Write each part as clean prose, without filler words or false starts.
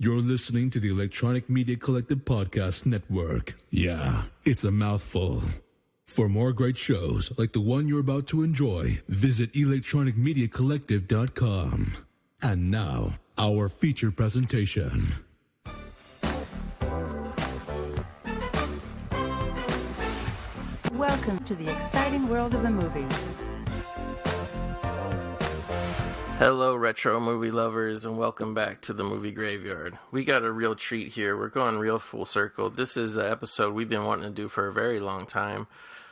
You're listening to the Electronic Media Collective Podcast Network. Yeah, it's a mouthful. For more great shows like the one you're about to enjoy, visit electronicmediacollective.com. And now, our feature presentation. Welcome to the exciting world of the movies. Hello, retro movie lovers, and welcome back to the Movie Graveyard. We got a real treat here. We're going real full circle. This is an episode we've been wanting to do for a very long time.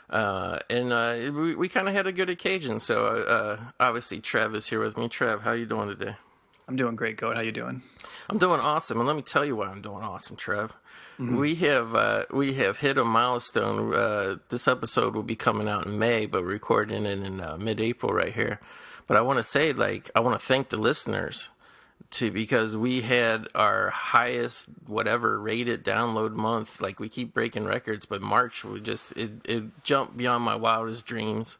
We kind of had a good occasion. So, obviously, Trev is here with me. Trev, how you doing today? I'm doing great, Goat. How you doing? I'm doing awesome, and let me tell you why I'm doing awesome, Trev. Mm-hmm. We have hit a milestone. This episode will be coming out in May, but we're recording it in mid-April right here. But I want to say, I want to thank the listeners, because we had our highest, whatever, rated download month. We keep breaking records, but March, it jumped beyond my wildest dreams.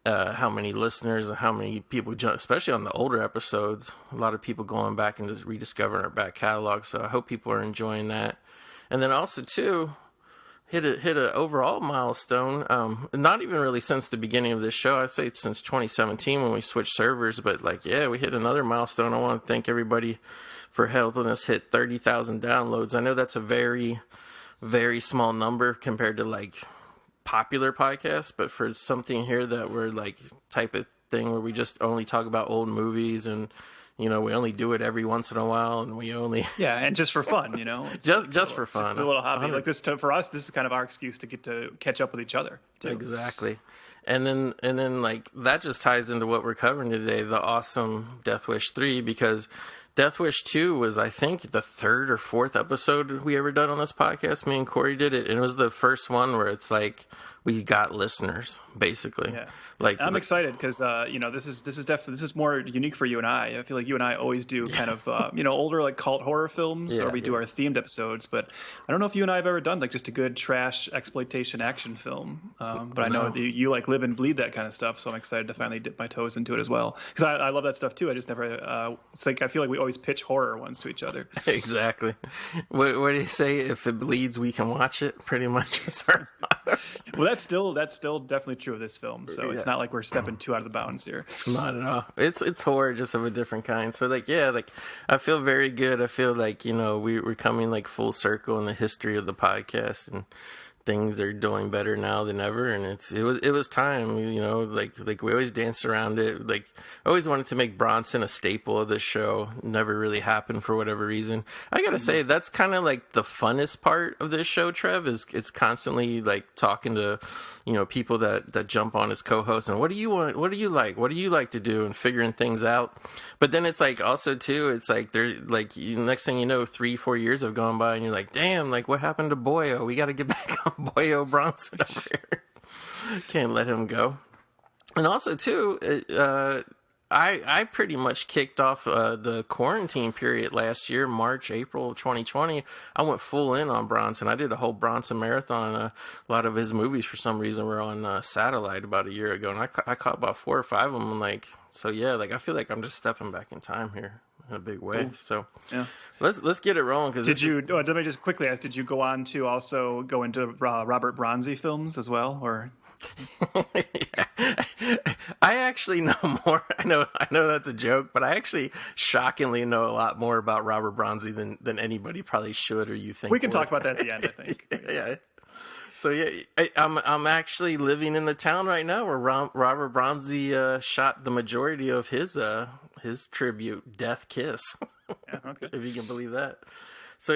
How many listeners and how many people jump, especially on the older episodes. A lot of people going back and just rediscovering our back catalog. So I hope people are enjoying that. And then also, too, hit a overall milestone. Not even really since the beginning of this show. I'd say since 2017 when we switched servers. But we hit another milestone. I want to thank everybody for helping us hit 30,000 downloads. I know that's a very, very small number compared to popular podcasts, but for something here that we're type of thing where we just only talk about old movies and we only do it every once in a while, and we only and just for fun, just for fun, just a little hobby like this. For us, this is kind of our excuse to get to catch up with each other too. Exactly. And then that just ties into what we're covering today, the awesome Death Wish 3, because Death Wish 2 was, I think, the third or fourth episode we ever done on this podcast. Me and Corey did it, and it was the first one where it's we got listeners, basically. Yeah. I'm excited because this is more unique for you and I. I feel like you and I always do kind of older cult horror films, or we do our themed episodes. But I don't know if you and I have ever done just a good trash exploitation action film. But I know that you live and bleed that kind of stuff, so I'm excited to finally dip my toes into it as well, because I love that stuff too. I just never. It's I feel like we always pitch horror ones to each other. Exactly. What do you say? If it bleeds, we can watch it. Pretty much. Well, that's still definitely true of this film. So it's not like we're stepping too out of the bounds here. Not at all. It's horror, just of a different kind. So I feel very good. I feel we're coming full circle in the history of the podcast, and things are doing better now than ever, and it was time. We always danced around it. I always wanted to make Bronson a staple of this show. Never really happened for whatever reason. I gotta say, that's kind of the funnest part of this show, Trev, is it's constantly talking to people that jump on as co-hosts, and what do you want, what do you like to do, and figuring things out. But then it's also too, it's there's next thing you know, 3-4 years have gone by, and you're damn, what happened to Boyo? We got to get back on Boyo Bronson over here. Can't let him go. And also too, I pretty much kicked off the quarantine period last year, March, April 2020. I went full in on Bronson. I did a whole Bronson marathon. A lot of his movies, for some reason, were on satellite about a year ago, and I caught about 4 or 5 of them. I feel like I'm just stepping back in time here in a big way. Cool. So let's get it rolling. Let me just quickly ask: did you go on to also go into Robert Bronzi films as well, or? I actually know more. I know that's a joke, but I actually shockingly know a lot more about Robert Bronzi than anybody probably should, or you think. We can talk about that at the end, I think. Yeah. So I'm actually living in the town right now where Robert Bronzi shot the majority of his tribute, Death Kiss. Yeah, okay. If you can believe that. So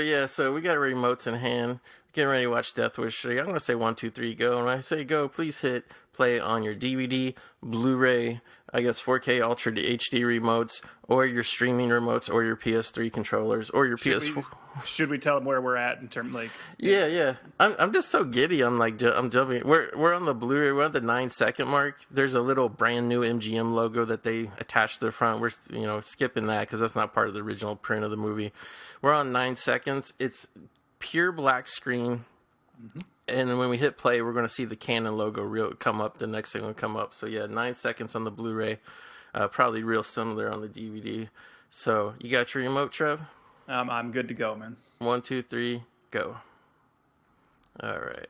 we got remotes in hand, getting ready to watch Death Wish 3. I'm going to say 1, 2, 3, go. And when I say go, please hit play on your DVD, Blu-ray, 4K Ultra HD remotes, or your streaming remotes, or your PS3 controllers, or your PS4. Should we tell them where we're at in terms Yeah. I'm just so giddy. I'm jumping. We're on the Blu-ray. We're at the 9-second mark. There's a little brand new MGM logo that they attached to the front. We're skipping that because that's not part of the original print of the movie. We're on 9 seconds. It's pure black screen. Mm-hmm. And when we hit play, we're going to see the Canon logo come up. The next thing will come up. So 9 seconds on the Blu-ray. Probably real similar on the DVD. So you got your remote, Trev? I'm good to go, man. 1, 2, 3, go. All right.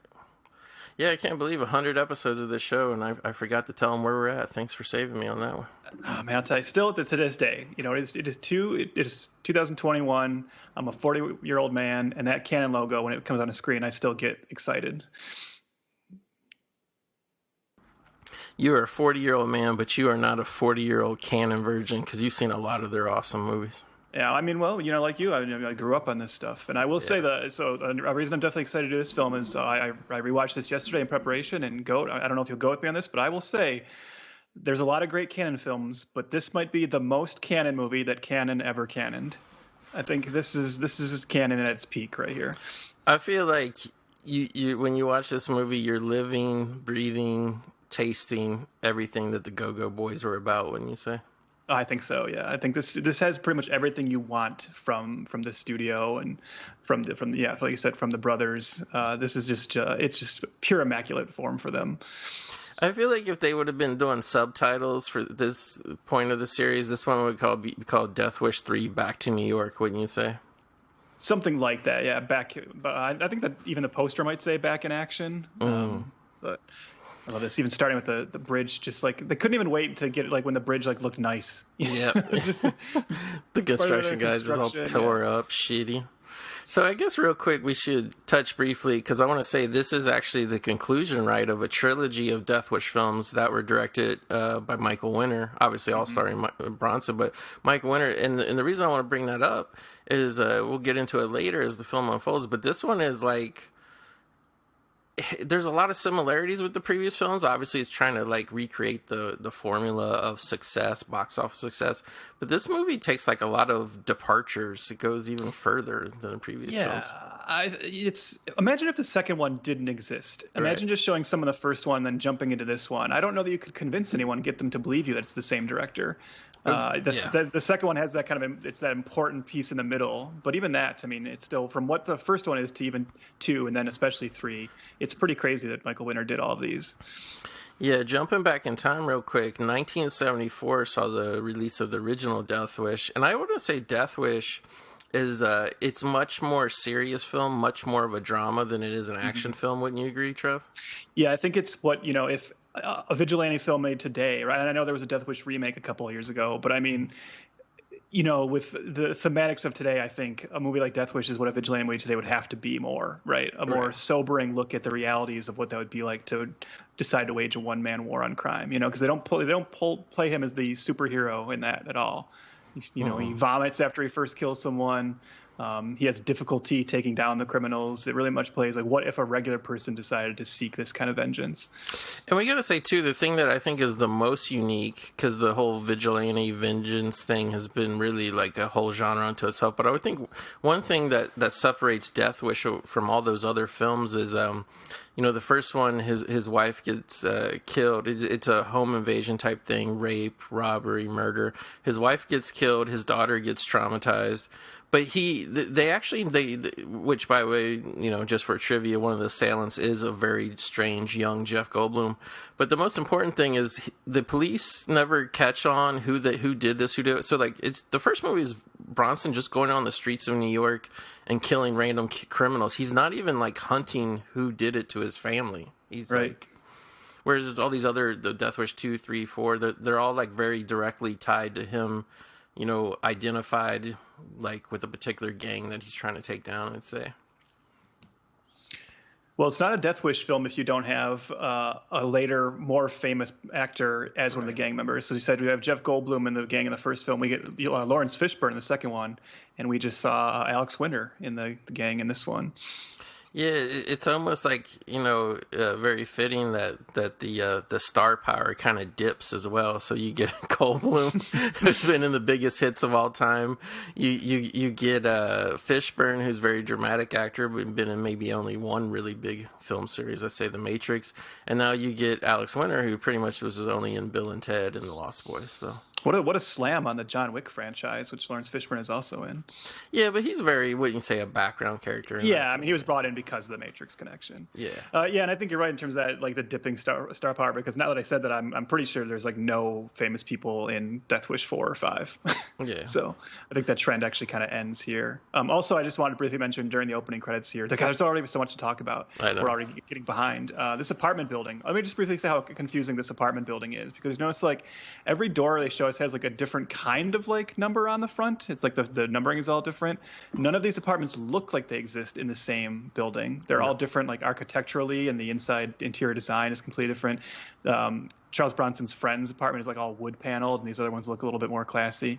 Yeah, I can't believe 100 episodes of this show, and I forgot to tell them where we're at. Thanks for saving me on that one. Oh, man, I'll tell you, still to this day, it is 2021. I'm a 40-year-old man, and that Canon logo, when it comes on a screen, I still get excited. You are a 40-year-old man, but you are not a 40-year-old Canon virgin because you've seen a lot of their awesome movies. Yeah, I mean, well, like you, I grew up on this stuff, and I will say that. So a reason I'm definitely excited to do this film is I rewatched this yesterday in preparation. And Goat, I don't know if you'll go with me on this, but I will say there's a lot of great Canon films, but this might be the most Canon movie that Canon ever canoned. I think this is Canon at its peak right here. I feel like you when you watch this movie, you're living, breathing, tasting everything that the Go-Go Boys were about, wouldn't you say? I think so. Yeah, I think this has pretty much everything you want from the studio and from like you said, from the brothers. This is just it's just pure immaculate form for them. I feel like if they would have been doing subtitles for this point of the series, this one would be called Death Wish 3: Back to New York, wouldn't you say? Something like that. Yeah, back. But I think that even the poster might say "Back in Action." But I love this, even starting with the bridge, just like they couldn't even wait to get like when the bridge like looked nice. Yeah, just the construction guys was all tore up, shitty. So I guess real quick we should touch briefly, because I want to say this is actually the conclusion, right, of a trilogy of Death Wish films that were directed by Michael Winner, obviously all starring Bronson, but Michael Winner. And the reason I want to bring that up is we'll get into it later as the film unfolds, but this one is like, there's a lot of similarities with the previous films. Obviously, it's trying to like recreate the formula of success, box office success. But this movie takes like a lot of departures. It goes even further than the previous films. Imagine if the second one didn't exist. Imagine just showing someone the first one, then jumping into this one. I don't know that you could convince anyone, get them to believe you that it's the same director. The second one has that kind of, it's that important piece in the middle. But even that, I mean, it's still, from what the first one is to even 2, and then especially 3, it's pretty crazy that Michael Winner did all of these. Yeah, jumping back in time real quick, 1974 saw the release of the original Death Wish. And I wouldn't say Death Wish is, it's much more serious film, much more of a drama than it is an action film. Wouldn't you agree, Trev? Yeah, I think it's what, if a vigilante film made today, right? And I know there was a Death Wish remake a couple of years ago, but I mean, with the thematics of today, I think a movie like Death Wish is what a vigilante movie today would have to be more, right? More sobering look at the realities of what that would be like to decide to wage a one-man war on crime, because they don't play him as the superhero in that at all. He vomits after he first kills someone. He has difficulty taking down the criminals. It really much plays like, what if a regular person decided to seek this kind of vengeance? And we got to say, too, the thing that I think is the most unique, because the whole vigilante vengeance thing has been really like a whole genre unto itself. But I would think one thing that separates Death Wish from all those other films is, the first one, his wife gets killed. It's a home invasion type thing, rape, robbery, murder. His wife gets killed. His daughter gets traumatized. But which by the way, just for trivia, one of the assailants is a very strange young Jeff Goldblum. But the most important thing is the police never catch on who did this, who did it. So like, the first movie is Bronson just going on the streets of New York and killing random criminals. He's not even like hunting who did it to his family. He's like, whereas all these other, the Death Wish 2, 3, 4, they're all like very directly tied to him, identified like with a particular gang that he's trying to take down, I'd say. Well, it's not a Death Wish film if you don't have a later, more famous actor as one of the gang members. So you said we have Jeff Goldblum in the gang in the first film. We get Lawrence Fishburne in the second one, and we just saw Alex Winter in the gang in this one. Yeah, it's almost like, very fitting that the star power kind of dips as well. So you get Goldblum, who's been in the biggest hits of all time. You get Fishburne, who's a very dramatic actor, but been in maybe only one really big film series, let's say The Matrix. And now you get Alex Winter, who pretty much was only in Bill and Ted and The Lost Boys. So What a slam on the John Wick franchise, which Lawrence Fishburne is also in. Yeah, but he's very, wouldn't you say, a background character. Yeah, I mean, he was brought in because of the Matrix connection. Yeah. Yeah, and I think you're right in terms of that, like the dipping star power, because now that I said that, I'm pretty sure there's like no famous people in Death Wish 4 or 5. Yeah. So I think that trend actually kind of ends here. Also, I just wanted to briefly mention during the opening credits here, there's already so much to talk about. I know. We're already getting behind. This apartment building. Let me just briefly say how confusing this apartment building is, because notice like every door they show us has like a different kind of like number on the front. It's like the numbering is all different. None of these apartments look like they exist in the same building. They're all different, like architecturally, and the interior design is completely different. Charles Bronson's friend's apartment is like all wood paneled, and these other ones look a little bit more classy.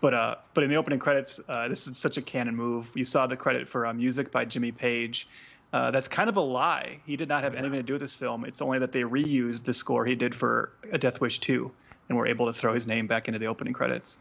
But in the opening credits, this is such a canon move. You saw the credit for music by Jimmy Page. That's kind of a lie. He did not have anything to do with this film. It's only that they reused the score he did for A Death Wish 2. And we're able to throw his name back into the opening credits.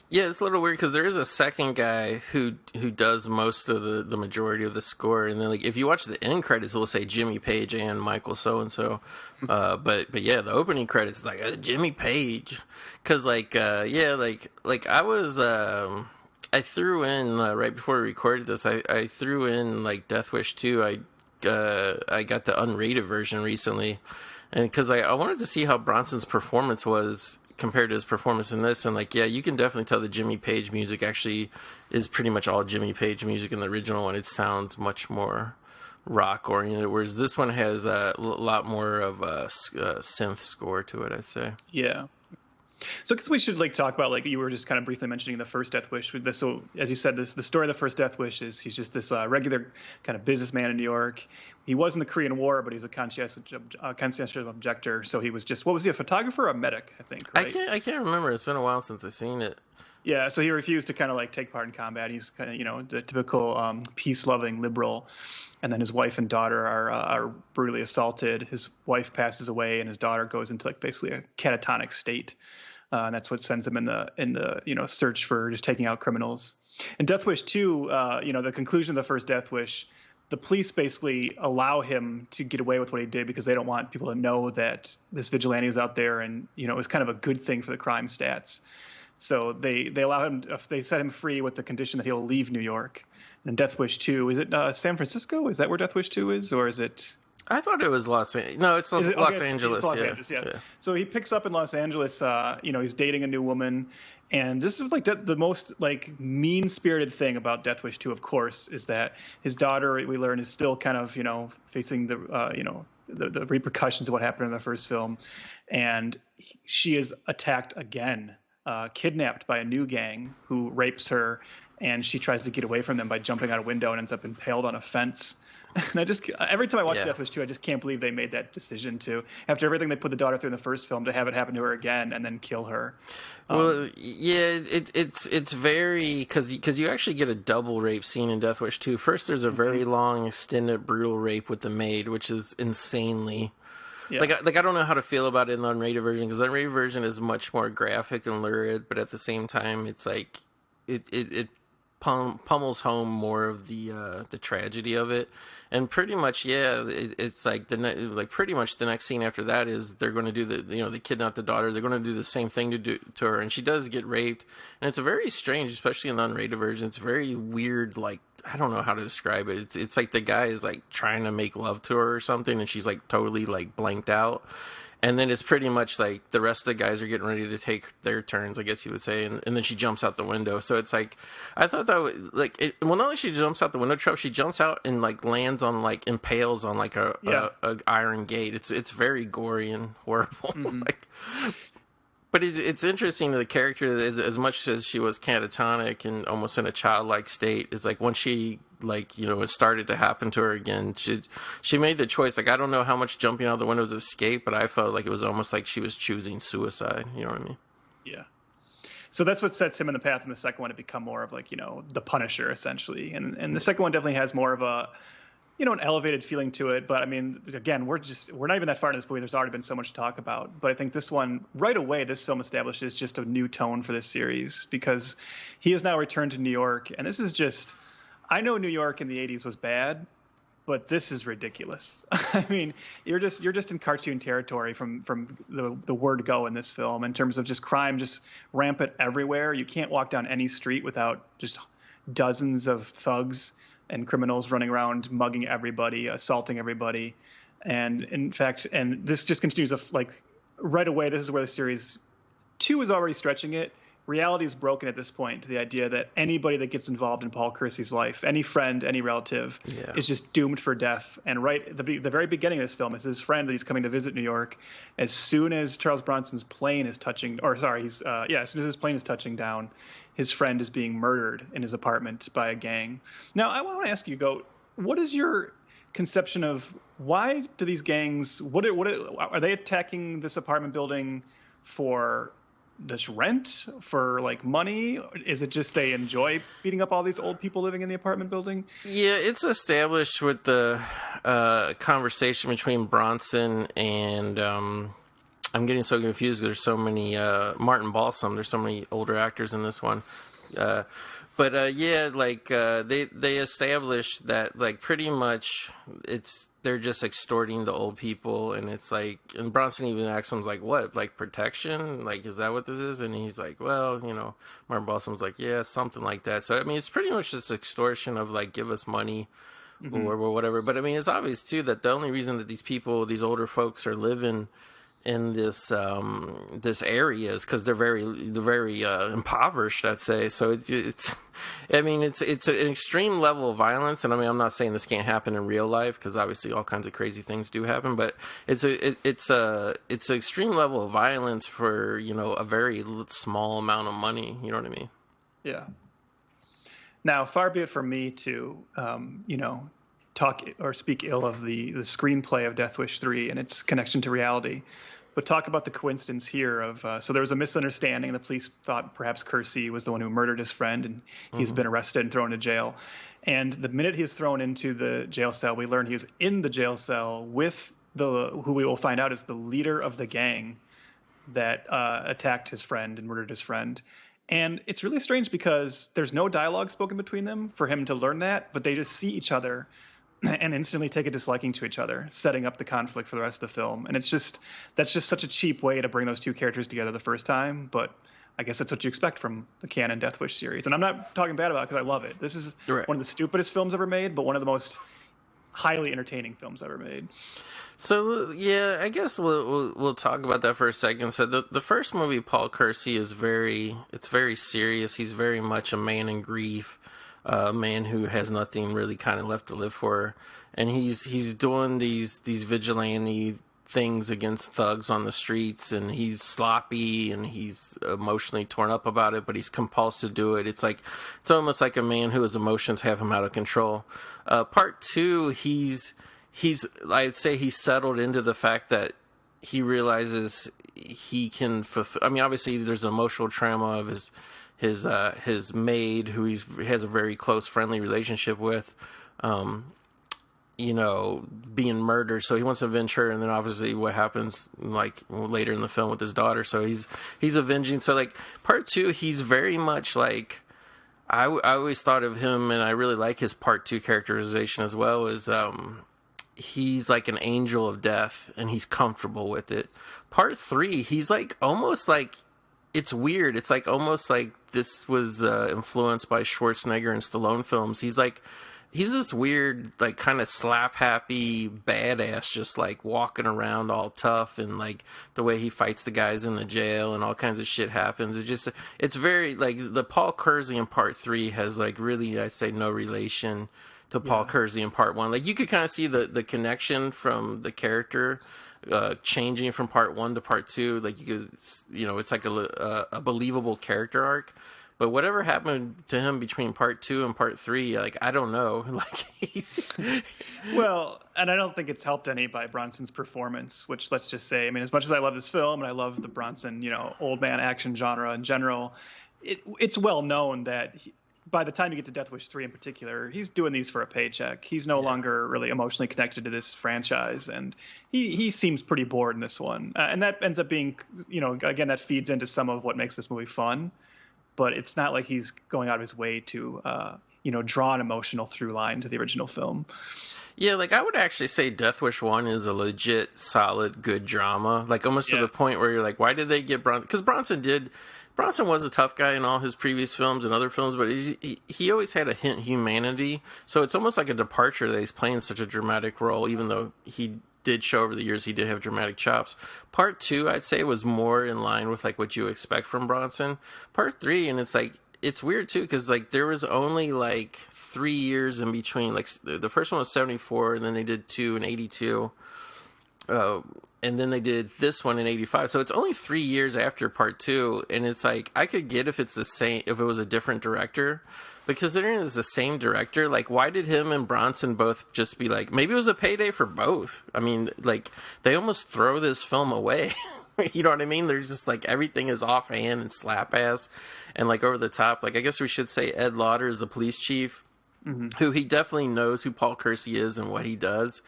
Yeah, it's a little weird because there is a second guy who does most of the majority of the score, and then like if you watch the end credits, it'll say Jimmy Page and Michael so and so. But yeah, the opening credits is like Jimmy Page, because like I was I threw in right before we recorded this, I threw in like Death Wish 2. I got the unrated version recently. And because I wanted to see how Bronson's performance was compared to his performance in this. And, like, yeah, you can definitely tell the Jimmy Page music actually is pretty much all Jimmy Page music in the original one. It sounds much more rock-oriented, whereas this one has a lot more of a synth score to it, I'd say. Yeah. So I guess we should like talk about, like you were just kind of briefly mentioning the first Death Wish. So as you said, the story of the first Death Wish is he's just this regular kind of businessman in New York. He was in the Korean War, but he's a conscientious objector. So he was just, what was he, a photographer or a medic, I think, right? I can't remember. It's been a while since I've seen it. Yeah, so he refused to kind of like take part in combat. He's kind of, you know, the typical peace-loving liberal. And then his wife and daughter are brutally assaulted. His wife passes away, and his daughter goes into like basically a catatonic state. And that's what sends him in the you know, search for just taking out criminals. In Death Wish 2, you know, the conclusion of the first Death Wish, the police basically allow him to get away with what he did because they don't want people to know that this vigilante is out there, and you know, it was kind of a good thing for the crime stats. So they allow him, they set him free with the condition that he'll leave New York. And in Death Wish 2, is it San Francisco? Is that where Death Wish 2 is, or is it? I thought it was Los Angeles. No, it's Los Angeles. It's Los Angeles, yes. Yeah. So he picks up in Los Angeles. You know, he's dating a new woman, and this is like the most like mean-spirited thing about Death Wish 2, of course, is that his daughter, we learn, is still kind of, you know, facing the you know, the repercussions of what happened in the first film, and she is attacked again, kidnapped by a new gang who rapes her, and she tries to get away from them by jumping out a window and ends up impaled on a fence. And I just, every time I watch Death Wish 2, I just can't believe they made that decision to, after everything they put the daughter through in the first film, to have it happen to her again and then kill her. Well, yeah, it's very, because you actually get a double rape scene in Death Wish 2. First, there's a very long, extended, brutal rape with the maid, which is insanely. Yeah. Like I don't know how to feel about it in the unrated version, because the unrated version is much more graphic and lurid, but at the same time, it's like it pummels home more of the tragedy of it. And pretty much, yeah, it's like pretty much the next scene after that is they're going to do they kidnap the daughter. They're going to do the same thing to her, and she does get raped. And it's a very strange, especially in the unrated version. It's very weird. Like, I don't know how to describe it. It's like the guy is like trying to make love to her or something, and she's like totally like blanked out. And then it's pretty much like the rest of the guys are getting ready to take their turns, I guess you would say. And then she jumps out the window. So it's like, I thought that not only she jumps out the window, Trev, she jumps out and like lands on like, impales on like a iron gate. It's very gory and horrible. Mm-hmm. But it's interesting to the character, as much as she was catatonic and almost in a childlike state, is like when she, like, you know, it started to happen to her again, she made the choice. Like, I don't know how much jumping out the window was escape, but I felt like it was almost like she was choosing suicide. You know what I mean? Yeah. So that's what sets him in the path in the second one to become more of like, you know, the Punisher, essentially. And the second one definitely has more of a, you know, an elevated feeling to it. But I mean, again, we're not even that far in this movie. There's already been so much to talk about. But I think this one, right away, this film establishes just a new tone for this series, because he has now returned to New York. And this is just, I know New York in the 80s was bad, but this is ridiculous. I mean, you're just in cartoon territory from the word go in this film in terms of just crime just rampant everywhere. You can't walk down any street without just dozens of thugs and criminals running around mugging everybody, assaulting everybody. And in fact, and this just continues like right away. This is where the series 2 is already stretching it. Reality is broken at this point to the idea that anybody that gets involved in Paul Kersey's life, any friend, any relative, is just doomed for death. And right at the very beginning of this film is his friend that he's coming to visit New York. As soon as Charles Bronson's plane is touching, as soon as his plane is touching down, his friend is being murdered in his apartment by a gang. Now, I want to ask you, Goat, what is your conception of why do these gangs? Are they attacking this apartment building for? Just rent, for like money? Is it just they enjoy beating up all these old people living in the apartment building? Yeah, it's established with the conversation between Bronson and I'm getting so confused because there's so many Martin Balsam. There's so many older actors in this one. They established that like pretty much they're just extorting the old people, and it's like, and Bronson even asks him like, what, like protection? Like, is that what this is? And he's like, well, Martin Balsam's like, yeah, something like that. So, I mean, it's pretty much just extortion of like, give us money or whatever. But I mean, it's obvious too that the only reason that these older folks are living in this area is because they're very impoverished, I'd say. So it's an extreme level of violence, and I mean, I'm not saying this can't happen in real life because obviously all kinds of crazy things do happen, but it's an extreme level of violence for a very small amount of money. You know what I mean? Yeah. Now, far be it from me to talk or speak ill of the screenplay of Death Wish 3 and its connection to reality. But talk about the coincidence here of so there was a misunderstanding. The police thought perhaps Kersey was the one who murdered his friend, and he's been arrested and thrown into jail. And the minute he's thrown into the jail cell, we learn he's in the jail cell with who we will find out is the leader of the gang that attacked his friend and murdered his friend. And it's really strange because there's no dialogue spoken between them for him to learn that, but they just see each other and instantly take a disliking to each other, setting up the conflict for the rest of the film. And that's just such a cheap way to bring those two characters together the first time. But I guess that's what you expect from the canon Death Wish series. And I'm not talking bad about it because I love it. This is one of the stupidest films ever made, but one of the most highly entertaining films ever made. So, yeah, I guess we'll talk about that for a second. So the first movie, Paul Kersey, is very serious. He's very much a man in grief. A man who has nothing really kind of left to live for, and he's doing these vigilante things against thugs on the streets, and he's sloppy and he's emotionally torn up about it, but he's compulsed to do it. It's almost like a man who his emotions have him out of control. Part 2, I'd say he's settled into the fact that he realizes he can fulfill. I mean, obviously there's an emotional trauma of his maid, who he has a very close, friendly relationship with, being murdered. So he wants to avenge her, and then obviously what happens like later in the film with his daughter. So he's avenging. So like part 2, he's very much like I always thought of him, and I really like his part 2 characterization as well. Is he's like an angel of death, and he's comfortable with it. Part 3, he's like almost like. It's weird. It's like almost like this was influenced by Schwarzenegger and Stallone films. He's this weird, like kind of slap happy badass, just like walking around all tough, and like the way he fights the guys in the jail and all kinds of shit happens. It's very like the Paul Kersey in part 3 has like really, I'd say, no relation to Paul Kersey in part 1. Like you could kind of see the connection from the character changing from part 1 to part 2. Like you could, it's like a believable character arc. But whatever happened to him between part 2 and part 3, like I don't know. Like he's well, and I don't think it's helped any by Bronson's performance. Which, let's just say, I mean, as much as I love this film and I love the Bronson, old man action genre in general, it's well known that by the time you get to Death Wish 3 in particular, he's doing these for a paycheck. He's no longer really emotionally connected to this franchise, and he seems pretty bored in this one. And that ends up being, again, that feeds into some of what makes this movie fun. But it's not like he's going out of his way to draw an emotional through line to the original film. Yeah, like I would actually say Death Wish 1 is a legit, solid, good drama. Like almost to the point where you're like, why did they get Bronson? Because Bronson was a tough guy in all his previous films and other films, but he always had a hint of humanity. So it's almost like a departure that he's playing such a dramatic role, even though he did show over the years he did have dramatic chops. Part 2, I'd say, was more in line with like what you expect from Bronson. Part 3, and it's like, it's weird too, because like there was only like 3 years in between. Like the first one was 74, and then they did 2 in 82, and then they did this one in 85. So it's only 3 years after part 2, and it's like I could get if it's the same, if it was a different director, but considering it's the same director, like why did him and Bronson both just be like, maybe it was a payday for both? I mean, like they almost throw this film away. You know what I mean? There's just like everything is offhand and slap ass and like over the top. Like I guess we should say Ed Lauder is the police chief, who he definitely knows who Paul Kersey is and what he does.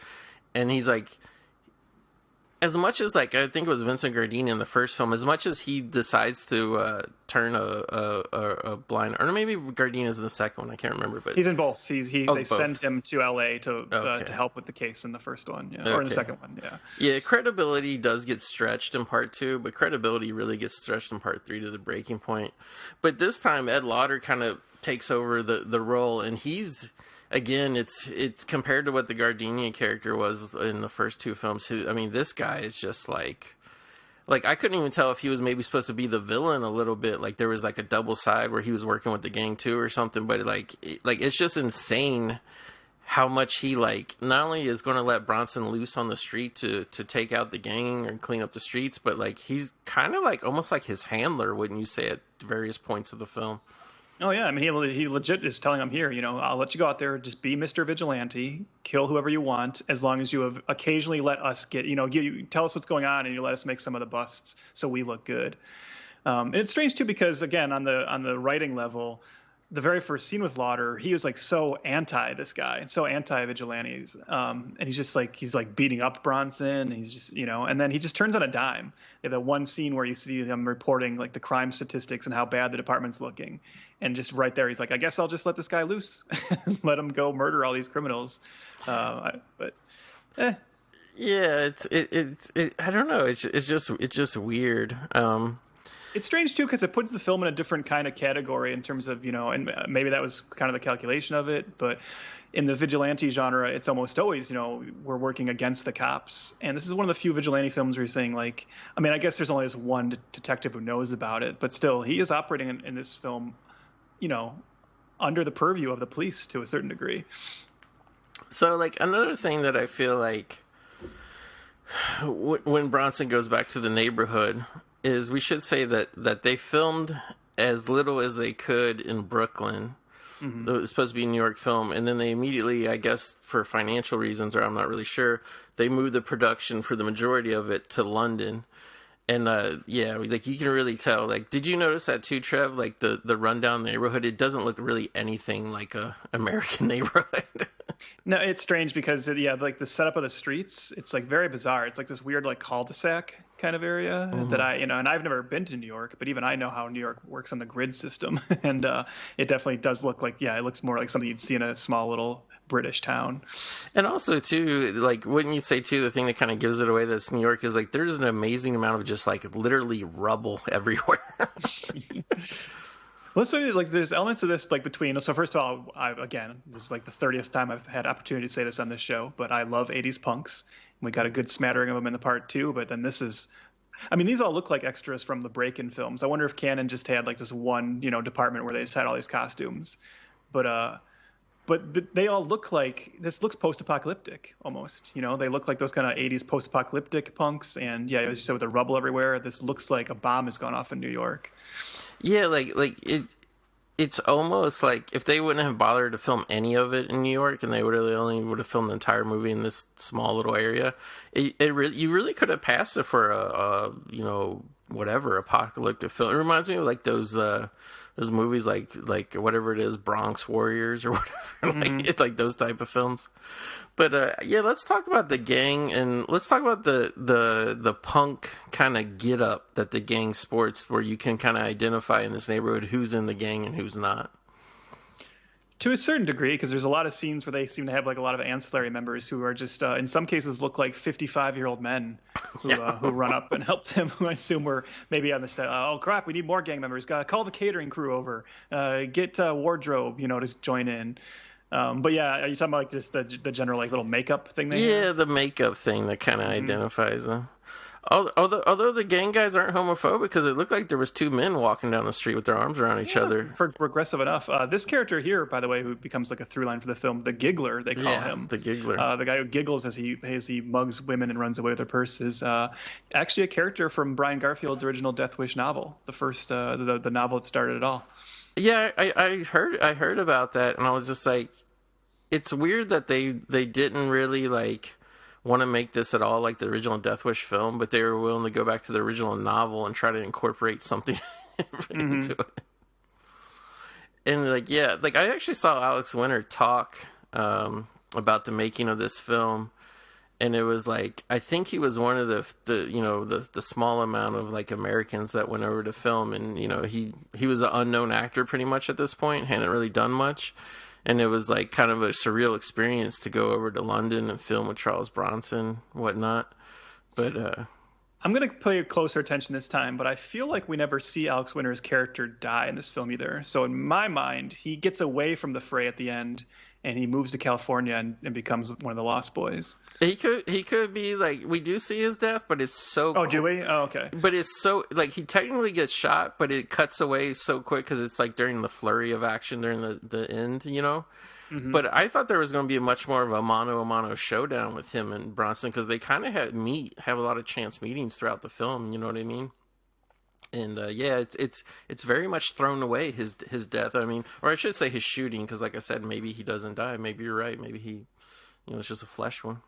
And he's like, as much as like I think it was Vincent Gardini in the first film, as much as he decides to turn a blind, or maybe Gardini is in the second one, I can't remember, but he's in both. They both. send him to LA to help with the case in the first one, or in the second one, Yeah, credibility does get stretched in part 2, but credibility really gets stretched in part 3 to the breaking point. But this time, Ed Lauder kind of takes over the role, and he's. Again, it's compared to what the Gardenia character was in the first 2 films. I mean, this guy is just like I couldn't even tell if he was maybe supposed to be the villain a little bit. Like there was like a double side where he was working with the gang too or something. But like it's just insane how much he like not only is going to let Bronson loose on the street to take out the gang and clean up the streets, but like he's kind of like almost like his handler, wouldn't you say, at various points of the film? Oh, yeah. I mean, he legit is telling him here, I'll let you go out there, just be Mr. Vigilante, kill whoever you want, as long as you have occasionally let us get, you tell us what's going on and you let us make some of the busts so we look good. And it's strange, too, because, again, on the writing level, the very first scene with Lauder, he was like so anti this guy and so anti vigilantes. And he's like beating up Bronson. And he's just, and then he just turns on a dime. They have that one scene where you see him reporting like the crime statistics and how bad the department's looking. And just right there, he's like, I guess I'll just let this guy loose, let him go murder all these criminals. Yeah, it's I don't know. It's just weird. It's strange too because it puts the film in a different kind of category in terms of and maybe that was kind of the calculation of it, but in the vigilante genre, it's almost always we're working against the cops, and this is one of the few vigilante films where you're saying like, I mean, I guess there's only this one detective who knows about it, but still he is operating in this film, under the purview of the police to a certain degree. So like another thing that I feel like when Bronson goes back to the neighborhood is we should say that they filmed as little as they could in Brooklyn. Mm-hmm. It was supposed to be a New York film, and then they immediately, I guess for financial reasons, or I'm not really sure, they moved the production for the majority of it to London. And like you can really tell. Like, did you notice that too, Trev? Like the rundown neighborhood, it doesn't look really anything like a American neighborhood. No, it's strange because like the setup of the streets, it's like very bizarre. It's like this weird like cul-de-sac kind of area that and I've never been to New York, but even I know how New York works on the grid system, and it definitely does look like it looks more like something you'd see in a small little British town. And also too, like, wouldn't you say too, the thing that kind of gives it away that's New York is like there's an amazing amount of just like literally rubble everywhere. Well, this movie, like, there's elements of this, like, between. So, first of all, again, this is like the 30th time I've had opportunity to say this on this show, but I love 80s punks. We got a good smattering of them in the part 2, but then this is. I mean, these all look like extras from the Break-In films. I wonder if Canon just had like this one, department where they just had all these costumes, but they all look like this looks post-apocalyptic almost. They look like those kind of 80s post-apocalyptic punks, and as you said, with the rubble everywhere, this looks like a bomb has gone off in New York. Yeah, like it's almost like if they wouldn't have bothered to film any of it in New York, and they would have filmed the entire movie in this small little area, you really could have passed it for a whatever apocalyptic film. It reminds me of like those movies like whatever it is, Bronx Warriors or whatever, like those type of films. But let's talk about the gang, and let's talk about the punk kind of get up that the gang sports, where you can kind of identify in this neighborhood who's in the gang and who's not. To a certain degree, because there's a lot of scenes where they seem to have like a lot of ancillary members who are just, in some cases, look like 55-year-old men who run up and help them. Who I assume were maybe on the set. Oh crap, we need more gang members. Call the catering crew over. Get wardrobe, to join in. But yeah, are you talking about like just the general like little makeup thing? The makeup thing that kind of identifies them. Although the gang guys aren't homophobic, because it looked like there was two men walking down the street with their arms around each other. Progressive enough. This character here, by the way, who becomes like a through line for the film, the giggler, they call him. The giggler. The guy who giggles as he mugs women and runs away with their purses. Actually a character from Brian Garfield's original Death Wish novel, the first the novel that started it all. Yeah, I heard about that, and I was just like, it's weird that they didn't really like want to make this at all like the original Death Wish film, but they were willing to go back to the original novel and try to incorporate something into it. And I actually saw Alex Winter talk about the making of this film, and it was like, I think he was one of the small amount of like Americans that went over to film, and he was an unknown actor pretty much at this point, hadn't really done much. And it was like kind of a surreal experience to go over to London and film with Charles Bronson, whatnot. But I'm going to pay closer attention this time, but I feel like we never see Alex Winter's character die in this film either. So in my mind, he gets away from the fray at the end, and he moves to California and becomes one of the Lost Boys. He could be like, we do see his death, but it's so. Oh, do we? Oh, okay. But it's so like he technically gets shot, but it cuts away so quick because it's like during the flurry of action during the end, Mm-hmm. But I thought there was going to be much more of a mano showdown with him and Bronson, because they kind of have a lot of chance meetings throughout the film. You know what I mean? And it's very much thrown away, his death. I mean, or I should say his shooting, because like I said, maybe he doesn't die. Maybe you're right. Maybe he, it's just a flesh wound.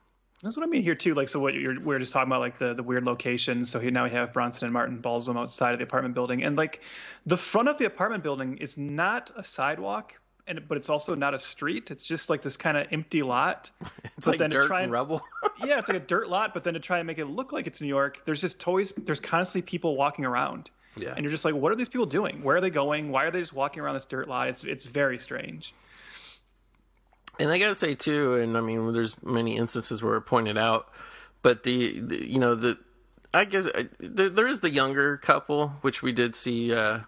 That's what I mean here too. Like, so we're just talking about like the weird location. So now we have Bronson and Martin Balsam outside of the apartment building, and like the front of the apartment building is not a sidewalk, but it's also not a street. It's just like this kind of empty lot. It's but like then dirt and rubble. Yeah, it's like a dirt lot, but then to try and make it look like it's New York, there's constantly people walking around. Yeah. And you're just like, what are these people doing? Where are they going? Why are they just walking around this dirt lot? It's very strange. And I gotta say too, and I mean, there's many instances where it pointed out, but I guess there is the younger couple, which we did see, a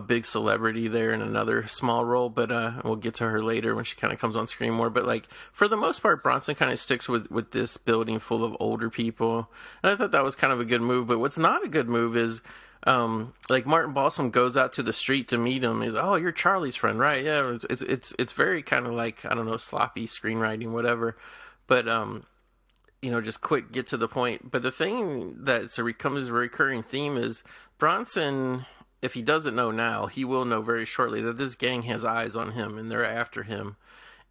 big celebrity there in another small role, but we'll get to her later when she kind of comes on screen more. But like, for the most part, Bronson kind of sticks with this building full of older people, and I thought that was kind of a good move. But what's not a good move is like Martin Balsam goes out to the street to meet him. He's, oh, you're Charlie's friend, right? Yeah. It's very kind of like, I don't know, sloppy screenwriting, whatever. But just quick, get to the point. But the thing that becomes a recurring theme is Bronson, if he doesn't know now, he will know very shortly that this gang has eyes on him and they're after him.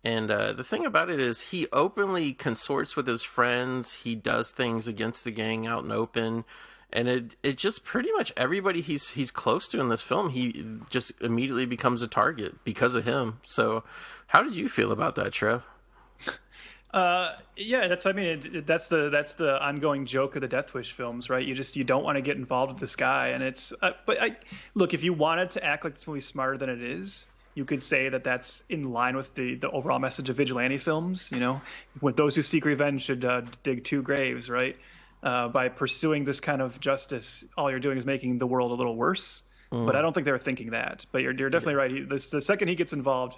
And the thing about it is he openly consorts with his friends. He does things against the gang out in open. And it just pretty much everybody he's close to in this film, he just immediately becomes a target because of him. So how did you feel about that, Trev? Yeah, that's that's the ongoing joke of the Death Wish films, right? You don't want to get involved with this guy, and it's look, if you wanted to act like this movie's smarter than it is, you could say that that's in line with the overall message of vigilante films. When those who seek revenge should dig two graves, right? By pursuing this kind of justice, all you're doing is making the world a little worse. But I don't think they were thinking that. But you're definitely right. The second he gets involved,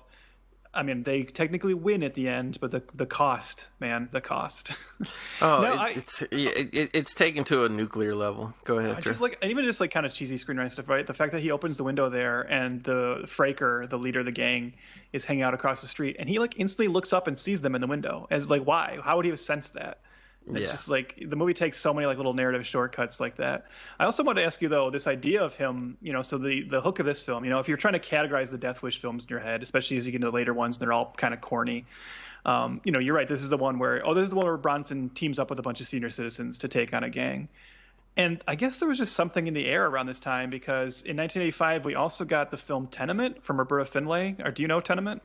I mean, they technically win at the end, but the cost, man, the cost. Oh, it's taken to a nuclear level. Go ahead, Drew. And even just like kind of cheesy screenwriting stuff, right? The fact that he opens the window there and the Fraker, the leader of the gang, is hanging out across the street, and he like instantly looks up and sees them in the window. As like, why? How would he have sensed that? It's just like the movie takes so many like little narrative shortcuts like that. I also want to ask you though, this idea of him, so the hook of this film, if you're trying to categorize the Death Wish films in your head, especially as you get into the later ones, they're all kind of corny. You're right. This is the one where Bronson teams up with a bunch of senior citizens to take on a gang. And I guess there was just something in the air around this time, because in 1985 we also got the film Tenement from Roberta Findlay. Or do you know Tenement?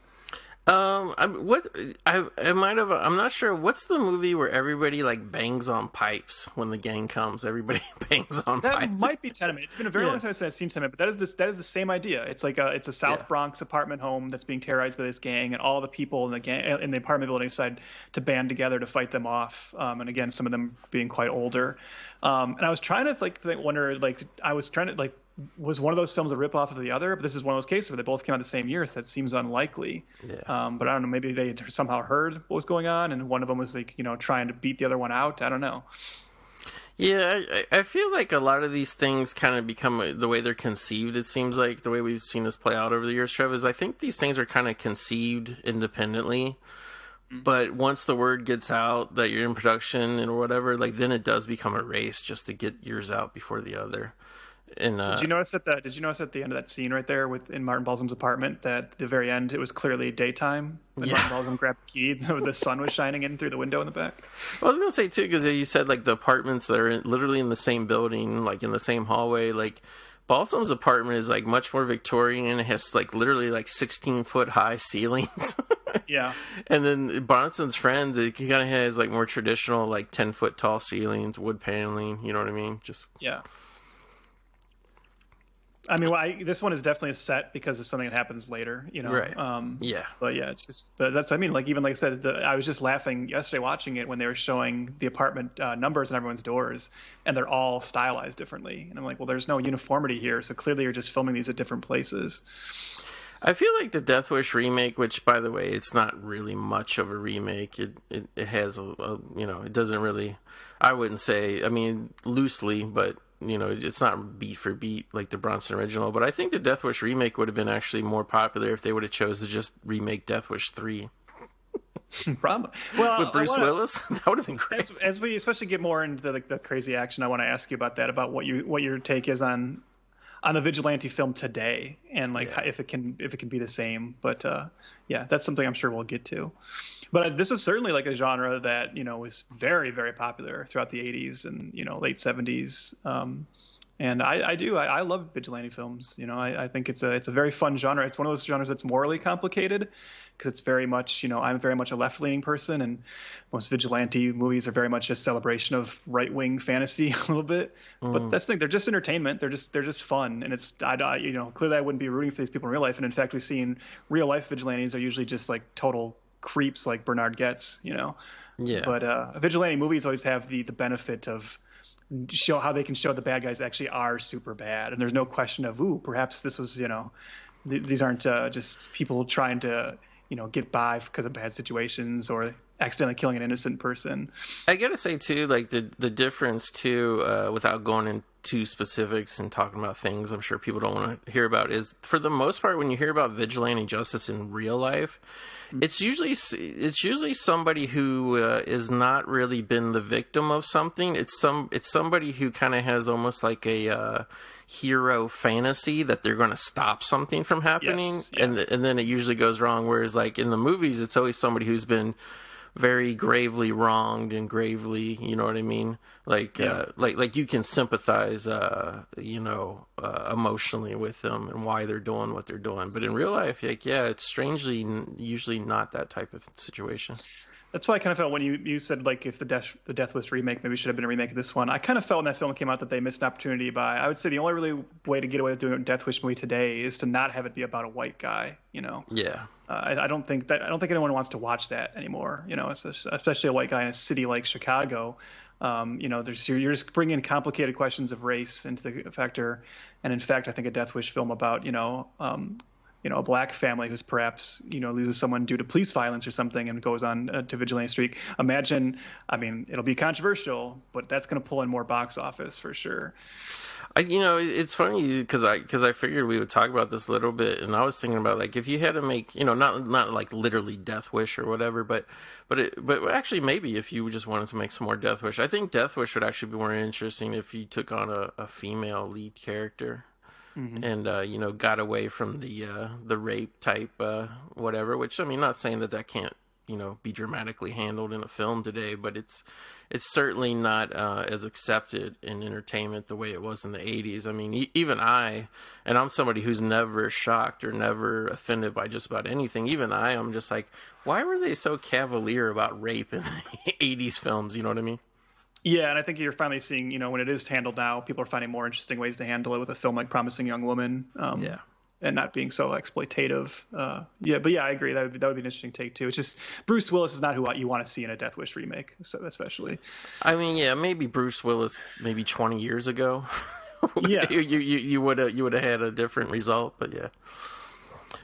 I might have. I'm not sure. What's the movie where everybody like bangs on pipes when the gang comes? Everybody bangs on that pipes. Might be Tenement. It's been a very long time since I've seen Tenement, but that is the same idea. It's like it's a South Bronx apartment home that's being terrorized by this gang, and all the people in the gang in the apartment building decide to band together to fight them off. And again, some of them being quite older. And I was trying to was one of those films a ripoff of the other? But this is one of those cases where they both came out the same year, so that seems unlikely. Yeah. But I don't know, maybe they somehow heard what was going on, and one of them was like, trying to beat the other one out. I don't know. Yeah, I feel like a lot of these things kind of become the way they're conceived. It seems like the way we've seen this play out over the years, Trev, is I think these things are kind of conceived independently. But once the word gets out that you're in production or whatever, like then it does become a race just to get yours out before the other. And did you notice at the end of that scene right there in Martin Balsam's apartment that at the very end it was clearly daytime when Martin Balsam grabbed the key, the sun was shining in through the window in the back? I was gonna say too, because you said like the apartments that are literally in the same building, like in the same hallway, like Balsam's apartment is like much more Victorian. It has like literally like 16-foot high ceilings. Yeah. And then Bronson's Friends, it kind of has like more traditional like 10-foot tall ceilings, wood paneling. You know what I mean? Just yeah. I mean, this one is definitely a set because of something that happens later, Right. Yeah. But yeah, it's just, but that's, I mean, like, even like I said, I was just laughing yesterday watching it when they were showing the apartment numbers on everyone's doors, and they're all stylized differently. And I'm like, well, there's no uniformity here. So clearly you're just filming these at different places. I feel like the Death Wish remake, which by the way, it's not really much of a remake. It has it doesn't really, I wouldn't say, I mean, loosely, but it's not beat for beat like the Bronson original, but I think the Death Wish remake would have been actually more popular if they would have chose to just remake Death Wish 3. Probably. Well, with Bruce Willis, that would have been great. As we especially get more into the crazy action, I want to ask you about that, about what your take is on a vigilante film today, and like if it can be the same. But that's something I'm sure we'll get to. But this was certainly like a genre that was very, very popular throughout the 80s and late 70s. And I love vigilante films. I think it's a very fun genre. It's one of those genres that's morally complicated because it's very much I'm very much a left-leaning person, and most vigilante movies are very much a celebration of right-wing fantasy a little bit. But that's the thing; they're just entertainment. They're just fun, and it's clearly I wouldn't be rooting for these people in real life. And in fact, we've seen real-life vigilantes are usually just like total creeps like Bernard Getz, Yeah. But vigilante movies always have the benefit of show how they can show the bad guys actually are super bad, and there's no question of perhaps this was these aren't just people trying to get by because of bad situations or accidentally killing an innocent person. I gotta say too, like the difference too, without going into specifics and talking about things I'm sure people don't want to hear about, is for the most part when you hear about vigilante justice in real life, it's usually somebody who is not really been the victim of something. It's somebody who kind of has almost like a hero fantasy that they're going to stop something from happening. Yes, yeah. And then it usually goes wrong. Whereas like in the movies, it's always somebody who's been very gravely wronged and gravely, you know what I mean? Like, like you can sympathize, emotionally with them and why they're doing what they're doing. But in real life, it's strangely usually not that type of situation. That's why I kind of felt when you said like if the Death Wish remake maybe should have been a remake of this one. I kind of felt when that film came out that they missed an opportunity by, I would say the only really way to get away with doing a Death Wish movie today is to not have it be about a white guy. Yeah. I don't think anyone wants to watch that anymore. Especially a white guy in a city like Chicago. You're just bringing complicated questions of race into the factor. And in fact, I think a Death Wish film about a black family who's perhaps, loses someone due to police violence or something and goes on to vigilante streak. It'll be controversial, but that's going to pull in more box office for sure. It's funny because I figured we would talk about this a little bit, and I was thinking about like if you had to make, not like literally Death Wish or whatever, but actually maybe if you just wanted to make some more Death Wish, I think Death Wish would actually be more interesting if you took on a female lead character. Mm-hmm. And got away from the rape type whatever. Which not saying that can't be dramatically handled in a film today, but it's certainly not as accepted in entertainment the way it was in the 80s. I mean, even and I'm somebody who's never shocked or never offended by just about anything. Even I'm just like, why were they so cavalier about rape in the 80s films? You know what I mean? Yeah, and I think you're finally seeing, when it is handled now, people are finding more interesting ways to handle it with a film like Promising Young Woman. And not being so exploitative. But I agree. That would be an interesting take too. It's just Bruce Willis is not who you want to see in a Death Wish remake, especially. I mean, maybe Bruce Willis, maybe 20 years ago. Yeah, you would have had a different result, but yeah.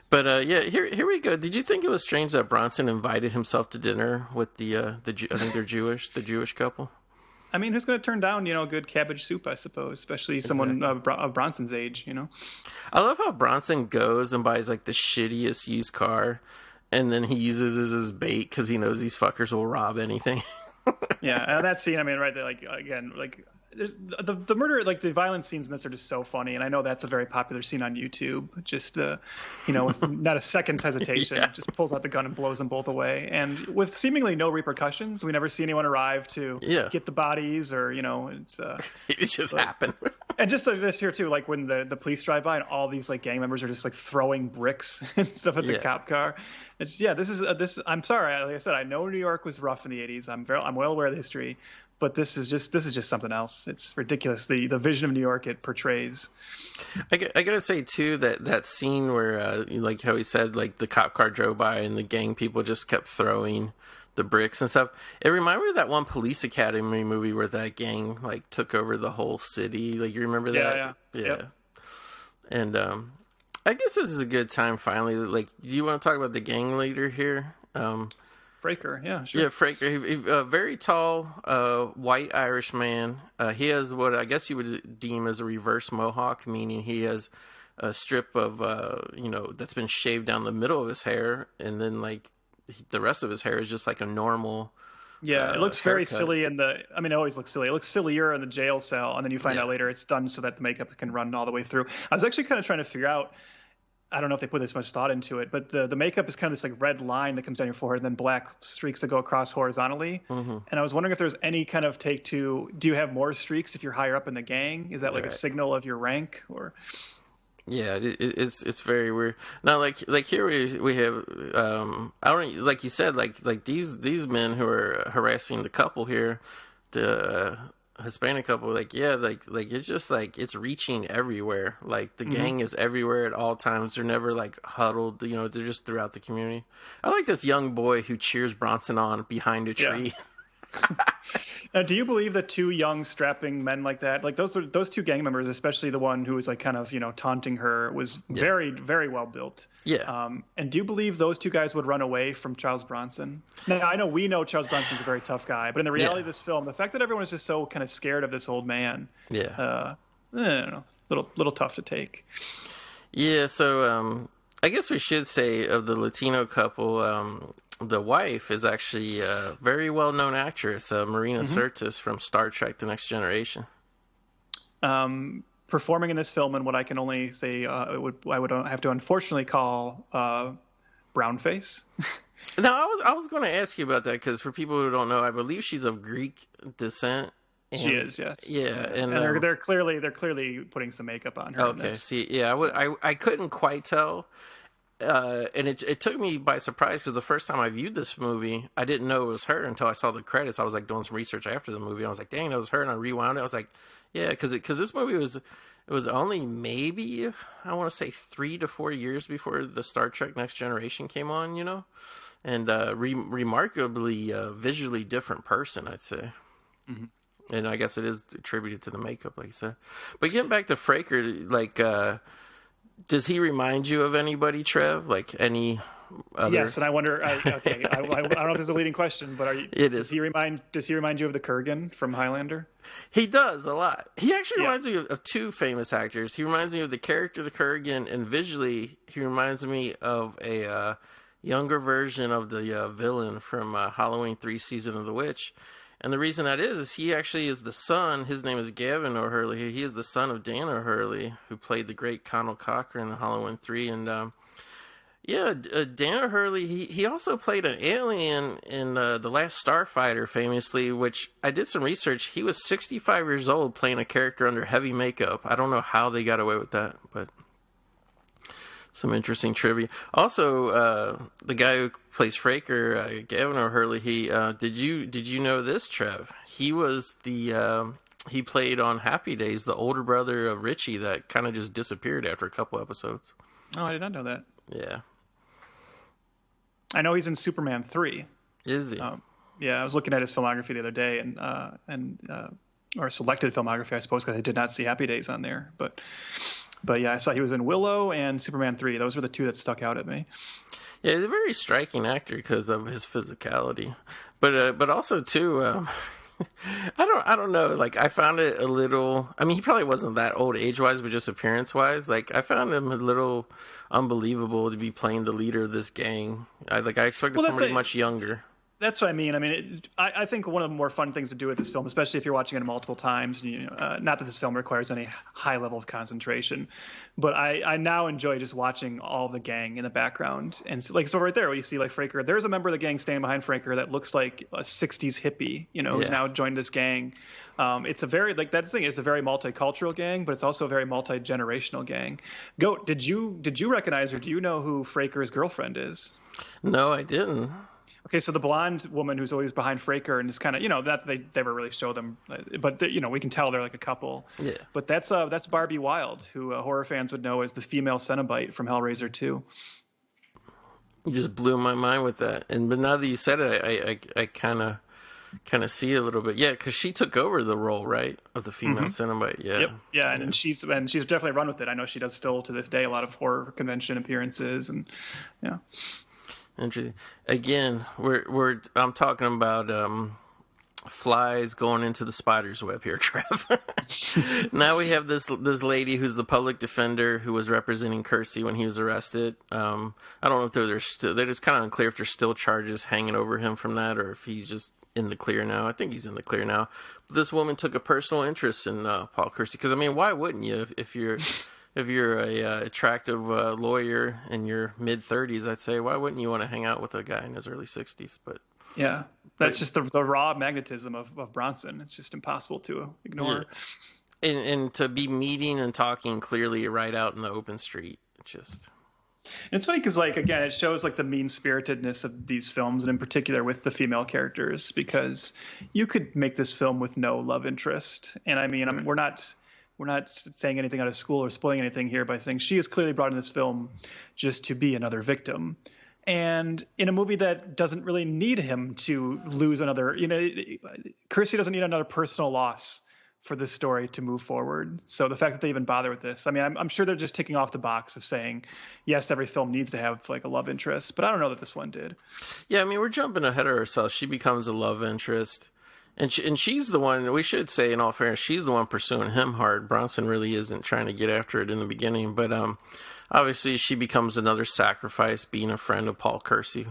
But here we go. Did you think it was strange that Bronson invited himself to dinner with I think they're Jewish, the Jewish couple? I mean, who's going to turn down, good cabbage soup, I suppose, especially someone of Bronson's age, I love how Bronson goes and buys like the shittiest used car, and then he uses it as his bait because he knows these fuckers will rob anything. Yeah, and that scene, I mean, right there, like, again, like, there's the murder, like the violent scenes in this are just so funny, and I know that's a very popular scene on YouTube. Just with not a second's hesitation, just pulls out the gun and blows them both away, and with seemingly no repercussions. We never see anyone arrive to get the bodies, or it's it just happened. And just here too, like when the police drive by and all these like gang members are just like throwing bricks and stuff at the cop car. It's this. I'm sorry, like I said, I know New York was rough in the 80s. I'm well aware of the history. But this is just something else. It's ridiculous. The vision of New York it portrays. I gotta say too that scene where like how he said like the cop car drove by and the gang people just kept throwing the bricks and stuff. It reminded me of that one Police Academy movie where that gang like took over the whole city. Like you remember that? Yeah. Yep. And I guess this is a good time finally. Like, do you want to talk about the gang leader here? Fraker, yeah, sure. Yeah, Fraker. He's a very tall, white Irish man. He has what I guess you would deem as a reverse mohawk, meaning he has a strip of, that's been shaved down the middle of his hair, and then like the rest of his hair is just like a normal. Yeah, it looks very silly it always looks silly. It looks sillier in the jail cell, and then you find out later it's done so that the makeup can run all the way through. I was actually kind of trying to figure out. I don't know if they put this much thought into it, but the makeup is kind of this like red line that comes down your forehead and then black streaks that go across horizontally. Mm-hmm. And I was wondering if there's any kind of take to, do you have more streaks if you're higher up in the gang? Is that like a signal of your rank or? Yeah, it's very weird. Now, like here we have, I don't, like you said, like these men who are harassing the couple here, the Hispanic couple, like it's just like it's reaching everywhere. Like the gang is everywhere at all times. They're never like huddled, they're just throughout the community. I like this young boy who cheers Bronson on behind a tree. Now, do you believe that two young strapping men like that, like those two gang members, especially the one who was like kind of taunting her, was very, very well built? Yeah. And do you believe those two guys would run away from Charles Bronson? Now, I know we know Charles Bronson's a very tough guy, but in the reality of this film, the fact that everyone is just so kind of scared of this old man, I don't know, little tough to take. Yeah. So I guess we should say of the Latino couple. The wife is actually a very well-known actress, Marina Sirtis from Star Trek: The Next Generation. Performing in this film in what I can only say I would have to unfortunately call brownface. Now, I was going to ask you about that because for people who don't know, I believe she's of Greek descent. She is, yes. Yeah, and they're clearly putting some makeup on her. Okay, see, yeah, I couldn't quite tell. And it took me by surprise because the first time I viewed this movie, I didn't know it was her until I saw the credits. I was like doing some research after the movie, and I was like, "Dang, that was her!" And I rewound it. I was like, "Yeah," because this movie was only maybe I want to say 3 to 4 years before the Star Trek Next Generation came on, and remarkably visually different person, I'd say. Mm-hmm. And I guess it is attributed to the makeup, like you said. But getting back to Fraker, like. Does he remind you of anybody, Trev? Like any other? Yes, and I wonder. I don't know if this is a leading question, but does he remind you of the Kurgan from Highlander? He does a lot. He actually reminds me of two famous actors. He reminds me of the character the Kurgan, and visually, he reminds me of a younger version of the villain from Halloween 3: Season of the Witch. And the reason that is he actually is the son. His name is Gavin O'Hurley. He is the son of Dan O'Hurley, who played the great Connell Cochran in Halloween 3. And Yeah, Dan Hurley, he also played an alien in The Last Starfighter, famously, which I did some research. He was 65 years old playing a character under heavy makeup. I don't know how they got away with that, but some interesting trivia. Also, the guy who plays Fraker, Gavin O'Hurley, did you know this, Trev? He was he played on Happy Days, the older brother of Richie that kind of just disappeared after a couple episodes. Oh, I did not know that. Yeah. I know he's in Superman 3. Is he? Yeah, I was looking at his filmography the other day, or selected filmography, I suppose, because I did not see Happy Days on there. But yeah, I saw he was in Willow and Superman 3. Those were the two that stuck out at me. Yeah, he's a very striking actor because of his physicality, but also too. I don't know. Like, I found it a little. I mean, he probably wasn't that old age-wise, but just appearance-wise, like, I found him a little unbelievable to be playing the leader of this gang. I expected somebody much younger. That's what I mean. I mean, I think one of the more fun things to do with this film, especially if you're watching it multiple times, not that this film requires any high level of concentration, but I now enjoy just watching all the gang in the background. And so right there, you see like Fraker, there's a member of the gang standing behind Fraker that looks like a 60s hippie, who's now joined this gang. It's a very, like, that's the thing, it's a very multicultural gang, but it's also a very multi-generational gang. Goat, did you recognize, or do you know who Fraker's girlfriend is? No, I didn't. Okay, so the blonde woman who's always behind Fraker and is kind of, that they never really show them, but we can tell they're like a couple. Yeah. But that's Barbie Wilde, who horror fans would know as the female Cenobite from Hellraiser 2. You just blew my mind with that, but now that you said it, I kind of see a little bit. Yeah, because she took over the role, right, of the female Cenobite. Yeah. Yep. Yeah, and she's definitely run with it. I know she does still to this day a lot of horror convention appearances, and yeah. Interesting. Again, I'm talking about flies going into the spider's web here, Trev. Now we have this lady who's the public defender who was representing Kersey when he was arrested. I don't know if they're just kind of unclear if there's still charges hanging over him from that, or if he's just in the clear now. I think he's in the clear now. But this woman took a personal interest in Paul Kersey, because I mean, why wouldn't you if you're a attractive lawyer in your mid-30s, I'd say, why wouldn't you want to hang out with a guy in his early 60s? But yeah, that's just the raw magnetism of Bronson. It's just impossible to ignore. Yeah. And to be meeting and talking clearly right out in the open street, it's funny because, like, again, it shows like the mean-spiritedness of these films, and in particular with the female characters, because you could make this film with no love interest. And I mean, we're not saying anything out of school or spoiling anything here by saying she is clearly brought in this film just to be another victim. And in a movie that doesn't really need him to lose another, Kersey doesn't need another personal loss for this story to move forward. So the fact that they even bother with this, I mean, I'm sure they're just ticking off the box of saying, yes, every film needs to have like a love interest, but I don't know that this one did. Yeah, I mean, we're jumping ahead of ourselves. She becomes a love interest. And she's the one, we should say in all fairness, she's the one pursuing him hard. Bronson really isn't trying to get after it in the beginning. But obviously she becomes another sacrifice, being a friend of Paul Kersey,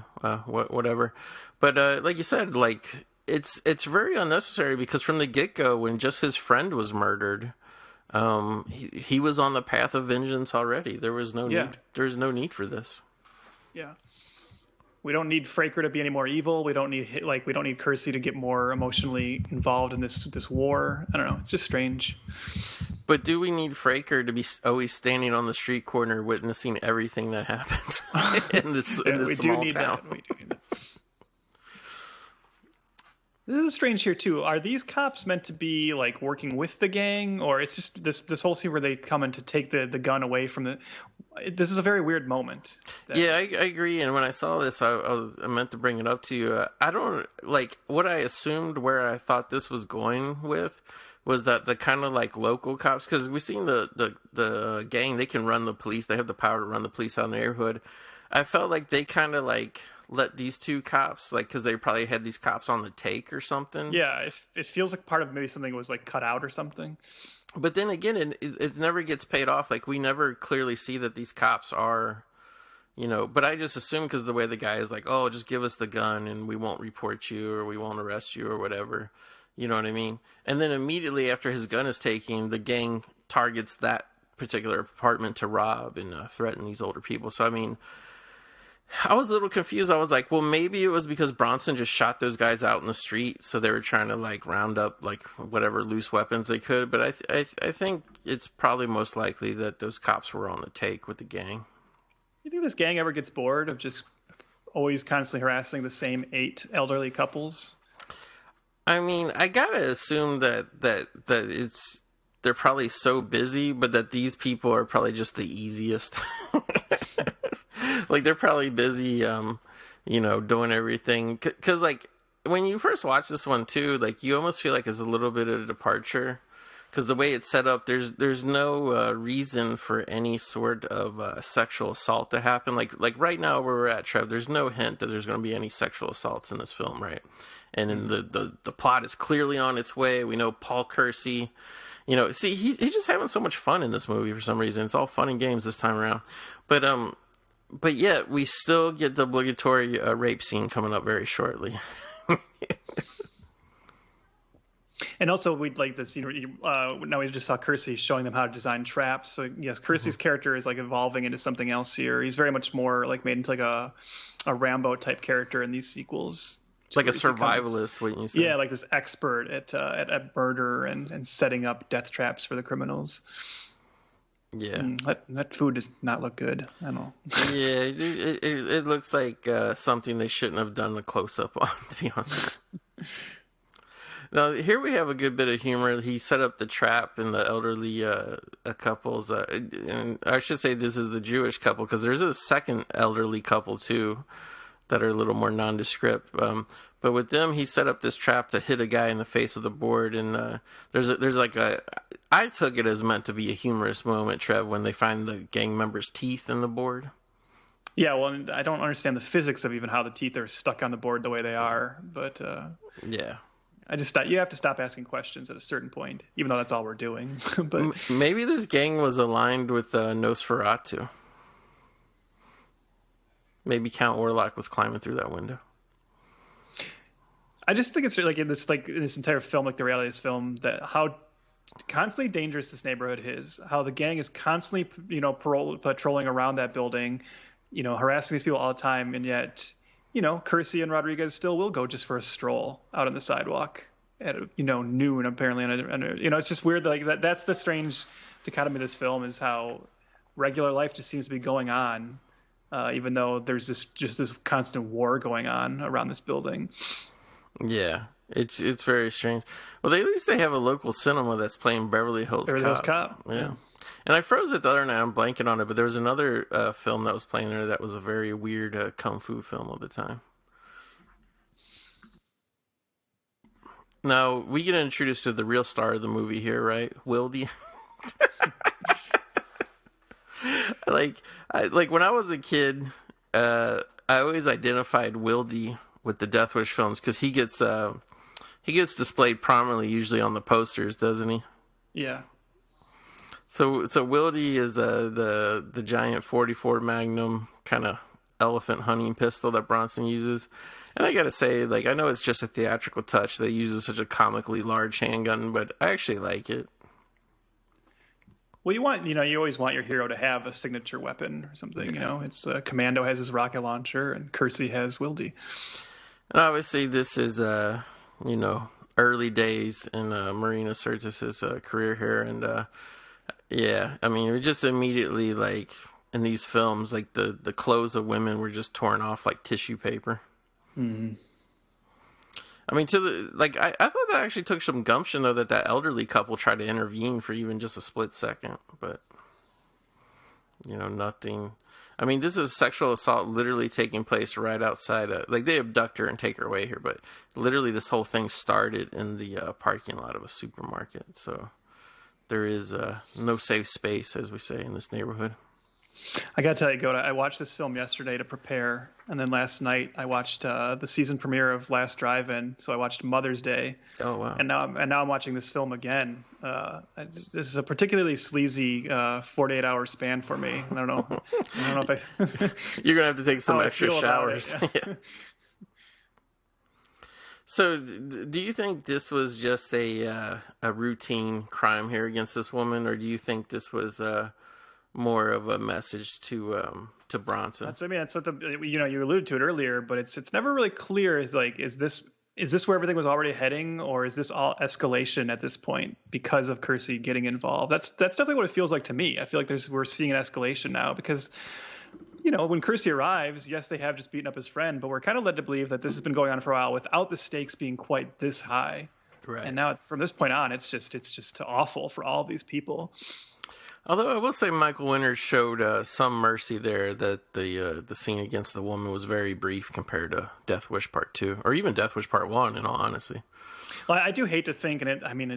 whatever. But like you said, like it's very unnecessary, because from the get-go, when just his friend was murdered, he was on the path of vengeance already. There was no need. There's no need for this. Yeah. We don't need Fraker to be any more evil. We don't need Kersey to get more emotionally involved in this war. I don't know. It's just strange. But do we need Fraker to be always standing on the street corner witnessing everything that happens in this small town? We do need that. This is strange here too. Are these cops meant to be like working with the gang, or it's just this whole scene where they come in to take the gun away from the? This is a very weird moment. Yeah, I agree. And when I saw this, I meant to bring it up to you. I don't like what I assumed where I thought this was going with was that the kind of like local cops, because we've seen the gang, they can run the police. They have the power to run the police out in the neighborhood. I felt like they kind of like let these two cops, like, because they probably had these cops on the take or something. Yeah, it feels like part of maybe something was like cut out or something. But then again, it never gets paid off. Like, we never clearly see that these cops are, but I just assume because the way the guy is like, oh, just give us the gun and we won't report you or we won't arrest you or whatever. You know what I mean? And then immediately after his gun is taken, the gang targets that particular apartment to rob and threaten these older people. So, I mean, I was a little confused. I was like, well, maybe it was because Bronson just shot those guys out in the street, so they were trying to like round up like whatever loose weapons they could. But I think it's probably most likely that those cops were on the take with the gang. You think this gang ever gets bored of just always constantly harassing the same 8 elderly couples? I mean, I gotta assume that they're probably so busy, but that these people are probably just the easiest. Like, they're probably busy, doing everything. Because, like, when you first watch this one, too, like, you almost feel like it's a little bit of a departure. Because the way it's set up, there's no reason for any sort of sexual assault to happen. Like right now where we're at, Trev, there's no hint that there's going to be any sexual assaults in this film, right? And then the plot is clearly on its way. We know Paul Kersey... he's just having so much fun in this movie for some reason. It's all fun and games this time around. But yet we still get the obligatory rape scene coming up very shortly. And also, we'd like the scene. Now we just saw Kersey showing them how to design traps. So yes, Kersey's character is like evolving into something else here. He's very much more like made into like a Rambo type character in these sequels. Like a survivalist, what you say? Yeah, like this expert at murder and setting up death traps for the criminals. Yeah, that food does not look good. I don't know. Yeah, it looks like something they shouldn't have done a close up on. To be honest. Now here we have a good bit of humor. He set up the trap in the elderly couples, and I should say this is the Jewish couple because there's a second elderly couple too. That are a little more nondescript, but with them, he set up this trap to hit a guy in the face with a board, and there's like I took it as meant to be a humorous moment, Trev, when they find the gang member's teeth in the board. Yeah, well, I don't understand the physics of even how the teeth are stuck on the board the way they are, but yeah, I just thought you have to stop asking questions at a certain point, even though that's all we're doing. But maybe this gang was aligned with Nosferatu. Maybe Count Orlok was climbing through that window. I just think it's like in this entire film, like the reality of this film, that how constantly dangerous this neighborhood is, how the gang is constantly, patrolling around that building, harassing these people all the time, and yet, Kersey and Rodriguez still will go just for a stroll out on the sidewalk at noon apparently, and it's just weird. Like that's the strange dichotomy of this film is how regular life just seems to be going on. Even though there's this constant war going on around this building. Yeah, it's very strange. Well, at least they have a local cinema that's playing Beverly Hills Cop. Yeah. And I froze it the other night. I'm blanking on it, but there was another film that was playing there that was a very weird kung fu film of the time. Now, we get introduced to the real star of the movie here, right? Wildey. Like when I was a kid, I always identified Wildey with the Death Wish films because he gets displayed prominently, usually on the posters, doesn't he? Yeah. So Wildey is the giant 44 Magnum kind of elephant hunting pistol that Bronson uses, and I gotta say, like, I know it's just a theatrical touch that uses such a comically large handgun, but I actually like it. Well, you always want your hero to have a signature weapon or something. Yeah. It's Commando has his rocket launcher, and Kersey has Wildey. And obviously, this is early days in Marina Sirtis's career here, and yeah, I mean, we just immediately like in these films, like the clothes of women were just torn off like tissue paper. Mm-hmm. I mean, I thought that actually took some gumption, though, that elderly couple tried to intervene for even just a split second. But, nothing. I mean, this is sexual assault literally taking place right outside. They abduct her and take her away here. But literally this whole thing started in the parking lot of a supermarket. So there is no safe space, as we say, in this neighborhood. I got to tell you, Goat, I watched this film yesterday to prepare, and then last night I watched the season premiere of Last Drive-In. So I watched Mother's Day. Oh wow! And now I'm watching this film again. This is a particularly sleazy 48-hour span for me. I don't know if I. You're gonna have to take some extra showers. Yeah. So, do you think this was just a routine crime here against this woman, or do you think this was more of a message to to Bronson. That's what I mean. That's what you alluded to it earlier, but it's never really clear. Is this where everything was already heading, or is this all escalation at this point because of Kersey getting involved? That's definitely what it feels like to me. I feel like we're seeing an escalation now because, when Kersey arrives, yes, they have just beaten up his friend, but we're kind of led to believe that this has been going on for a while without the stakes being quite this high. Right. And now from this point on, it's just awful for all of these people. Although I will say Michael Winters showed some mercy there, that the scene against the woman was very brief compared to Death Wish Part 2, or even Death Wish Part 1, in all honesty. Well, I do hate to think,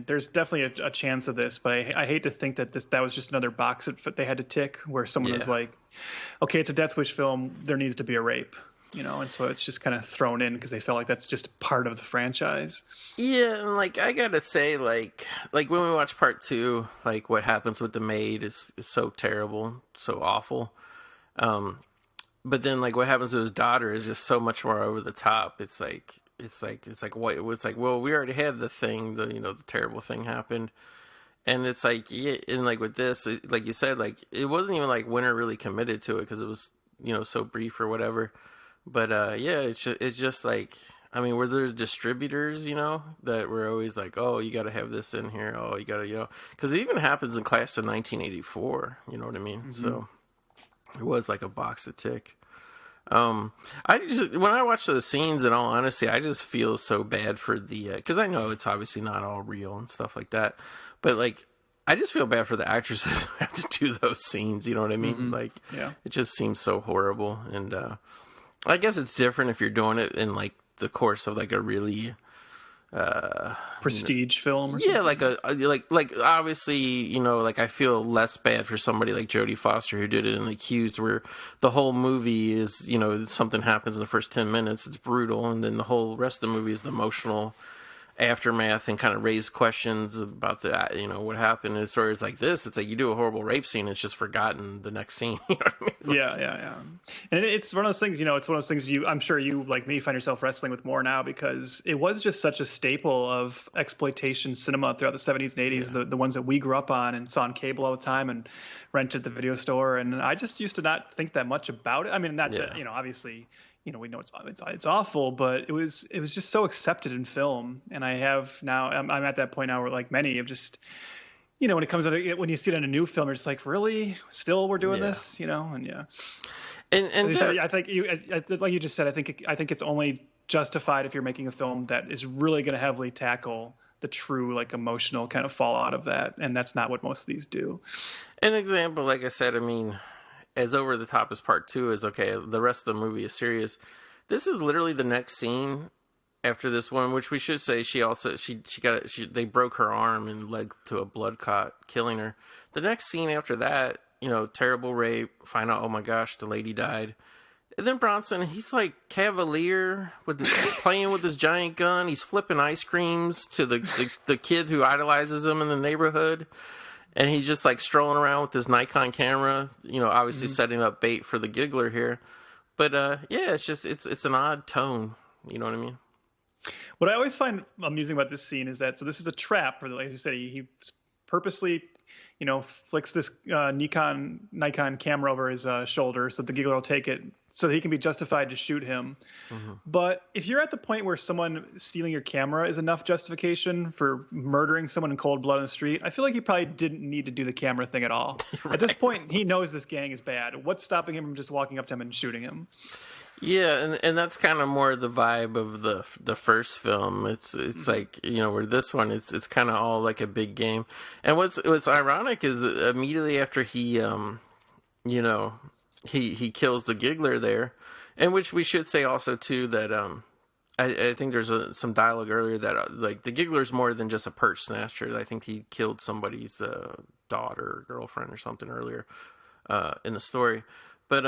there's definitely a chance of this, but I hate to think that that was just another box that they had to tick, where someone was like, okay, it's a Death Wish film, there needs to be a rape. And so it's just kind of thrown in because they felt like that's just part of the franchise. Yeah, and I gotta say, like when we watch Part 2, what happens with the maid is so terrible, so awful. But then what happens to his daughter is just so much more over the top. It's like well, we already had the thing, the terrible thing happened, and it's and with this, like you said, it wasn't even Winter really committed to it because it was so brief or whatever. But it's just were there distributors, that were always oh, you got to have this in here. Oh, you got to, because it even happens in Class of 1984. You know what I mean? Mm-hmm. So it was a box to tick. When I watch those scenes, in all honesty, I just feel so bad for because I know it's obviously not all real and stuff like that, but I just feel bad for the actresses who have to do those scenes. You know what I mean? Mm-hmm. It just seems so horrible. And I guess it's different if you're doing it in the course of a really prestige film or something. Obviously, I feel less bad for somebody like Jodie Foster who did it in The Accused, where the whole movie is, something happens in the first 10 minutes, it's brutal, and then the whole rest of the movie is the emotional aftermath and kind of raise questions about what happened. And stories like this, it's you do a horrible rape scene, it's just forgotten the next scene. You know what I mean? Yeah. And it's one of those things, it's one of those things I'm sure you, like me, find yourself wrestling with more now, because it was just such a staple of exploitation cinema throughout the 70s and 80s, the ones that we grew up on and saw on cable all the time and rented at the video store. And I just used to not think that much about it. I mean, obviously, we know it's awful, but it was just so accepted in film. And I have now, I'm at that point now where, like many, of just, when it comes to when you see it in a new film, you're just really, still we're doing this, and And I think like you just said, I think it's only justified if you're making a film that is really going to heavily tackle the true emotional kind of fallout of that, and that's not what most of these do. An example, like I said, as over the top as Part 2 is, okay, the rest of the movie is serious. This is literally the next scene after this one, which we should say they broke her arm and led to a blood clot, killing her. The next scene after that, terrible rape, find out, oh my gosh, the lady died. And then Bronson, he's cavalier with playing with his giant gun. He's flipping ice creams to the kid who idolizes him in the neighborhood. And he's just strolling around with his Nikon camera, obviously setting up bait for the giggler here. But it's just it's an odd tone. You know what I mean? What I always find amusing about this scene is that, so this is a trap, or like you said, he purposely, flicks this Nikon camera over his shoulder so the giggler will take it so that he can be justified to shoot him. Mm-hmm. But if you're at the point where someone stealing your camera is enough justification for murdering someone in cold blood on the street, I feel like he probably didn't need to do the camera thing at all. Right. At this point, he knows this gang is bad. What's stopping him from just walking up to him and shooting him? Yeah, and that's kind of more the vibe of the first film. It's where this one it's kind of all a big game. And what's ironic is that immediately after he he kills the giggler there, and which we should say also too that I think there's some dialogue earlier that the giggler's more than just a purse snatcher. I think he killed somebody's daughter or girlfriend or something earlier in the story, but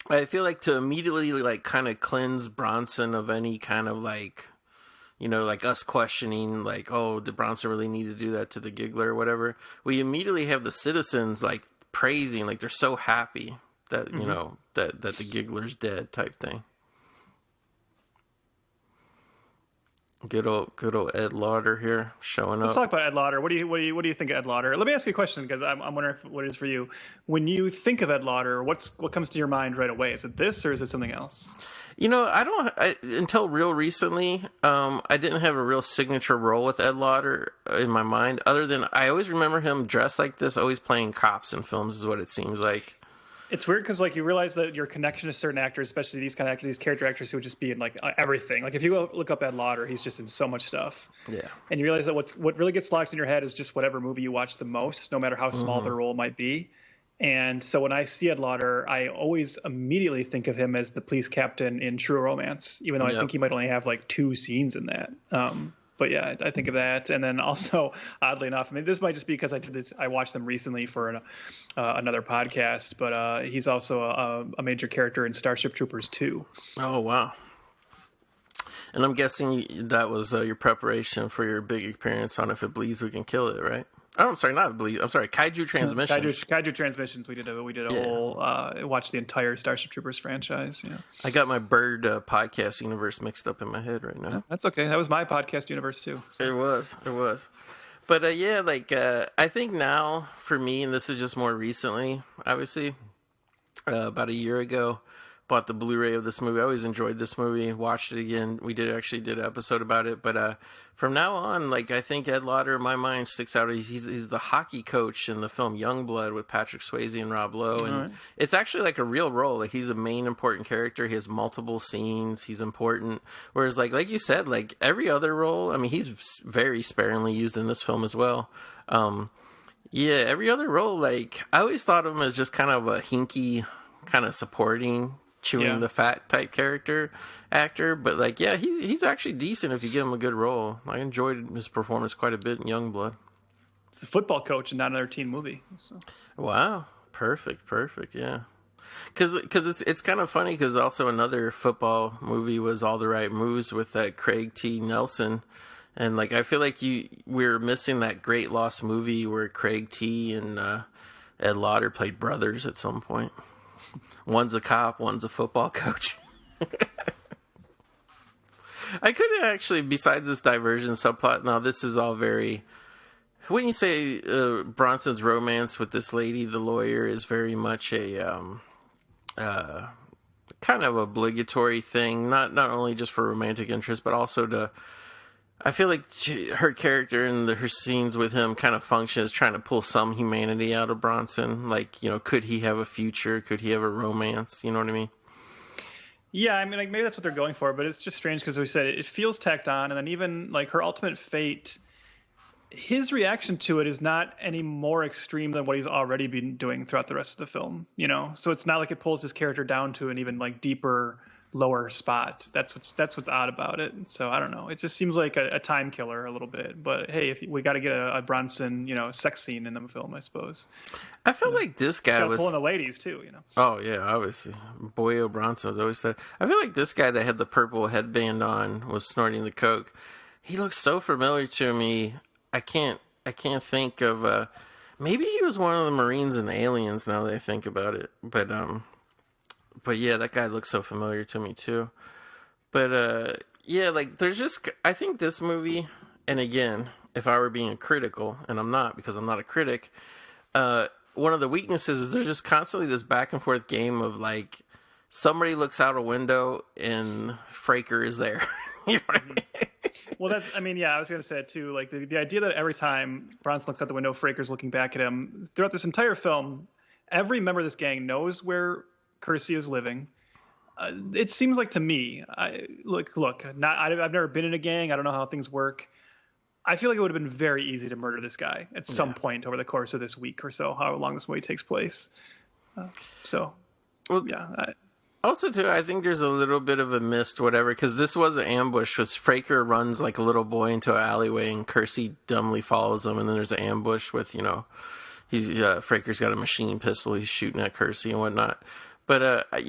I feel to immediately kind of cleanse Bronson of any kind of us questioning oh, did Bronson really need to do that to the giggler or whatever. We immediately have the citizens praising, they're so happy that that the giggler's dead type thing. Good old Ed Lauder here showing Let's up. talk about Ed Lauder. What do you think of Ed Lauder? Let me ask you a question because I'm wondering what it is for you. When you think of Ed Lauder, what comes to your mind right away? Is it this or is it something else? Until real recently, I didn't have a real signature role with Ed Lauder in my mind, other than I always remember him dressed like this, always playing cops in films is what it seems like. It's weird because like you realize that your connection to certain actors, especially these kind of actors, these character actors who would just be in like everything. Like if you go look up Ed Lauder, he's just in so much stuff. Yeah. And you realize that what really gets locked in your head is just whatever movie you watch the most, no matter how small the role might be. And so when I see Ed Lauder, I always immediately think of him as the police captain in True Romance, even though I think he might only have like 2 scenes in that. But yeah, I think of that. And then also, oddly enough, I mean, this might just be because I watched them recently for another podcast, but he's also a major character in Starship Troopers 2. Oh, wow. And I'm guessing that was your preparation for your big appearance on If It Bleeds, We Can Kill It, right? Oh, I'm sorry, not Bleed. I'm sorry, Kaiju Transmissions. Kaiju Transmissions. We did a whole watched the entire Starship Troopers franchise. Yeah. I got my Bird podcast universe mixed up in my head right now. That's okay. That was my podcast universe too. So. It was. But I think now for me, and this is just more recently, obviously, about a year ago, bought the Blu-ray of this movie. I always enjoyed this movie. Watched it again. We did an episode about it. But from now on, like I think Ed Lauder in my mind sticks out. He's the hockey coach in the film Youngblood with Patrick Swayze and Rob Lowe, and it's actually like a real role. Like he's a main important character. He has multiple scenes. He's important. Whereas like you said, like every other role, I mean, he's very sparingly used in this film as well. Every other role, like I always thought of him as just kind of a hinky, kind of supporting, chewing the fat type actor, but like he's actually decent if you give him a good role. I enjoyed his performance quite a bit in Youngblood. It's the football coach and not another teen movie. So. Wow, perfect, yeah. Because it's kind of funny because also another football movie was All the Right Moves with that Craig T. Nelson, and like I feel like we're missing that great lost movie where Craig T. and Ed Lauder played brothers at some point. One's a cop, one's a football coach. I could actually, besides this diversion subplot, now this is all very... Wouldn't you say Bronson's romance with this lady, the lawyer, is very much a kind of obligatory thing, not only just for romantic interest, but also to... I feel like her character and her scenes with him kind of function as trying to pull some humanity out of Bronson. Like, could he have a future? Could he have a romance? You know what I mean? Yeah, I mean, like maybe that's what they're going for, but it's just strange because we said it feels tacked on, and then even like her ultimate fate, his reaction to it is not any more extreme than what he's already been doing throughout the rest of the film. So it's not like it pulls his character down to an even like deeper, lower spot. That's what's odd about it. So I don't know. It just seems like a time killer a little bit. But hey, if we got to get a Bronson, sex scene in the film, I suppose. I felt like this guy was pulling the ladies too. Oh yeah, obviously. Boyo Bronson was always said. I feel like this guy that had the purple headband on was snorting the coke. He looks so familiar to me. I can't think of. Maybe he was one of the Marines in Aliens. Now that I think about it, But yeah, that guy looks so familiar to me too. But like there's just, I think this movie, and again, if I were being critical, and I'm not because I'm not a critic, one of the weaknesses is there's just constantly this back and forth game of like somebody looks out a window and Fraker is there. You know what I mean? Well, I was going to say it too. Like the idea that every time Bronson looks out the window, Fraker's looking back at him. Throughout this entire film, every member of this gang knows where Kersey is living. It seems like to me, I've never been in a gang. I don't know how things work. I feel like it would have been very easy to murder this guy at some point over the course of this week or so, how long this movie takes place. Also, too, I think there's a little bit of a missed whatever, because this was an ambush, because Fraker runs like a little boy into an alleyway, and Kersey dumbly follows him, and then there's an ambush with, Fraker's got a machine pistol, he's shooting at Kersey and whatnot. But I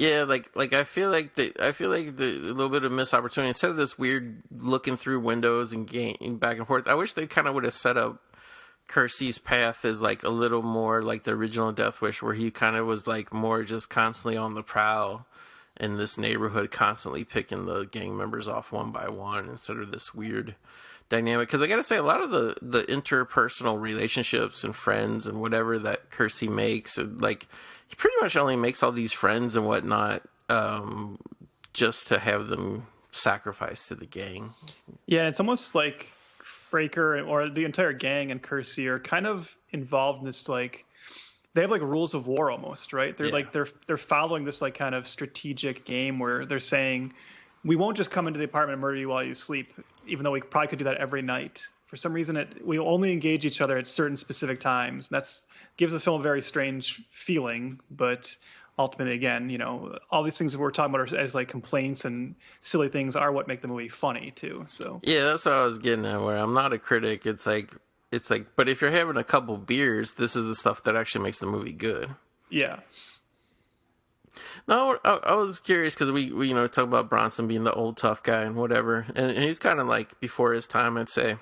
feel like the little bit of missed opportunity, instead of this weird looking through windows and game back and forth, I wish they kind of would have set up Kersey's path as like a little more like the original Death Wish, where he kind of was like more just constantly on the prowl in this neighborhood, constantly picking the gang members off one by one instead of this weird dynamic. Because I gotta say, a lot of the interpersonal relationships and friends and whatever that Kersey makes, like, he pretty much only makes all these friends and whatnot just to have them sacrificed to the gang. Yeah, it's almost like Breaker or the entire gang and Kersey are kind of involved in this, like, they have like rules of war almost, right? They're like they're following this like kind of strategic game where they're saying, we won't just come into the apartment and murder you while you sleep, even though we probably could do that every night. For some reason, we only engage each other at certain specific times. That's gives the film a very strange feeling, but ultimately, again, you know, all these things that we're talking about as like complaints and silly things are what make the movie funny too. So yeah, that's what I was getting at. Where I'm not a critic, it's like, but if you're having a couple beers, this is the stuff that actually makes the movie good. Yeah. No, I was curious because we you know talk about Bronson being the old tough guy and whatever, and he's kind of like before his time, I'd say,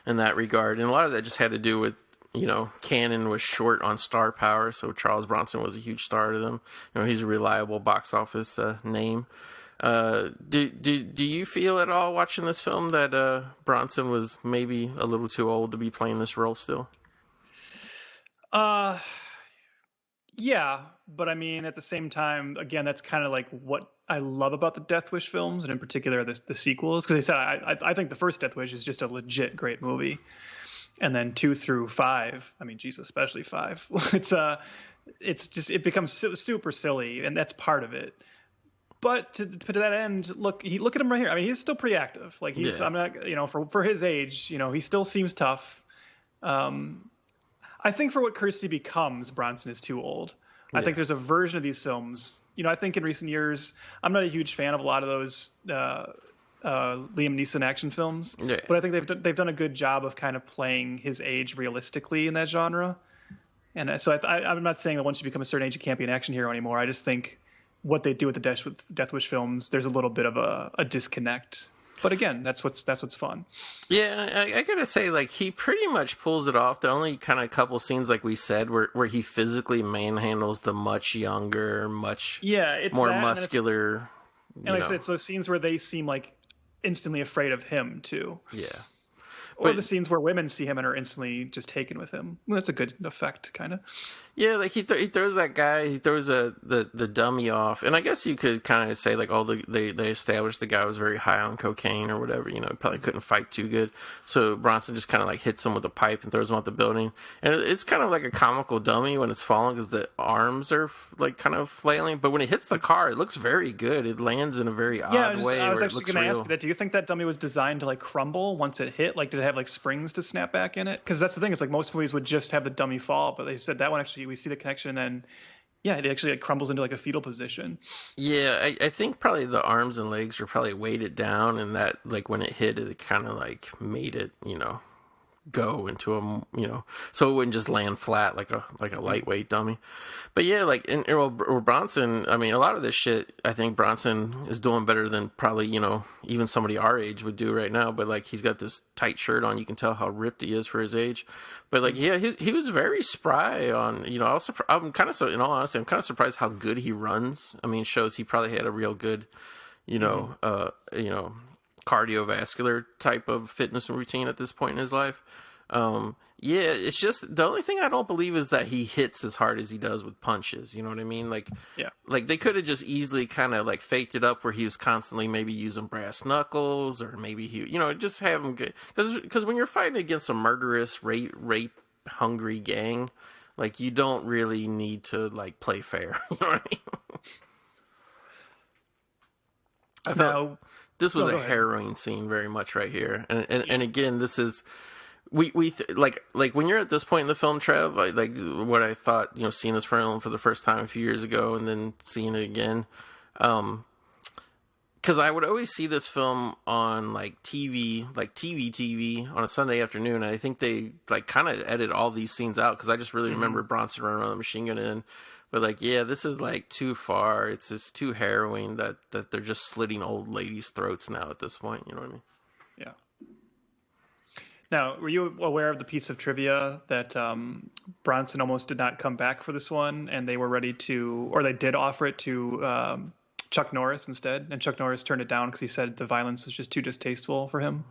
in that regard, and a lot of that just had to do with, you know, Cannon was short on star power, so Charles Bronson was a huge star to them. You know, he's a reliable box office name. Do you feel at all watching this film that Bronson was maybe a little too old to be playing this role still? Yeah, but I mean, at the same time, again, that's kind of like what I love about the Death Wish films, and in particular the sequels, because I think the first Death Wish is just a legit great movie, and then 2 through 5, I mean, Jesus, especially 5, it becomes super silly, and that's part of it. But to that end, look at him right here. I mean, he's still pretty active. Like I'm not, you know, for his age, you know, he still seems tough. I think for what Kirsty becomes, Bronson is too old. I think there's a version of these films. You know, I think in recent years, I'm not a huge fan of a lot of those Liam Neeson action films, but I think they've done a good job of kind of playing his age realistically in that genre. And so I'm not saying that once you become a certain age, you can't be an action hero anymore. I just think what they do with the Death Wish films, there's a little bit of a disconnect. But again, that's what's fun. Yeah, I gotta say, like, he pretty much pulls it off. The only kind of couple scenes, like we said, where he physically manhandles the much younger, it's more muscular. And like I said, it's those scenes where they seem like instantly afraid of him too. Yeah. Or the scenes where women see him and are instantly just taken with him. Well, that's a good effect, kind of. Yeah, like he throws that guy, he throws the dummy off, and I guess you could kind of say like, they established the guy was very high on cocaine or whatever. You know, probably couldn't fight too good. So Bronson just kind of like hits him with a pipe and throws him off the building, and it's kind of like a comical dummy when it's falling because the arms are like kind of flailing. But when it hits the car, it looks very good. It lands in a very odd way. I was actually going to ask that. Do you think that dummy was designed to like crumble once it hit? Like, did it have like springs to snap back in it? Because that's the thing. It's like most movies would just have the dummy fall, but they said that one actually we see the connection, and then it actually like crumbles into like a fetal position. Yeah, I think probably the arms and legs were probably weighted down, and that like when it hit it kind of like made it, you know, go into a, you know, so it wouldn't just land flat like a lightweight dummy. But yeah, like Bronson, I mean, a lot of this shit, I think Bronson is doing better than probably, you know, even somebody our age would do right now. But like, he's got this tight shirt on, you can tell how ripped he is for his age. But like, yeah, he was very spry on, you know, I'm kind of, in all honesty, I'm kind of surprised how good he runs. I mean, shows he probably had a real good, you know, cardiovascular type of fitness and routine at this point in his life. Yeah, it's just the only thing I don't believe is that he hits as hard as he does with punches. You know what I mean? Like, yeah, like they could have just easily kind of like faked it up where he was constantly maybe using brass knuckles, or maybe he, you know, just have him get, because when you're fighting against a murderous, rape hungry gang, like you don't really need to like play fair. You know what I mean? I felt this was a harrowing scene very much right here, and again, this is. Like when you're at this point in the film, Trev, like what I thought, you know, seeing this film for the first time a few years ago and then seeing it again, because I would always see this film on like TV on a Sunday afternoon, and I think they like kind of edit all these scenes out because I just really remember Bronson running around the machine gun in. But like, yeah, this is like too far. It's just too harrowing that they're just slitting old ladies' throats now at this point. You know what I mean? Yeah. Now, were you aware of the piece of trivia that Bronson almost did not come back for this one, and they were ready to, or they did offer it to Chuck Norris instead, and Chuck Norris turned it down because he said the violence was just too distasteful for him.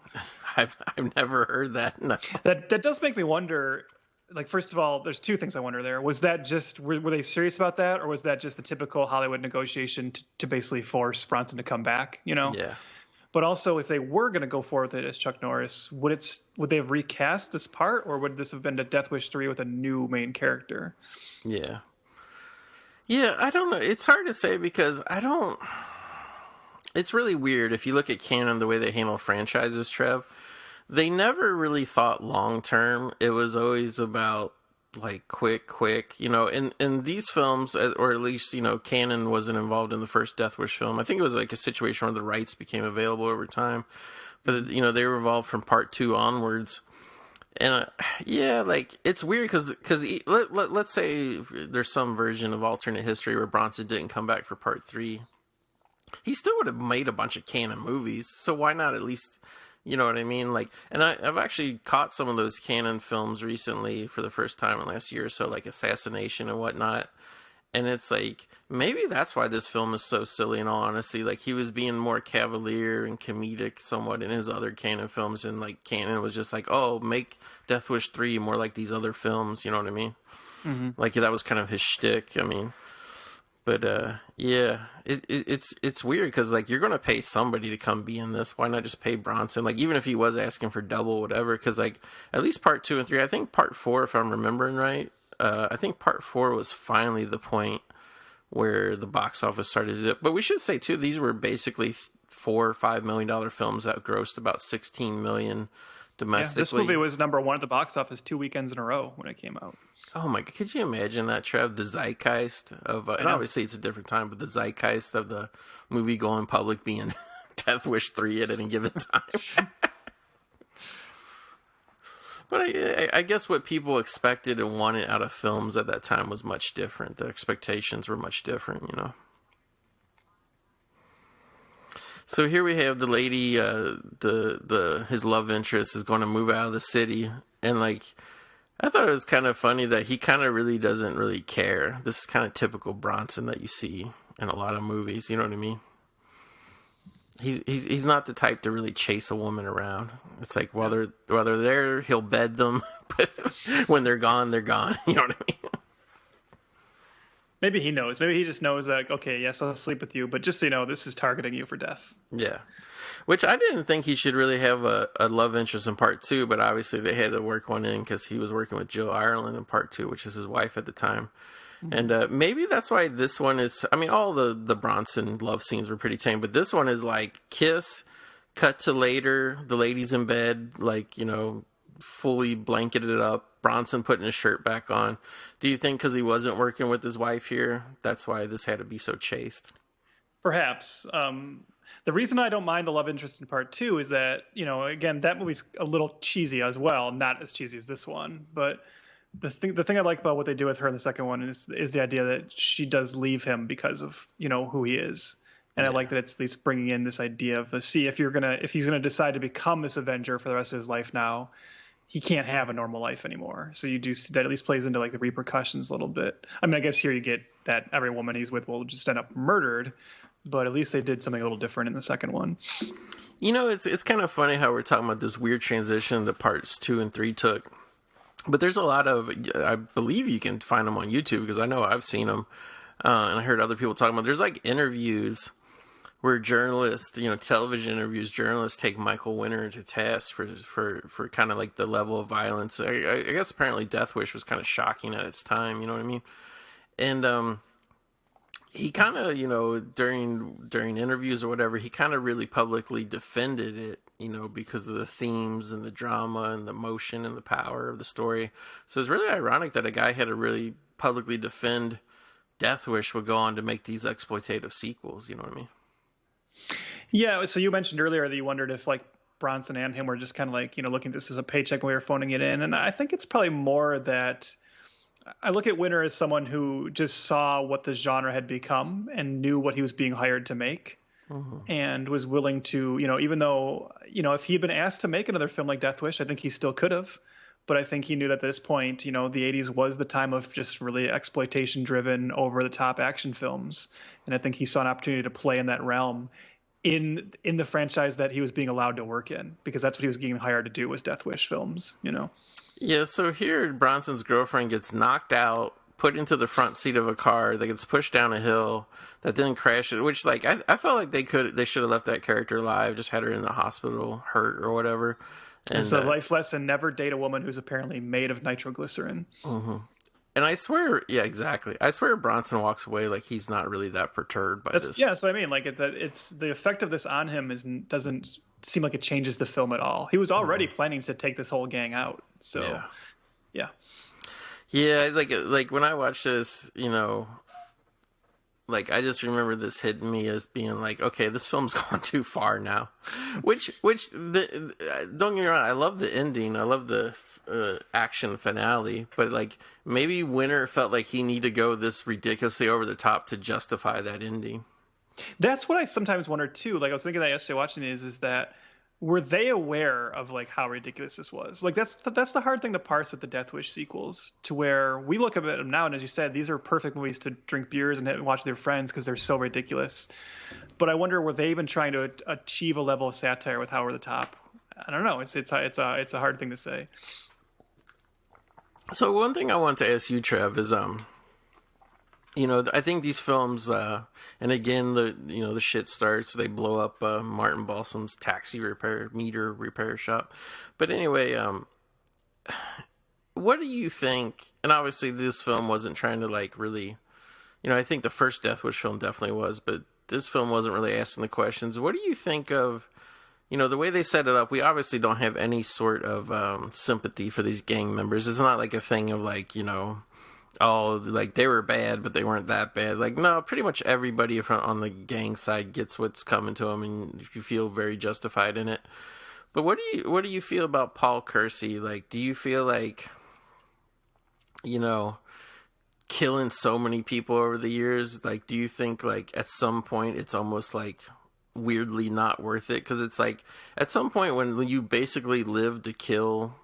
I've never heard that. No. That does make me wonder. Like, first of all, there's two things I wonder there. Was that just, were they serious about that? Or was that just the typical Hollywood negotiation to basically force Bronson to come back, you know? Yeah. But also, if they were going to go forward with it as Chuck Norris, would they have recast this part? Or would this have been a Death Wish 3 with a new main character? Yeah. Yeah, I don't know. It's hard to say because it's really weird. If you look at canon, the way they handle franchises, Trev, they never really thought long term. It was always about like quick, you know. In these films, or at least, you know, canon wasn't involved in the first Death Wish film. I think it was like a situation where the rights became available over time, but you know, they were involved from part 2 onwards. And yeah, like it's weird because let's say there's some version of alternate history where Bronson didn't come back for part 3. He still would have made a bunch of canon movies. So why not at least, you know what I mean? Like, and I've actually caught some of those canon films recently for the first time in the last year or so, like Assassination and whatnot. And it's like, maybe that's why this film is so silly in all honesty. Like, he was being more cavalier and comedic somewhat in his other canon films. And like, canon was just like, oh, make Death Wish 3 more like these other films. You know what I mean? Mm-hmm. Like, that was kind of his shtick. I mean, but yeah, it's weird because like you're gonna pay somebody to come be in this. Why not just pay Bronson? Like, even if he was asking for double, whatever. Because like at least part 2 and 3, I think part 4, if I'm remembering right, I think part 4 was finally the point where the box office started to dip. But we should say too, these were basically $4 or $5 million films that grossed about $16 million domestically. Yeah, this movie was number 1 at the box office 2 weekends in a row when it came out. Oh my God, could you imagine that, Trev? The zeitgeist of, and obviously it's a different time, but the zeitgeist of the movie going public being Death Wish 3 at any given time. But I guess what people expected and wanted out of films at that time was much different. The expectations were much different, you know. So here we have the lady, his love interest is going to move out of the city, and like, I thought it was kind of funny that he kind of really doesn't really care. This is kind of typical Bronson that you see in a lot of movies. You know what I mean? He's not the type to really chase a woman around. It's like while they're there, he'll bed them, but when they're gone, they're gone. You know what I mean? Maybe he knows. Maybe he just knows that, okay, yes, I'll sleep with you, but just so you know, this is targeting you for death. Yeah. Which I didn't think he should really have a love interest in part 2, but obviously they had to work one in because he was working with Jill Ireland in part 2, which is his wife at the time. Mm-hmm. And maybe that's why this one is, I mean, all the Bronson love scenes were pretty tame, but this one is like kiss, cut to later, the lady's in bed, like, you know, fully blanketed up, Bronson putting his shirt back on. Do you think because he wasn't working with his wife here, that's why this had to be so chaste? Perhaps. The reason I don't mind the love interest in part 2 is that, you know, again, that movie's a little cheesy as well, not as cheesy as this one. But the thing I like about what they do with her in the second one is the idea that she does leave him because of, you know, who he is. And yeah. I like that it's at least bringing in this idea of if he's gonna decide to become this Avenger for the rest of his life now, he can't have a normal life anymore. So you do see that at least plays into like the repercussions a little bit. I mean, I guess here you get that every woman he's with will just end up murdered, but at least they did something a little different in the second one. You know, it's kind of funny how we're talking about this weird transition that parts 2 and 3 took. But there's a lot of, I believe you can find them on YouTube because I know I've seen them. And I heard other people talking about, there's like interviews where journalists, you know, television interviews, journalists take Michael Winter to task for kind of like the level of violence. I guess apparently Death Wish was kind of shocking at its time, you know what I mean? And he kind of, you know, during interviews or whatever, he kind of really publicly defended it, you know, because of the themes and the drama and the emotion and the power of the story. So it's really ironic that a guy had to really publicly defend Death Wish would go on to make these exploitative sequels, you know what I mean? Yeah, so you mentioned earlier that you wondered if like Bronson and him were just kind of like, you know, looking at this as a paycheck when we were phoning it in. And I think it's probably more that I look at Winter as someone who just saw what the genre had become and knew what he was being hired to make. Mm-hmm. And was willing to, you know, even though, you know, if he had been asked to make another film like Death Wish, I think he still could have. But I think he knew that at this point, the 80s was the time of just really exploitation-driven, over-the-top action films. And I think he saw an opportunity to play in that realm in the franchise that he was being allowed to work in, because that's what he was getting hired to do, was Death Wish films, Yeah, so here Bronson's girlfriend gets knocked out, put into the front seat of a car that gets pushed down a hill that then crashes, which, like, I felt like they should have left that character alive, just had her in the hospital hurt or whatever. And it's a life lesson: never date a woman who's apparently made of nitroglycerin. Mm-hmm. And I swear, yeah, exactly. I swear Bronson walks away like he's not really that perturbed by this. Yeah, so I mean, like, it's the effect of this on him doesn't seem like it changes the film at all. He was already planning to take this whole gang out. So, yeah. Yeah, like when I watched this, like, I just remember this hitting me as being like, okay, this film's gone too far now. Don't get me wrong, I love the ending, I love the action finale, but like maybe Winter felt like he needed to go this ridiculously over the top to justify that ending. That's what I sometimes wonder too. Like, I was thinking that yesterday watching it, is that were they aware of like how ridiculous this was? Like, that's the hard thing to parse with the Death Wish sequels, to where we look at them now, and as you said, these are perfect movies to drink beers and watch with their friends because they're so ridiculous. But I wonder, were they even trying to achieve a level of satire with how over the top? I don't know. It's a hard thing to say. So one thing I want to ask you, Trev, is I think these films, and again, the shit starts. They blow up Martin Balsam's taxi meter repair shop. But anyway, what do you think? And obviously, this film wasn't trying to like really, I think the first Death Wish film definitely was, but this film wasn't really asking the questions. What do you think of? The way they set it up, we obviously don't have any sort of sympathy for these gang members. It's not like a thing of like, oh, like they were bad, but they weren't that bad. Like, no, pretty much everybody on the gang side gets what's coming to them, and you feel very justified in it. But what do you feel about Paul Kersey? Like, do you feel like, killing so many people over the years, like, do you think like at some point it's almost like weirdly not worth it? Because it's like at some point when you basically live to kill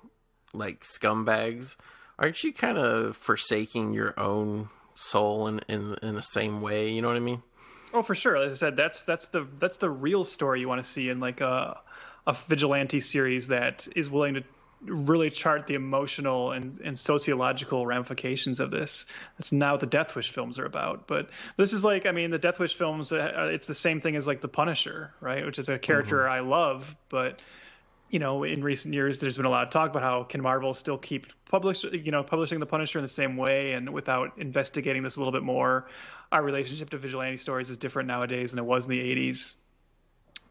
like scumbags, aren't you kind of forsaking your own soul in the same way? You know what I mean? Oh, for sure. As I said, that's the real story you want to see in like a vigilante series that is willing to really chart the emotional and sociological ramifications of this. That's not what the Death Wish films are about. But this is like, I mean, the Death Wish films, it's the same thing as like the Punisher, right? Which is a character I love, but in recent years, there's been a lot of talk about how can Marvel still keep publishing the Punisher in the same way and without investigating this a little bit more. Our relationship to vigilante stories is different nowadays than it was in the 80s.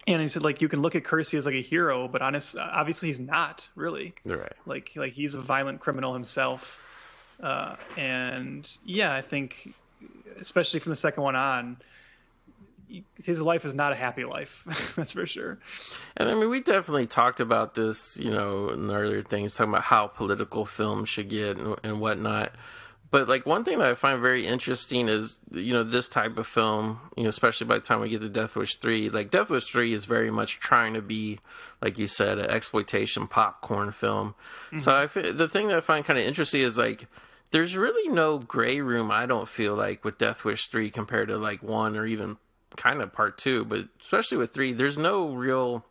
And he said, like, you can look at Kersey as like a hero, but obviously he's not really. Right. Like he's a violent criminal himself. And yeah, I think especially from the second one on, his life is not a happy life. That's for sure. And I mean, we definitely talked about this, in earlier things, talking about how political films should get and whatnot. But like one thing that I find very interesting is, this type of film, especially by the time we get to Death Wish 3, like Death Wish 3 is very much trying to be, like you said, an exploitation popcorn film. Mm-hmm. So the thing that I find kind of interesting is like, there's really no gray room, I don't feel like, with Death Wish 3 compared to like 1 or even kind of part 2, but especially with 3, there's no real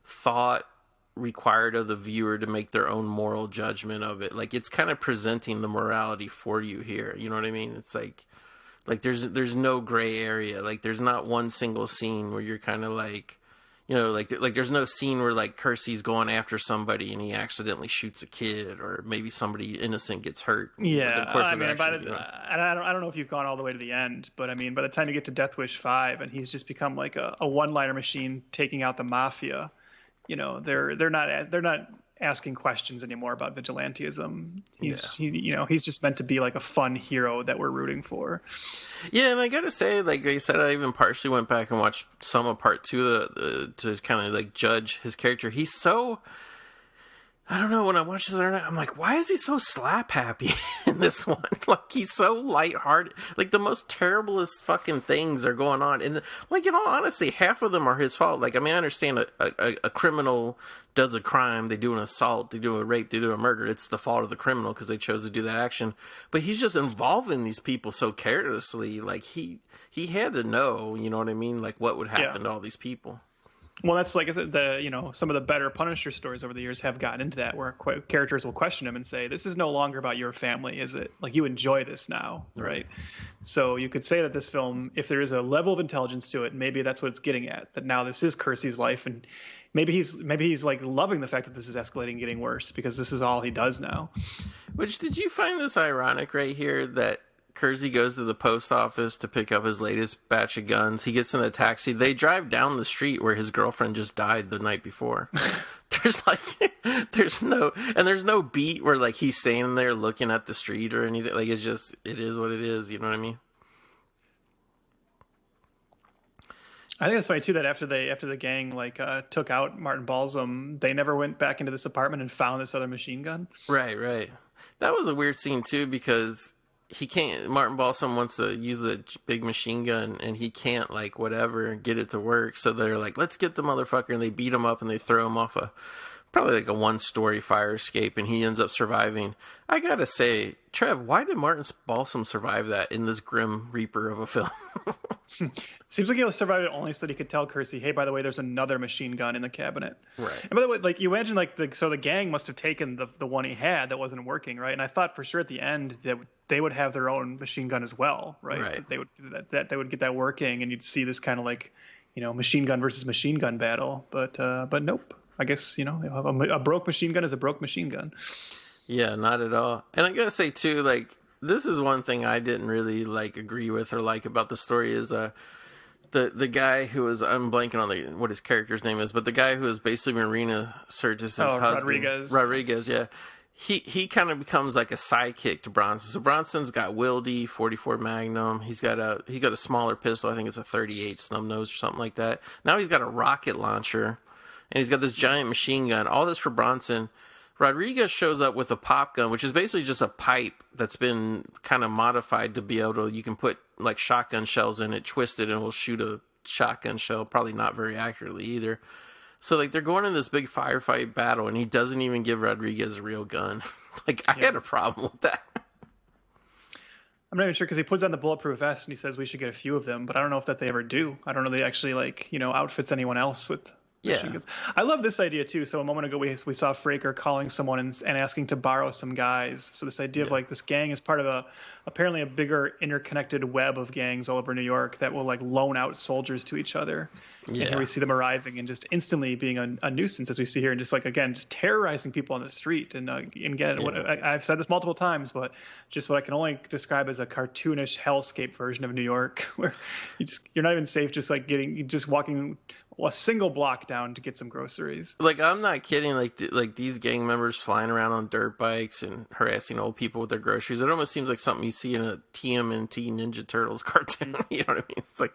thought required of the viewer to make their own moral judgment of it. Like, it's kind of presenting the morality for you here. You know what I mean? It's like there's no gray area. Like, there's not one single scene where you're kind of like, like there's no scene where like Kersey's going after somebody and he accidentally shoots a kid, or maybe somebody innocent gets hurt. Yeah, I mean, I don't know if you've gone all the way to the end, but I mean, by the time you get to Death Wish 5 and he's just become like a one-liner machine taking out the mafia, they're not asking questions anymore about vigilantism. He's just meant to be like a fun hero that we're rooting for. Yeah, and I gotta say, like I said, I even partially went back and watched some of part 2 to kind of like judge his character. He's so, I don't know, when I watch this internet, I'm like, why is he so slap happy in this one? Like, he's so lighthearted. Like, the most terriblest fucking things are going on. And, like, in all honesty, half of them are his fault. Like, I mean, I understand a criminal does a crime, they do an assault, they do a rape, they do a murder. It's the fault of the criminal because they chose to do that action. But he's just involving these people so carelessly. Like, he had to know, you know what I mean? Like, what would happen to all these people. Well, that's like I said, some of the better Punisher stories over the years have gotten into that, where characters will question him and say, "This is no longer about your family, is it? Like, you enjoy this now, right?" So you could say that this film, if there is a level of intelligence to it, maybe that's what it's getting at. That now this is Kersey's life, and maybe he's like loving the fact that this is escalating, getting worse, because this is all he does now. Which, did you find this ironic right here that Kersey goes to the post office to pick up his latest batch of guns. He gets in a taxi. They drive down the street where his girlfriend just died the night before. There's no beat where like he's standing there looking at the street or anything. Like, it is what it is. You know what I mean? I think it's funny too that after the gang took out Martin Balsam, they never went back into this apartment and found this other machine gun. Right. That was a weird scene too, because Martin Balsam wants to use the big machine gun and he can't get it to work. So they're like, let's get the motherfucker, and they beat him up and they throw him off probably like a 1-story fire escape, and he ends up surviving. I gotta say, Trev, why did Martin Balsam survive that in this Grim Reaper of a film? Seems like he survived it only so that he could tell Kersey, hey, by the way, there's another machine gun in the cabinet. Right. And by the way, like, you imagine so the gang must have taken the one he had that wasn't working, right? And I thought for sure at the end that they would have their own machine gun as well, right? Right. They would get that working, and you'd see this kind of machine gun versus machine gun battle. But nope. I guess, a broke machine gun is a broke machine gun. Yeah, not at all. And I gotta say too, like, this is one thing I didn't really agree with or like about the story is the guy who was, I'm blanking on what his character's name is, but the guy who is basically Marina Sirtis' husband. Rodriguez, yeah. He kind of becomes like a sidekick to Bronson. So Bronson's got Wildey 44 Magnum. He got a smaller pistol. I think it's a 38 snub nose or something like that. Now he's got a rocket launcher. And he's got this giant machine gun. All this for Bronson. Rodriguez shows up with a pop gun, which is basically just a pipe that's been kind of modified to be able to, you can put like shotgun shells in it, twist it, and it will shoot a shotgun shell. Probably not very accurately either. So like they're going in this big firefight battle, and he doesn't even give Rodriguez a real gun. I had a problem with that. I'm not even sure, because he puts on the bulletproof vest and he says we should get a few of them, but I don't know if that they ever do. I don't know they actually outfits anyone else with. Yeah, I love this idea too. So a moment ago we saw Fraker calling someone and asking to borrow some guys. So this idea of this gang is part of apparently a bigger interconnected web of gangs all over New York that will loan out soldiers to each other. Yeah. And here we see them arriving and just instantly being a nuisance, as we see here, and just terrorizing people on the street. And again, I've said this multiple times, but just what I can only describe as a cartoonish hellscape version of New York, where you're not even safe just walking a single block down to get some groceries. I'm not kidding. These gang members flying around on dirt bikes and harassing old people with their groceries. It almost seems like something you see in a TMNT Ninja Turtles cartoon. You know what I mean? It's like,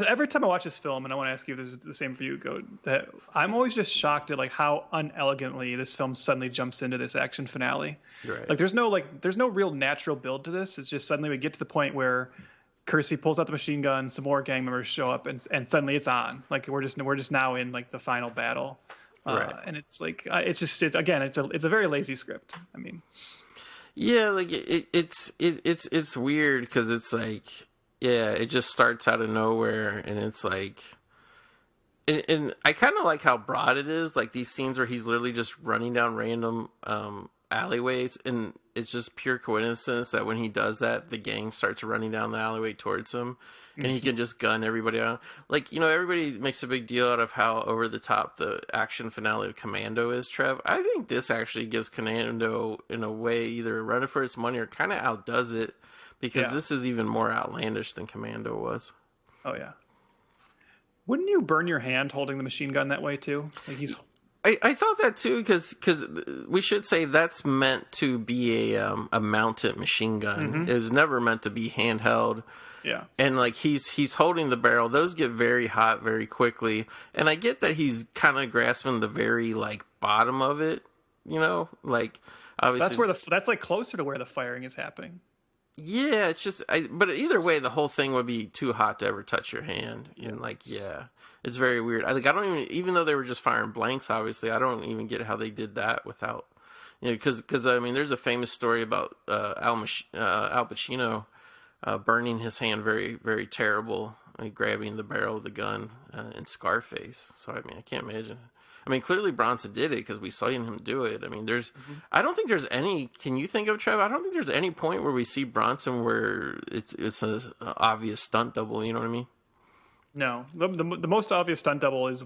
every time I watch this film, and I want to ask you if this is the same for you, Goat, that I'm always just shocked at how unelegantly this film suddenly jumps into this action finale. Right. There's no real natural build to this. It's just suddenly we get to the point where Kersey pulls out the machine gun, some more gang members show up, and suddenly it's on. We're just now in the final battle. Right. And it's it's a very lazy script. I mean, yeah, it's weird because it's it just starts out of nowhere, and it's and I kind of like how broad it is. These scenes where he's literally just running down random alleyways, and it's just pure coincidence that when he does that, the gang starts running down the alleyway towards him, and he can just gun everybody out. Everybody makes a big deal out of how over the top the action finale of Commando is, Trev. I think this actually gives Commando, in a way, either a run for its money or kind of outdoes it, because this is even more outlandish than Commando was. Oh, yeah. Wouldn't you burn your hand holding the machine gun that way, too? I thought that too, because we should say that's meant to be a mounted machine gun. Mm-hmm. It was never meant to be handheld. Yeah. And he's holding the barrel. Those get very hot very quickly. And I get that he's kind of grasping the very bottom of it. you know, like obviously that's like closer to where the firing is happening. Yeah, it's just, but either way, the whole thing would be too hot to ever touch your hand. And like, yeah, it's very weird. I don't even though they were just firing blanks, obviously, I don't even get how they did that without, you know, because I mean, there's a famous story about Al Pacino burning his hand very, very terrible, and grabbing the barrel of the gun in Scarface. So I mean, I can't imagine. I mean, clearly Bronson did it because we saw him do it. I mean, I don't think there's any. Can you think of, Trev? I don't think there's any point where we see Bronson where it's an obvious stunt double. You know what I mean? No, the most obvious stunt double is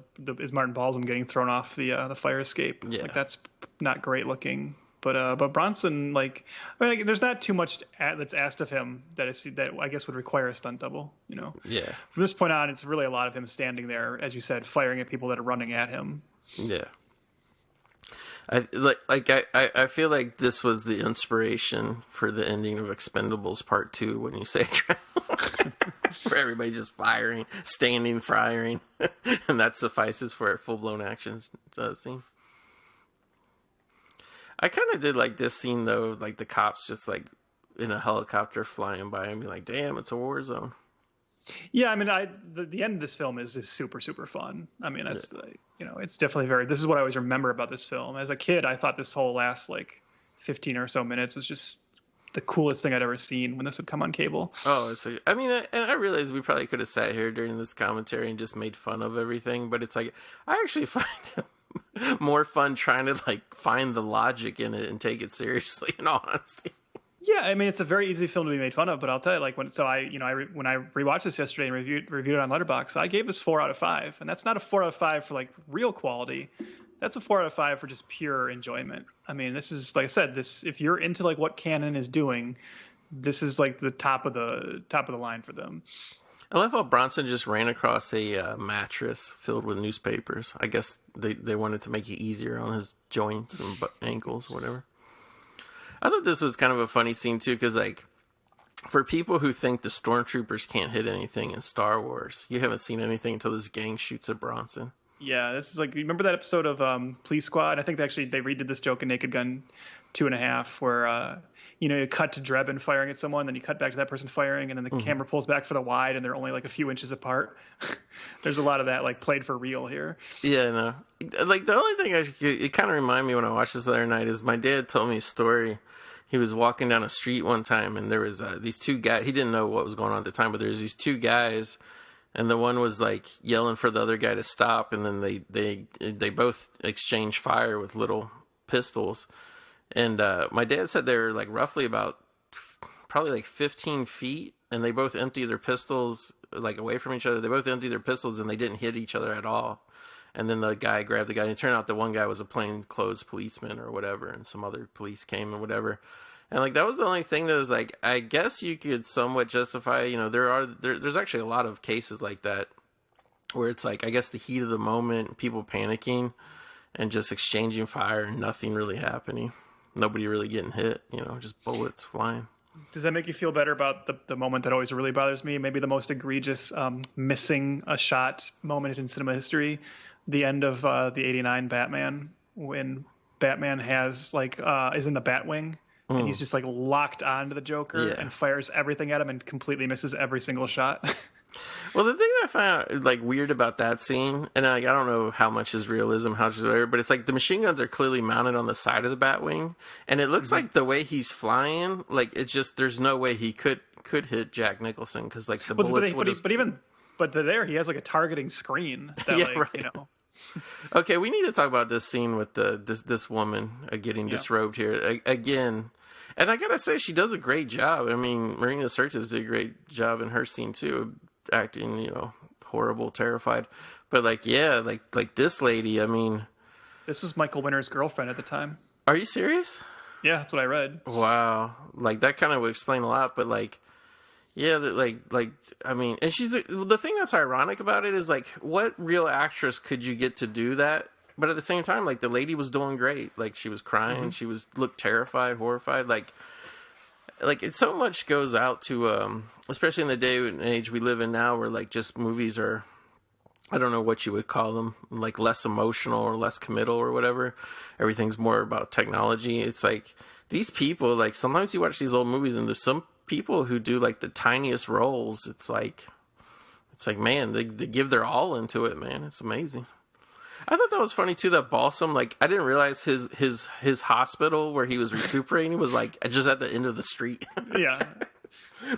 Martin Balsam getting thrown off the fire escape. Yeah. Like that's not great looking. But Bronson, like, I mean, like, there's not too much that's asked of him that I guess would require a stunt double. You know? Yeah. From this point on, it's really a lot of him standing there, as you said, firing at people that are running at him. Yeah. I feel like this was the inspiration for the ending of Expendables Part 2 when you say for everybody just firing, standing firing, and that suffices for a full-blown action scene. I kind of did like this scene though, like the cops just like in a helicopter flying by and be like, damn, it's a war zone. Yeah, I mean, the end of this film is super, super fun. I mean, that's you know, it's definitely this is what I always remember about this film. As a kid, I thought this whole last like 15 or so minutes was just the coolest thing I'd ever seen when this would come on cable. Oh, so I mean, and I realize we probably could have sat here during this commentary and just made fun of everything, but it's like I actually find it more fun trying to like find the logic in it and take it seriously. In all honesty. Yeah, I mean, it's a very easy film to be made fun of, but I'll tell you, like when I rewatched this yesterday and reviewed it on Letterboxd, I gave this 4 out of 5, and that's not a 4 out of 5 for like real quality. That's a 4 out of 5 for just pure enjoyment. I mean, this is, like I said, if you're into like what Canon is doing, this is like the top of the line for them. I love how Bronson just ran across a mattress filled with newspapers. I guess they wanted to make it easier on his joints and ankles, whatever. I thought this was kind of a funny scene, too, because, like, for people who think the stormtroopers can't hit anything in Star Wars, you haven't seen anything until this gang shoots at Bronson. Yeah, this is like, remember that episode of Police Squad? I think they redid this joke in Naked Gun 2.5, where, you cut to Drebin firing at someone, then you cut back to that person firing, and then the camera pulls back for the wide, and they're only, like, a few inches apart. There's a lot of that, like, played for real here. Yeah, no. Like, the only thing it kind of reminded me when I watched this the other night is my dad told me a story. He was walking down a street one time, and there was these two guys. He didn't know what was going on at the time, but there was these two guys, and the one was like yelling for the other guy to stop, and then they both exchanged fire with little pistols. And my dad said they were like roughly about probably like 15 feet, and they both emptied their pistols like away from each other. They both emptied their pistols, and they didn't hit each other at all. And then the guy grabbed the guy, and it turned out the one guy was a plainclothes policeman or whatever, and some other police came and whatever. And like that was the only thing that was like, I guess you could somewhat justify. There's actually a lot of cases like that where it's like, I guess the heat of the moment, people panicking, and just exchanging fire, and nothing really happening, nobody really getting hit. Just bullets flying. Does that make you feel better about the moment that always really bothers me? Maybe the most egregious missing a shot moment in cinema history. The end of the '89 Batman, when Batman is in the Batwing, and he's just like locked onto the Joker and fires everything at him and completely misses every single shot. Well, the thing that I found like weird about that scene, and I don't know how much is realism, how much is whatever, but it's like the machine guns are clearly mounted on the side of the Batwing, and it looks like the way he's flying, like it's just there's no way he could hit Jack Nicholson because like the bullets would just... But he has like a targeting screen. That, right. Okay, we need to talk about this scene with this woman getting disrobed here again. And I gotta say, she does a great job. I mean, Marina Sirtis did a great job in her scene too, acting, horrible, terrified. But like this lady, I mean, this was Michael Winner's girlfriend at the time. Are you serious? Yeah, that's what I read. Wow, like that kind of would explain a lot. But like, yeah, I mean, and the thing that's ironic about it is like, what real actress could you get to do that? But at the same time, like the lady was doing great. Like she was crying, she looked terrified, horrified. Like it so much goes out to, especially in the day and age we live in now, where like just movies are I don't know what you would call them, like less emotional or less committal or whatever. Everything's more about technology. It's like these people, like sometimes you watch these old movies and there's some people who do like the tiniest roles. It's like man, they give their all into it, man. It's amazing. I thought that was funny too, that Balsam, like I didn't realize his hospital where he was recuperating was like just at the end of the street. Yeah.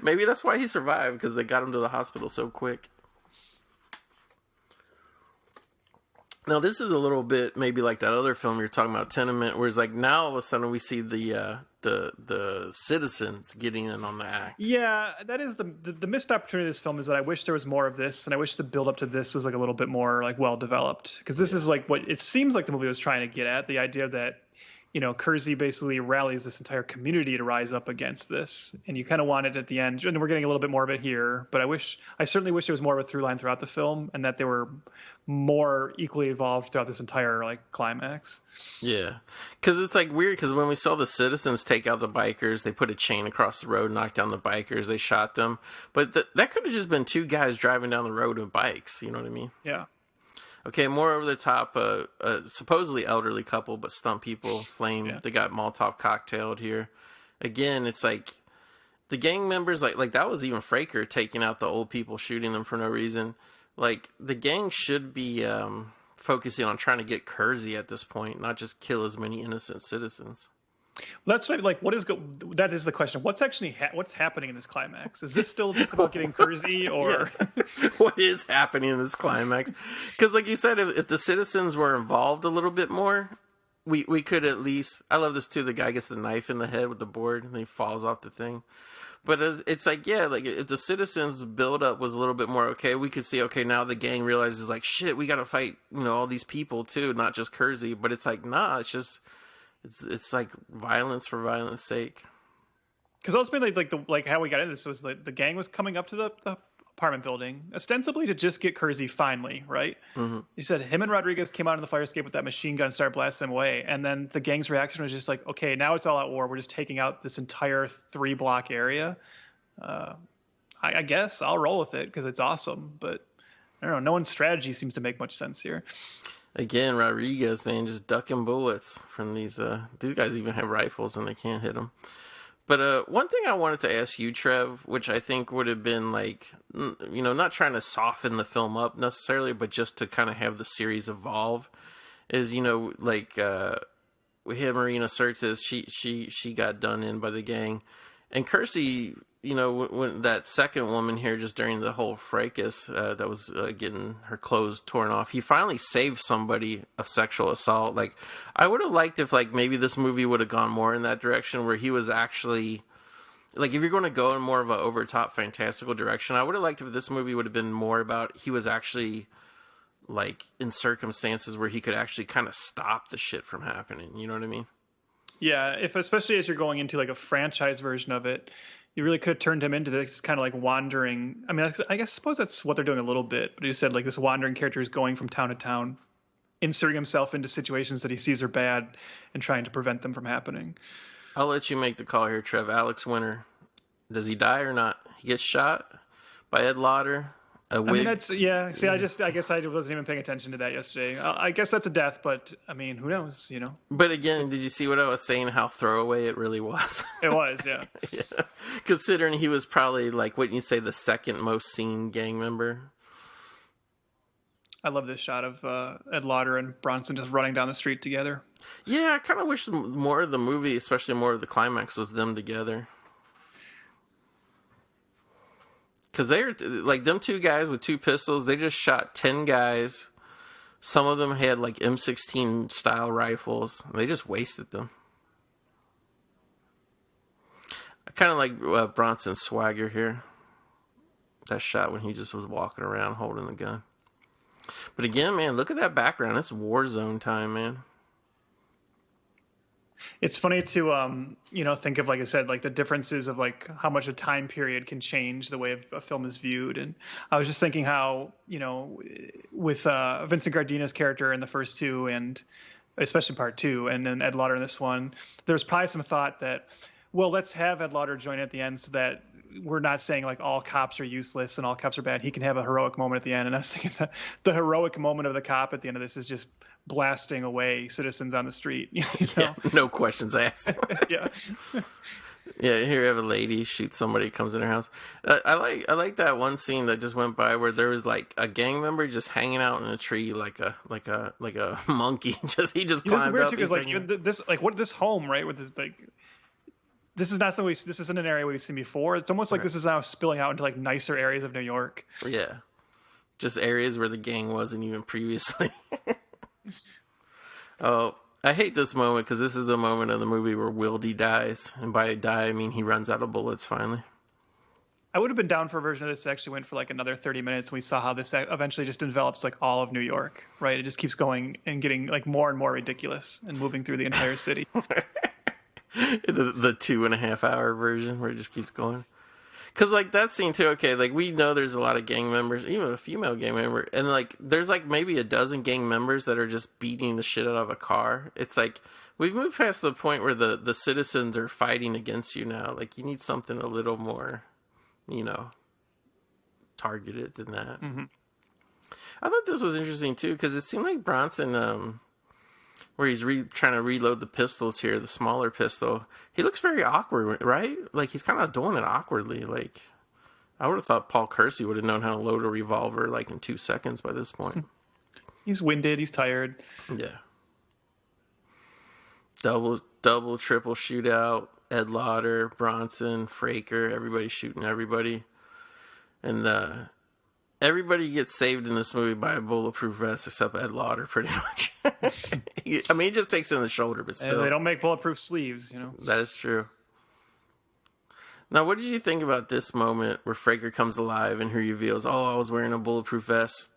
Maybe that's why he survived, because they got him to the hospital so quick. Now, this is a little bit maybe like that other film you're talking about, Tenement, where it's like now all of a sudden we see the citizens getting in on the act. Yeah, that is the missed opportunity of this film, is that I wish there was more of this, and I wish the build up to this was like a little bit more like well developed, because this is like what it seems like the movie was trying to get at, the idea that, you know, Kersey basically rallies this entire community to rise up against this, and you kind of want it at the end, and we're getting a little bit more of it here. But I certainly wish there was more of a through line throughout the film, and that they were more equally evolved throughout this entire like climax. Yeah, because it's like weird, because when we saw the citizens take out the bikers, they put a chain across the road, knocked down the bikers, they shot them, but that could have just been two guys driving down the road with bikes. You know what I mean? Yeah. Okay, more over the top, supposedly elderly couple, but stunt people, flame. Yeah. They got Molotov cocktailed here. Again, it's like the gang members, like that was even Fraker taking out the old people, shooting them for no reason. Like the gang should be focusing on trying to get Kersey at this point, not just kill as many innocent citizens. Well, that's like that is the question. What's actually what's happening in this climax? Is this still just about getting Kersey, or what is happening in this climax? Because, like you said, if the citizens were involved a little bit more, we could at least. I love this too. The guy gets the knife in the head with the board, and he falls off the thing. But it's like, yeah, like if the citizens' build-up was a little bit more okay, we could see, okay, now the gang realizes like, shit, we got to fight, you know, all these people too, not just Kersey. But it's like, nah, it's just. It's like violence for violence sake. Because ultimately, like how we got into this was like the gang was coming up to the apartment building, ostensibly to just get Kersey finally, right? Mm-hmm. You said him and Rodriguez came out on the fire escape with that machine gun and started blasting them away. And then the gang's reaction was just like, okay, now it's all out war. We're just taking out this entire 3-block area. I guess I'll roll with it because it's awesome. But I don't know. No one's strategy seems to make much sense here. Again, Rodriguez, man, just ducking bullets from these guys even have rifles and they can't hit them. But one thing I wanted to ask you, Trev, which I think would have been like, you know, not trying to soften the film up necessarily, but just to kind of have the series evolve, is, you know, like we had Marina Sirtis, she got done in by the gang, and Kersey, you know, when that second woman here, just during the whole fracas that was getting her clothes torn off, he finally saved somebody of sexual assault. Like, I would have liked if, like, maybe this movie would have gone more in that direction, where he was actually, like, if you're going to go in more of a over-top fantastical direction, I would have liked if this movie would have been more about he was actually, like, in circumstances where he could actually kind of stop the shit from happening. You know what I mean? Yeah, especially as you're going into, like, a franchise version of it, you really could have turned him into this kind of like wandering. I mean, I suppose that's what they're doing a little bit. But you said like this wandering character is going from town to town, inserting himself into situations that he sees are bad and trying to prevent them from happening. I'll let you make the call here, Trev. Alex Winter, does he die or not? He gets shot by Ed Lauder. I mean, that's, yeah. See, I guess I wasn't even paying attention to that yesterday. I guess that's a death, but I mean, who knows, you know? But again, did you see what I was saying? How throwaway it really was. It was, yeah. Yeah. Considering he was probably like, wouldn't you say, the second most seen gang member? I love this shot of Ed Lauder and Bronson just running down the street together. Yeah, I kind of wish more of the movie, especially more of the climax, was them together. Because they're like them two guys with 2 pistols. They just shot 10 guys. Some of them had like M16 style rifles. They just wasted them. I kind of like Bronson's swagger here. That shot when he just was walking around holding the gun. But again, man, look at that background. It's war zone time, man. It's funny to, think of, like I said, like the differences of like how much a time period can change the way a film is viewed. And I was just thinking how, you know, with Vincent Gardina's character in the first 2 and especially part 2 and then Ed Lauder in this one, there's probably some thought that, well, let's have Ed Lauder join at the end so that we're not saying like all cops are useless and all cops are bad. He can have a heroic moment at the end, and I was thinking that the heroic moment of the cop at the end of this is just blasting away citizens on the street. You know? Yeah, no questions asked. Yeah. Yeah, here you have a lady shoot somebody, comes in her house. I like that one scene that just went by where there was like a gang member just hanging out in a tree like a monkey. He just This is climbed weird up. too, because like this home, right, with this like, this is not something this isn't an area we've seen before. It's almost like this is now spilling out into like nicer areas of New York. Yeah, just areas where the gang wasn't even previously. Oh, I hate this moment because this is the moment of the movie where Wildey dies, and by die I mean he runs out of bullets finally. I would have been down for a version of this that actually went for like another 30 minutes, and we saw how this eventually just envelops like all of New York, right? It just keeps going and getting like more and more ridiculous and moving through the entire city. the 2.5 hour version where it just keeps going. Because, like, that scene, too, okay, like, we know there's a lot of gang members, even a female gang member, and, like, there's, like, maybe a dozen gang members that are just beating the shit out of a car. It's like, we've moved past the point where the citizens are fighting against you now. Like, you need something a little more, you know, targeted than that. Mm-hmm. I thought this was interesting, too, because it seemed like Bronson, where he's trying to reload the pistols here, the smaller pistol, he looks very awkward, right? Like, he's kind of doing it awkwardly. Like, I would have thought Paul Kersey would have known how to load a revolver, like, in 2 seconds by this point. He's winded. He's tired. Yeah. Double, triple shootout. Ed Lauder, Bronson, Fraker, everybody shooting everybody. And, everybody gets saved in this movie by a bulletproof vest except Ed Lauder, pretty much. I mean, he just takes it in the shoulder, but still. And they don't make bulletproof sleeves, you know. That is true. Now, what did you think about this moment where Fraker comes alive and he reveals, oh, I was wearing a bulletproof vest?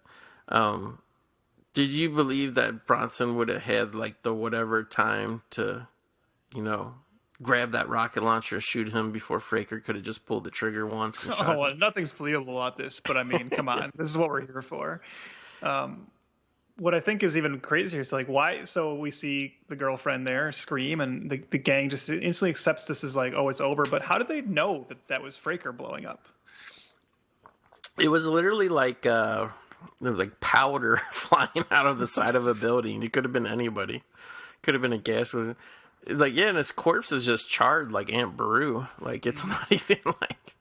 Did you believe that Bronson would have had, like, the whatever time to, you know, grab that rocket launcher, shoot him before Fraker could have just pulled the trigger once? And shot him? Nothing's believable about this, but I mean, come on. This is what we're here for. What I think is even crazier is like, why? So we see the girlfriend there scream, and the gang just instantly accepts this as like, oh, it's over. But how did they know that was Fraker blowing up? It was literally like there was like powder flying out of the side of a building. It could have been anybody. Could have been a gas. Like, yeah, and his corpse is just charred like Aunt Beru. Like, it's not even like...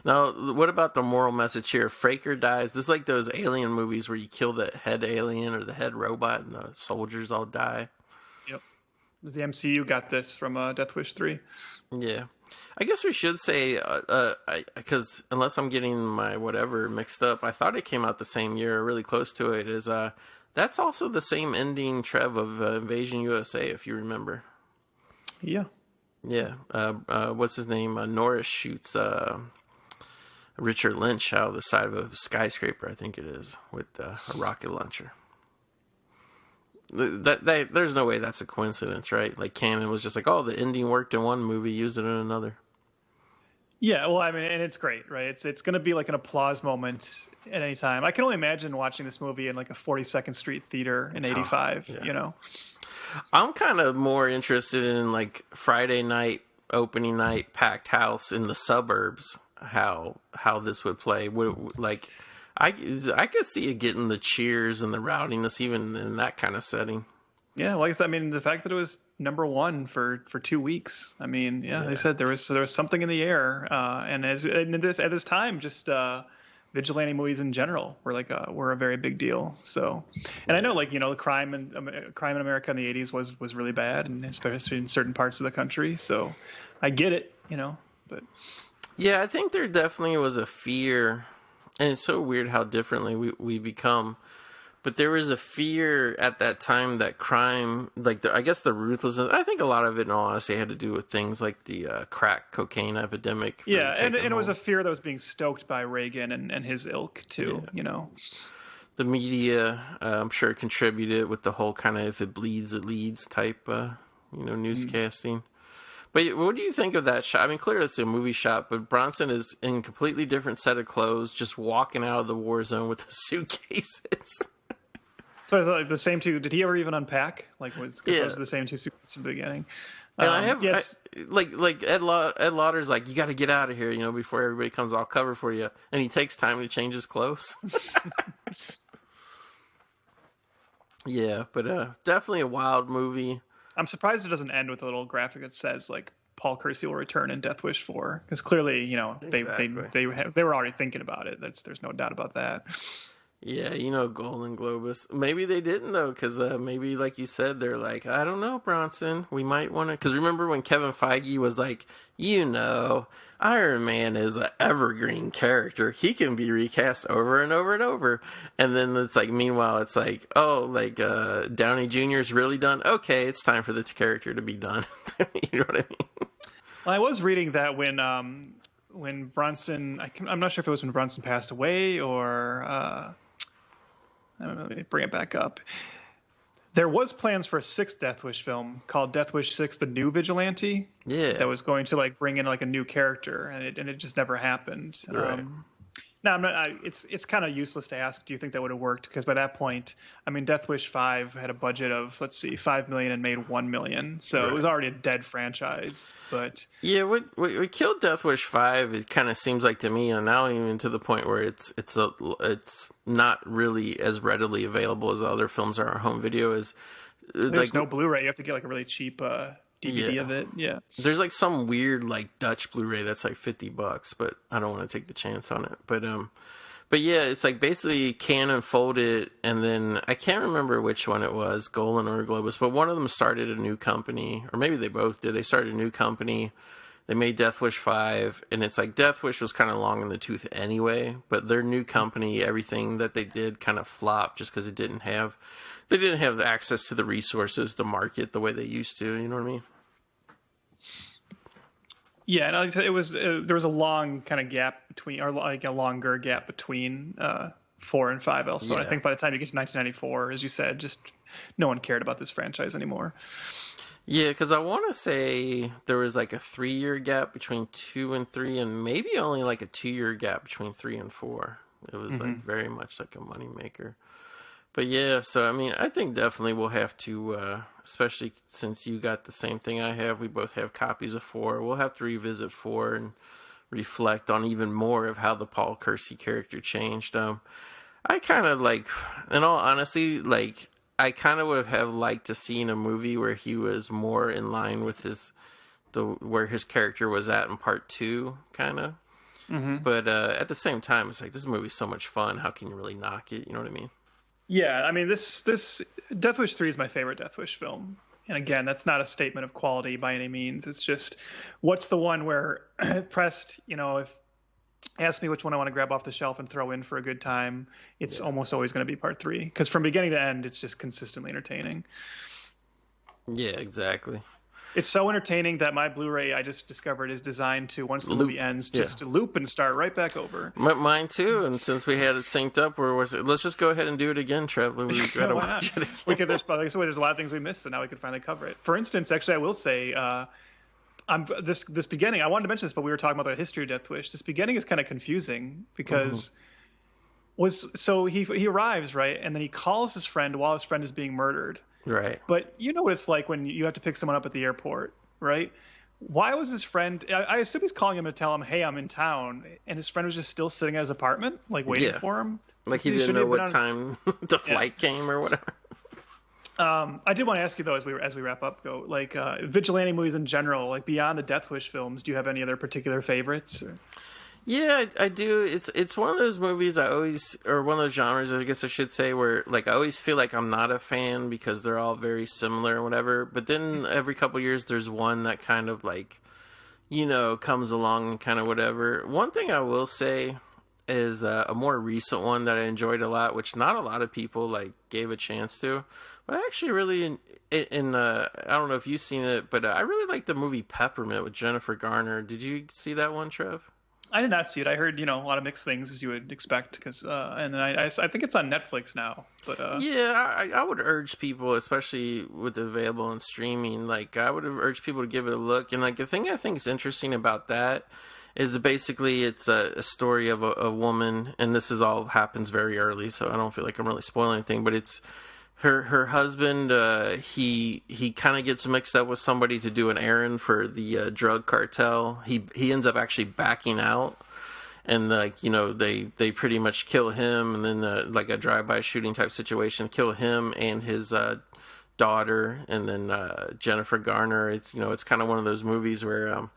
Now, what about the moral message here? Fraker dies. This is like those alien movies where you kill the head alien or the head robot and the soldiers all die. Yep. The MCU got this from Death Wish 3. Yeah. I guess we should say, because unless I'm getting my whatever mixed up, I thought it came out the same year, really close to it, is that's also the same ending, Trev, of Invasion USA, if you remember. Yeah. Yeah. What's his name? Norris shoots Richard Lynch out of the side of a skyscraper, I think it is, with a rocket launcher. There's no way that's a coincidence, right? Like, Canon was just like, oh, the ending worked in one movie, use it in another. Yeah, well, I mean, and it's great, right? It's going to be like an applause moment at any time. I can only imagine watching this movie in like a 42nd Street theater in '85. Yeah. You know, I'm kind of more interested in like Friday night, opening night, packed house in the suburbs. How this would play? Like, I could see it getting the cheers and the rowdiness even in that kind of setting. Yeah, like I said, I mean, the fact that it was #1 for 2 weeks. I mean, yeah, they said there was something in the air, and at this time, just vigilante movies in general were a very big deal. So, and I know, like, you know, crime in America in the '80s was really bad, and especially in certain parts of the country. So, I get it, you know, but yeah, I think there definitely was a fear, and it's so weird how differently we become. But there was a fear at that time that crime, like, I guess the ruthlessness, I think a lot of it, in all honesty, had to do with things like the crack cocaine epidemic. Yeah, and it was a fear that was being stoked by Reagan and his ilk, too, you know. The media, I'm sure, contributed with the whole kind of if it bleeds, it leads type, newscasting. But what do you think of that shot? I mean, clearly it's a movie shot, but Bronson is in a completely different set of clothes, just walking out of the war zone with the suitcases. So like the same two. Did he ever even unpack? Like, was those are the same two suits from the beginning? And like Ed Lauder's like, you got to get out of here, you know, before everybody comes all cover for you, and he takes time to change his clothes. Yeah, but definitely a wild movie. I'm surprised it doesn't end with a little graphic that says like Paul Kersey will return in Death Wish 4, because clearly, you know, they were already thinking about it. There's no doubt about that. Yeah, you know, Golden Globus. Maybe they didn't, though, because maybe, like you said, they're like, I don't know, Bronson. We might want to... Because remember when Kevin Feige was like, you know, Iron Man is an evergreen character. He can be recast over and over and over. And then it's like, meanwhile, it's like, oh, like, Downey Jr. is really done? Okay, it's time for this character to be done. You know what I mean? Well, I was reading that when Bronson... I'm not sure if it was when Bronson passed away or... I don't know, let me bring it back up. There was plans for a 6th Death Wish film called Death Wish 6: The New Vigilante. Yeah. That was going to like bring in like a new character, and it just never happened. Right. Now it's kind of useless to ask, do you think that would have worked? Because by that point, I mean, Death Wish 5 had a budget of, let's see, $5 million and made $1 million. So It was already a dead franchise. But yeah, what killed Death Wish 5, it kind of seems like to me, and now even to the point where it's not really as readily available as other films are on home video, is there's like no Blu-ray. You have to get like a really cheap DVD of it. Yeah. There's like some weird like Dutch Blu-ray that's like $50, but I don't want to take the chance on it. But yeah, it's like basically Canon folded, and then I can't remember which one it was, Golan or Globus, but one of them started a new company, or maybe they both did. They started a new company. They made Death Wish 5, and it's like Death Wish was kind of long in the tooth anyway, but their new company, everything that they did kind of flopped just because they didn't have access to the resources to market the way they used to, you know what I mean? Yeah, and like I said, it was there was a long kind of gap between, or like a longer gap between 4 and 5 also. Yeah. I think by the time you get to 1994, as you said, just no one cared about this franchise anymore. Yeah, because I want to say there was like a 3-year gap between 2 and 3, and maybe only like a 2-year gap between 3 and 4. It was like very much like a moneymaker. But yeah, so I mean, I think definitely we'll have to, especially since you got the same thing I have, we both have copies of 4. We'll have to revisit 4 and reflect on even more of how the Paul Kersey character changed. I kind of like, in all honesty, like, I kind of would have liked to see in a movie where he was more in line with where his character was at in part 2, kind of. But at the same time, it's like, this movie's so much fun. How can you really knock it? You know what I mean? Yeah, I mean, this Death Wish 3 is my favorite Death Wish film. And again, that's not a statement of quality by any means. It's just, what's the one where pressed, you know, if ask me which one I want to grab off the shelf and throw in for a good time, it's almost always going to be part 3. Because from beginning to end, it's just consistently entertaining. Yeah, exactly. It's so entertaining that my Blu-ray, I just discovered, is designed to, once the movie ends, just to loop and start right back over. Mine too, and since we had it synced up, let's just go ahead and do it again, Trev. We gotta watch it again. There's a lot of things we missed, so now we can finally cover it. For instance, actually, I will say, this beginning, I wanted to mention this, but we were talking about the history of Death Wish. This beginning is kind of confusing, because he arrives, right, and then he calls his friend while his friend is being murdered. Right. But you know what it's like when you have to pick someone up at the airport, right? Why was his friend... I assume he's calling him to tell him, hey, I'm in town. And his friend was just still sitting at his apartment, like waiting for him. Like he didn't know what time the flight came or whatever. I did want to ask you, though, as we wrap up, Goat, like vigilante movies in general, like beyond the Death Wish films, do you have any other particular favorites? Yeah, I do. It's one of those movies or one of those genres, I guess I should say, where like I always feel like I'm not a fan because they're all very similar and whatever. But then every couple of years, there's one that kind of like, you know, comes along and kind of whatever. One thing I will say is a more recent one that I enjoyed a lot, which not a lot of people like gave a chance to. But I actually really, I don't know if you've seen it, but I really like the movie Peppermint with Jennifer Garner. Did you see that one, Trev? I did not see it. I heard, a lot of mixed things, as you would expect, because and then I think it's on Netflix now. But yeah, I would urge people, especially with it available on streaming, like I would urge people to give it a look. And like the thing I think is interesting about that is basically it's a story of a woman, and this is all happens very early, so I don't feel like I'm really spoiling anything. But it's Her husband, he kind of gets mixed up with somebody to do an errand for the drug cartel. He ends up actually backing out, and they pretty much kill him, and then like a drive-by shooting type situation, kill him and his daughter, and then Jennifer Garner. It's kind of one of those movies where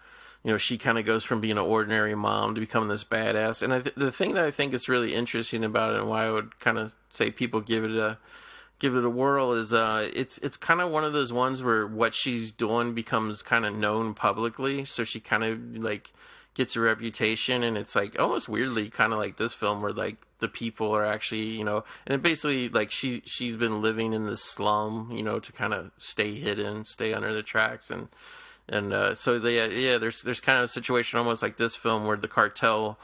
she kind of goes from being an ordinary mom to becoming this badass. And the thing that I think is really interesting about it, and why I would kind of say people give it a whirl, is it's kind of one of those ones where what she's doing becomes kind of known publicly, so she kind of like gets a reputation, and it's like almost weirdly kind of like this film where like the people are actually and it basically like she's been living in this slum to kind of stay hidden, stay under the tracks, and so there's kind of a situation almost like this film where the cartel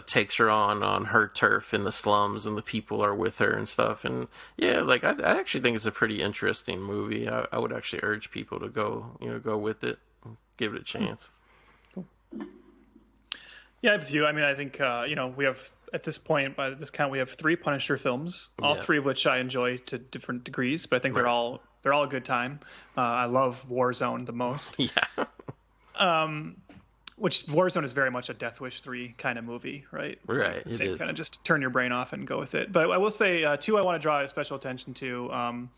takes her on her turf in the slums, and the people are with her and stuff. And like I actually think it's a pretty interesting movie. I would actually urge people to go with it, give it a chance. Yeah, I have a few. I mean, I think we have, at this point, by this count, we have 3 Punisher films, all 3 of which I enjoy to different degrees, but I think they're all a good time. I love Warzone the most. Yeah. Which Warzone is very much a Death Wish 3 kind of movie, right? Right. It Same is. kind of just turn your brain off and go with it. But I will say 2 I want to draw special attention to.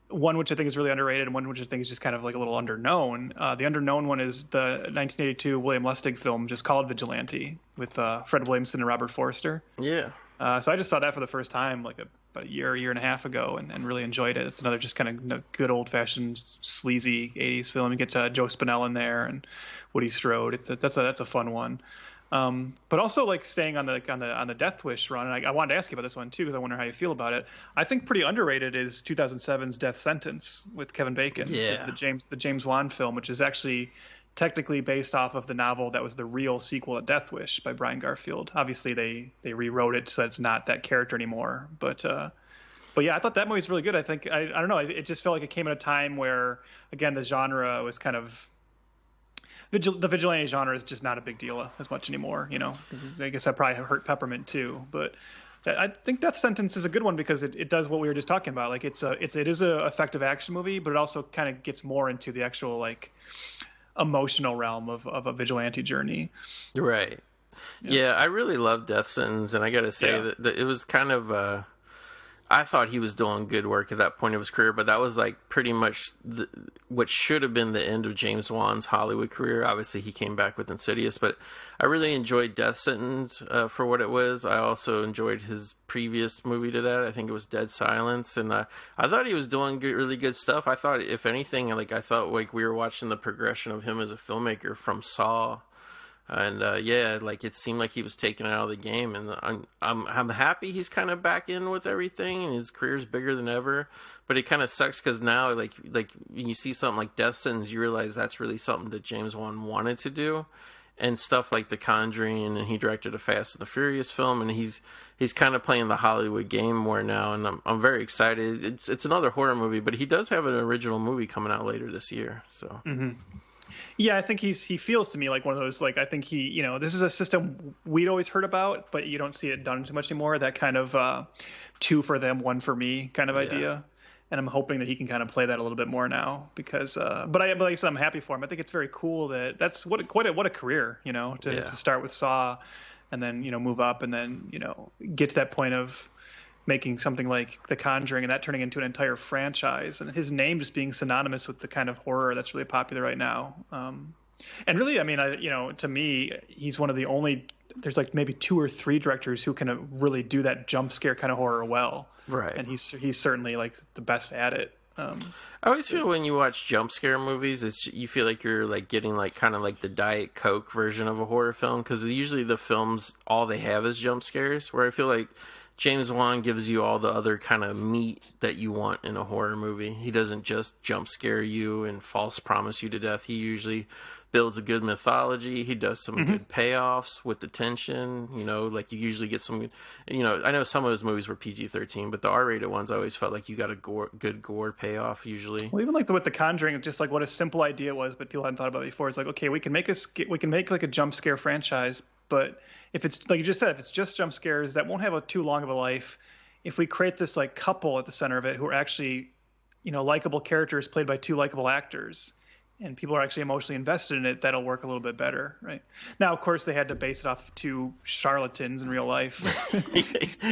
One which I think is really underrated, and one which I think is just kind of like a little underknown. The underknown one is the 1982 William Lustig film just called Vigilante with Fred Williamson and Robert Forster. Yeah. So I just saw that for the first time like about a year and a half ago, and really enjoyed it. It's another just kind of good old-fashioned sleazy 80s film. You get Joe Spinell in there and Woody Strode. That's a fun one. But also like staying on the Death Wish run, and I wanted to ask you about this one too because I wonder how you feel about it. I think pretty underrated is 2007's Death Sentence with Kevin Bacon, yeah. the James Wan film, which is actually technically based off of the novel that was the real sequel to Death Wish by Brian Garfield. Obviously they rewrote it so it's not that character anymore, but yeah, I thought that movie's really good. I think I don't know, it just felt like it came at a time where again the genre was kind of the vigilante genre is just not a big deal as much anymore. I guess that probably hurt Peppermint too, but I think Death Sentence is a good one because it does what we were just talking about. Like it is a effective action movie, but it also kind of gets more into the actual like emotional realm of a vigilante journey. Right. Yeah, I really love Death Sentence, and I got to say that it was kind of I thought he was doing good work at that point of his career, but that was like pretty much what should have been the end of James Wan's Hollywood career. Obviously, he came back with Insidious, but I really enjoyed Death Sentence for what it was. I also enjoyed his previous movie to that. I think it was Dead Silence, and I thought he was doing really good stuff. I thought, if anything, I thought like we were watching the progression of him as a filmmaker from Saw. And it seemed like he was taken out of the game, and I'm happy he's kind of back in with everything, and his career's bigger than ever. But it kind of sucks because now, like when you see something like Death Sentence, you realize that's really something that James Wan wanted to do, and stuff like The Conjuring, and he directed a Fast and the Furious film, and he's kind of playing the Hollywood game more now, and I'm very excited. It's another horror movie, but he does have an original movie coming out later this year, so. Mm-hmm. Yeah, I think he feels to me like one of those, like, I think he, this is a system we'd always heard about, but you don't see it done too much anymore. That kind of 2 for them, 1 for me kind of idea. And I'm hoping that he can kind of play that a little bit more now because, but like I said, I'm happy for him. I think it's very cool that's what a career, to start with Saw and then, move up and then, get to that point of making something like The Conjuring and that turning into an entire franchise, and his name just being synonymous with the kind of horror that's really popular right now. And really, I mean, to me, he's one of the only, there's like maybe 2 or 3 directors who can really do that jump scare kind of horror well. Right. And he's certainly like the best at it. I always feel when you watch jump scare movies, you feel like you're like getting like kind of like the Diet Coke version of a horror film, because usually the films, all they have is jump scares, where I feel like James Wan gives you all the other kind of meat that you want in a horror movie. He doesn't just jump scare you and false promise you to death. He usually builds a good mythology. He does some good payoffs with the tension. Like you usually get some, I know some of his movies were PG-13, but the R-rated ones, I always felt like you got a good gore payoff usually. Well, even like with The Conjuring, just like what a simple idea was, but people hadn't thought about it before. It's like, okay, we can make like a jump scare franchise, but if it's like you just said, if it's just jump scares, that won't have too long of a life. if we create this like couple at the center of it who are actually, likable characters played by two likable actors, and people are actually emotionally invested in it, that'll work a little bit better, right? Now, of course, they had to base it off of two charlatans in real life.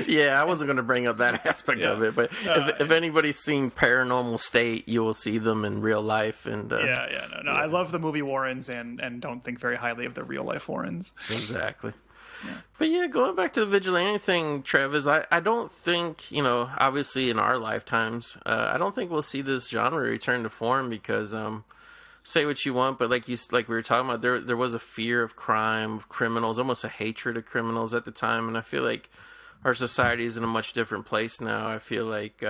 Yeah, I wasn't going to bring up that aspect of it, but if anybody's seen Paranormal State, you will see them in real life. And no. I love the movie Warrens and don't think very highly of the real life Warrens. Exactly. Yeah. But yeah, going back to the vigilante thing, Trev, is I don't think, obviously in our lifetimes, I don't think we'll see this genre return to form because, say what you want, but like we were talking about, there was a fear of crime, of criminals, almost a hatred of criminals at the time, and I feel like our society is in a much different place now. I feel like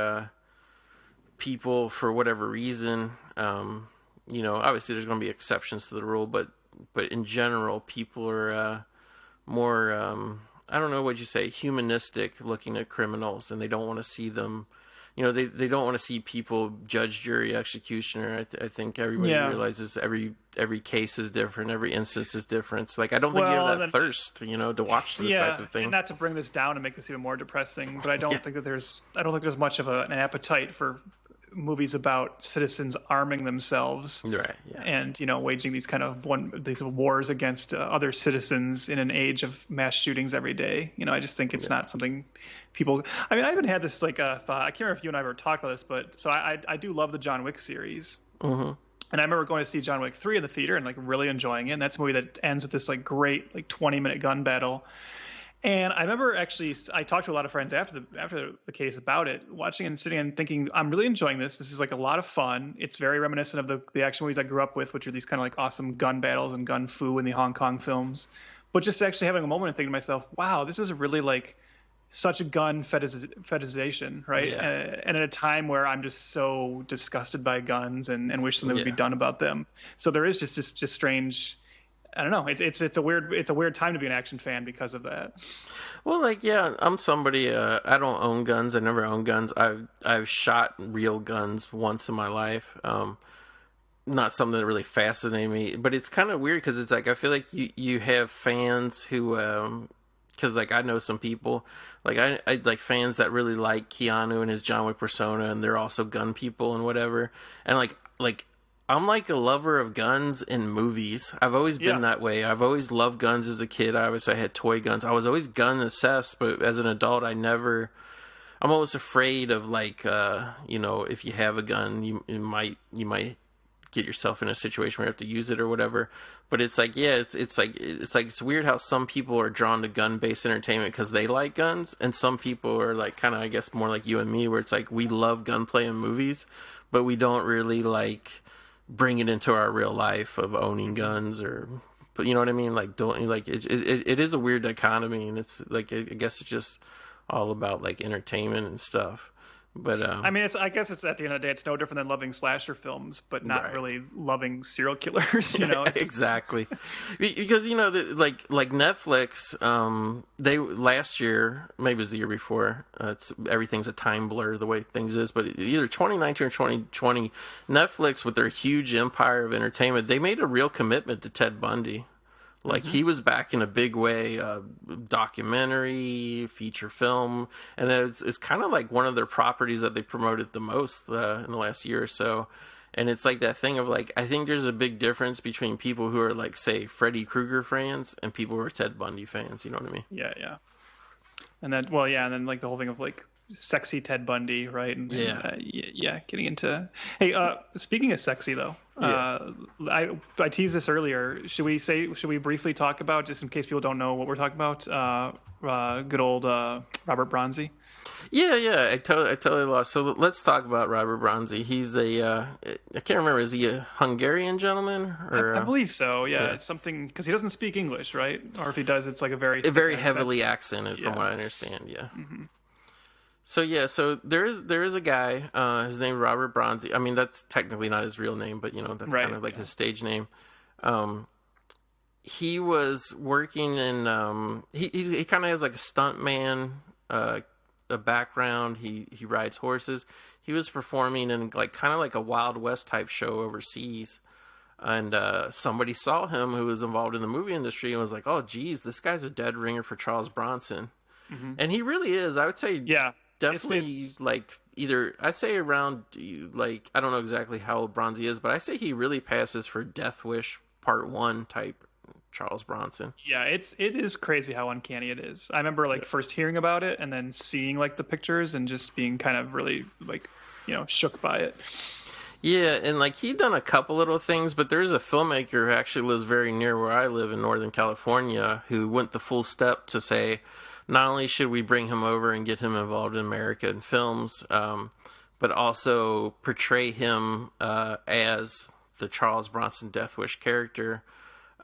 people, for whatever reason, obviously there's going to be exceptions to the rule, but in general, people are more, I don't know what you say, humanistic looking at criminals, and they don't want to see them. They don't want to see people judge, jury, executioner. I think everybody realizes every case is different, every instance is different. So, I don't think you have that thirst, to watch this type of thing. And not to bring this down and make this even more depressing, but I don't think there's much of an appetite for movies about citizens arming themselves, right? Yeah. And waging these kind of these wars against other citizens in an age of mass shootings every day. I just think it's not something people. I mean, I even had this thought. I can't remember if you and I ever talked about this, but so I do love the John Wick series. Mm-hmm. And I remember going to see John Wick 3 in the theater and really enjoying it. And that's a movie that ends with this great 20-minute gun battle. And I remember I talked to a lot of friends after the case about it, watching and sitting and thinking, I'm really enjoying this. This is a lot of fun. It's very reminiscent of the action movies I grew up with, which are these kind of awesome gun battles and gun fu in the Hong Kong films. But just actually having a moment and thinking to myself, wow, this is really such a gun fetishization, right? Yeah. And at a time where I'm just so disgusted by guns and wish something would be done about them. So there is just strange. I don't know. It's a weird time to be an action fan because of that. Well, I'm somebody. I don't own guns. I never owned guns. I've shot real guns once in my life. Not something that really fascinated me, but it's kind of weird because it's I feel like you have fans who, because I know some people, I like fans that really like Keanu and his John Wick persona, and they're also gun people and whatever, and I'm a lover of guns in movies. I've always been that way. I've always loved guns as a kid. I had toy guns. I was always gun obsessed, but as an adult, I'm always afraid of if you have a gun, you might get yourself in a situation where you have to use it or whatever. But it's weird how some people are drawn to gun-based entertainment because they like guns, and some people are kind of, I guess, more like you and me, where it's we love gunplay in movies, but we don't really bring it into our real life of owning guns, but you know what I mean? It is a weird dichotomy, and it's I guess it's just all about entertainment and stuff. But I mean, I guess it's at the end of the day, it's no different than loving slasher films, but not really loving serial killers. Exactly, because Netflix, they last year, maybe it was the year before. Everything's a time blur the way things is, but either 2019 or 2020, Netflix with their huge empire of entertainment, they made a real commitment to Ted Bundy. He was back in a big way, documentary, feature film, and it's kind of one of their properties that they promoted the most in the last year or so. And it's that thing of I think there's a big difference between people who are say Freddy Krueger fans and people who are Ted Bundy fans. You know what I mean? Yeah. And then, the whole thing of sexy Ted Bundy, right? And getting into. Hey, speaking of sexy though. I teased this earlier. Should we briefly talk about, just in case people don't know what we're talking about, good old Robert Bronzi? Yeah. I totally lost. So let's talk about Robert Bronzi. He's I can't remember. Is he a Hungarian gentleman? Or, I believe so. Yeah. It's something because he doesn't speak English, right? Or if he does, it's a very heavily accented, from what I understand. Yeah. Mm-hmm. So there is a guy. His name is Robert Bronzi. I mean, that's technically not his real name, but that's kind of his stage name. He was working in. He kind of has a stuntman a background. He rides horses. He was performing in kind of a Wild West type show overseas, and somebody saw him who was involved in the movie industry and was like, "Oh, geez, this guy's a dead ringer for Charles Bronson," and he really is. I would say, definitely it's like either I'd say around like I don't know exactly how old Bronzy is, but I say he really passes for Death Wish Part 1 type Charles Bronson. Yeah, it is crazy how uncanny it is. I remember like first hearing about it and then seeing like the pictures and just being kind of really like, shook by it. Yeah, and like he'd done a couple little things, but there's a filmmaker who actually lives very near where I live in Northern California who went the full step to say, not only should we bring him over and get him involved in American films, but also portray him as the Charles Bronson Death Wish character.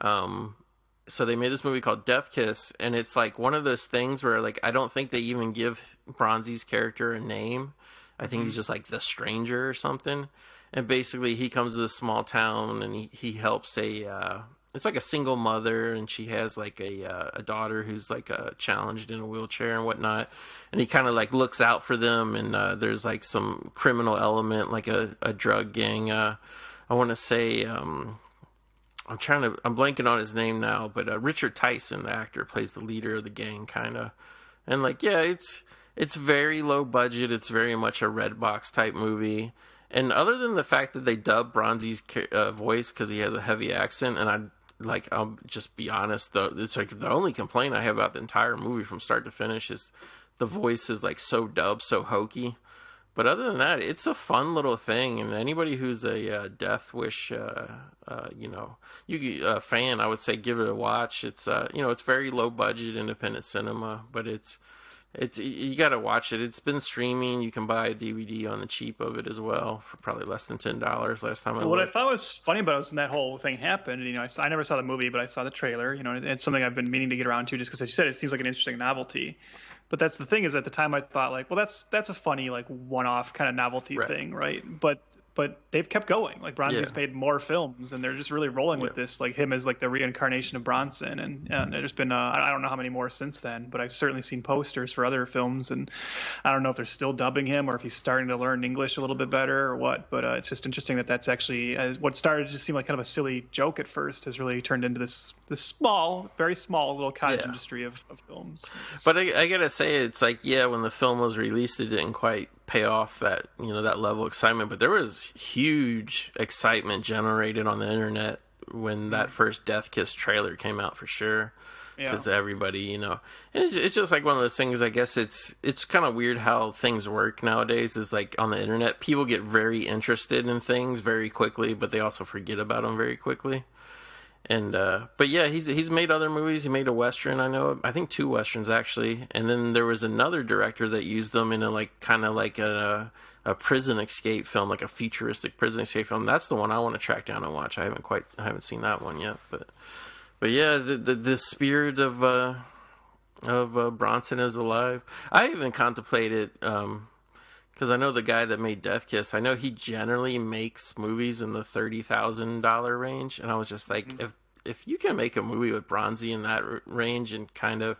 So they made this movie called Death Kiss, and it's like one of those things where like I don't think they even give Bronzy's character a name. I think he's just like the stranger or something. And basically he comes to this small town and he helps it's like a single mother, and she has like a daughter who's like challenged in a wheelchair and whatnot. And he kind of like looks out for them, and there's like some criminal element, like a drug gang. I want to say, I'm blanking on his name now, but Richard Tyson, the actor, plays the leader of the gang, kind of. And like, yeah, it's very low budget. It's very much a red box type movie. And other than the fact that they dubbed Bronzy's voice because he has a heavy accent, and I'll just be honest, though, it's like the only complaint I have about the entire movie from start to finish is the voice is like so dubbed, so hokey. But other than that, it's a fun little thing, and anybody who's a Death Wish, fan, I would say give it a watch. It's it's very low budget independent cinema, but it's you got to watch it. It's been streaming. You can buy a DVD on the cheap of it as well for probably less than $10 last time I looked. What I thought was funny about it was when that whole thing happened. I never saw the movie, but I saw the trailer. And it's something I've been meaning to get around to just because, as you said, it seems like an interesting novelty. But that's the thing is at the time I thought like, well, that's a funny like one-off kind of novelty thing, right? But they've kept going. Like Bronzy's made more films, and they're just really rolling with this, like him as like the reincarnation of Bronson. And there's been I don't know how many more since then, but I've certainly seen posters for other films, and I don't know if they're still dubbing him or if he's starting to learn English a little bit better or what. But it's just interesting that that's actually what started to just seem like kind of a silly joke at first has really turned into this small, very small little cottage industry of films. But I gotta say, it's like when the film was released, it didn't quite pay off that that level of excitement, but there was huge excitement generated on the internet when that first Death Kiss trailer came out, for sure, because everybody it's just like one of those things. I guess it's kind of weird how things work nowadays. Is like on the internet, people get very interested in things very quickly, but they also forget about them very quickly. And but yeah, he's made other movies. He made a Western, I think 2 Westerns actually, and then there was another director that used them in a like kind of like a prison escape film, like a futuristic prison escape film. That's the one I want to track down and watch. I haven't seen that one yet, but yeah, the spirit of Bronson is alive. I even contemplated because I know the guy that made Death Kiss, I know he generally makes movies in the $30,000 range, and I was just like, if you can make a movie with Bronzy in that range and kind of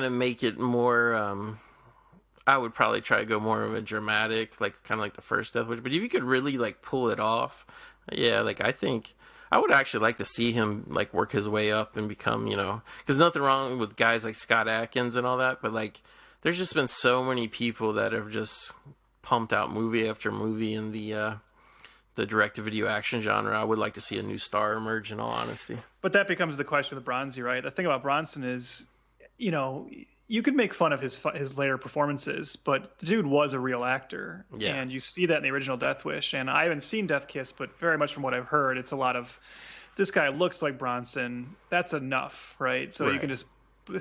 make it more, I would probably try to go more of a dramatic, like kind of like the first Death Wish. But if you could really like pull it off, like I think I would actually like to see him like work his way up and become, because nothing wrong with guys like Scott Adkins and all that, but like, there's just been so many people that have just pumped out movie after movie in the direct-to-video action genre. I would like to see a new star emerge, in all honesty. But that becomes the question with Bronzy, right? The thing about Bronson is, you could make fun of his later performances, but the dude was a real actor. Yeah. And you see that in the original Death Wish. And I haven't seen Death Kiss, but very much from what I've heard, it's a lot of, this guy looks like Bronson. That's enough, right? So you can just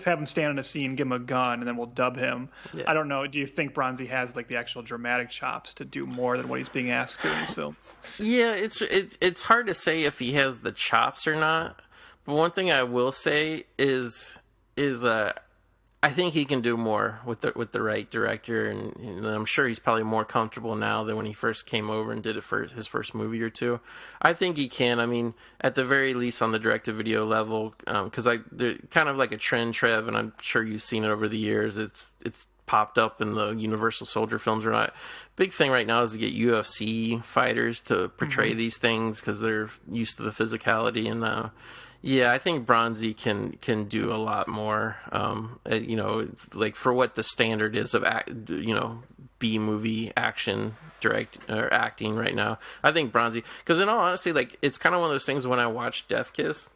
have him stand in a scene, give him a gun, and then we'll dub him. Yeah. I don't know. Do you think Bronzy has like the actual dramatic chops to do more than what he's being asked to in these films? Yeah, it's hard to say if he has the chops or not. But one thing I will say is I think he can do more with the right director, and I'm sure he's probably more comfortable now than when he first came over and did it for his first movie or two. I think he can. I mean, at the very least on the direct-to-video level, because they're kind of like a trend, Trev, and I'm sure you've seen it over the years. It's popped up in the Universal Soldier films or not. Big thing right now is to get UFC fighters to portray these things because they're used to the physicality and. Yeah, I think Bronzy can do a lot more. You know, like for what the standard is of B movie action acting right now. I think Bronzy, because in all honesty, like it's kind of one of those things when I watched Death Kiss,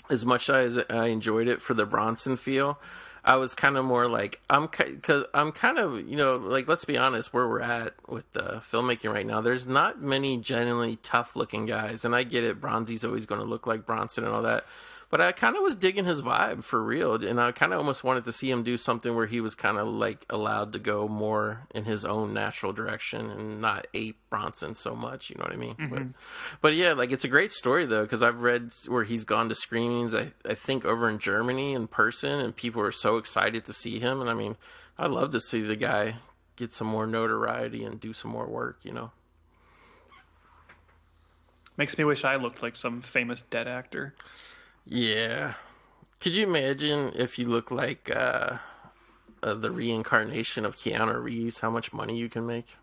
as much as I enjoyed it for the Bronson feel, I was kind of more like, because I'm kind of, you know, like, let's be honest, where we're at with filmmaking right now, there's not many genuinely tough looking guys. And I get it, Bronzy's always going to look like Bronson and all that. But I kind of was digging his vibe for real. And I kind of almost wanted to see him do something where he was kind of like allowed to go more in his own natural direction and not ape Bronson so much. You know what I mean? Mm-hmm. But yeah, like it's a great story though, because I've read where he's gone to screenings, I think over in Germany in person, and people are so excited to see him. And I mean, I'd love to see the guy get some more notoriety and do some more work, you know? Makes me wish I looked like some famous dead actor. Yeah. Could you imagine if you look like the reincarnation of Keanu Reeves, how much money you can make?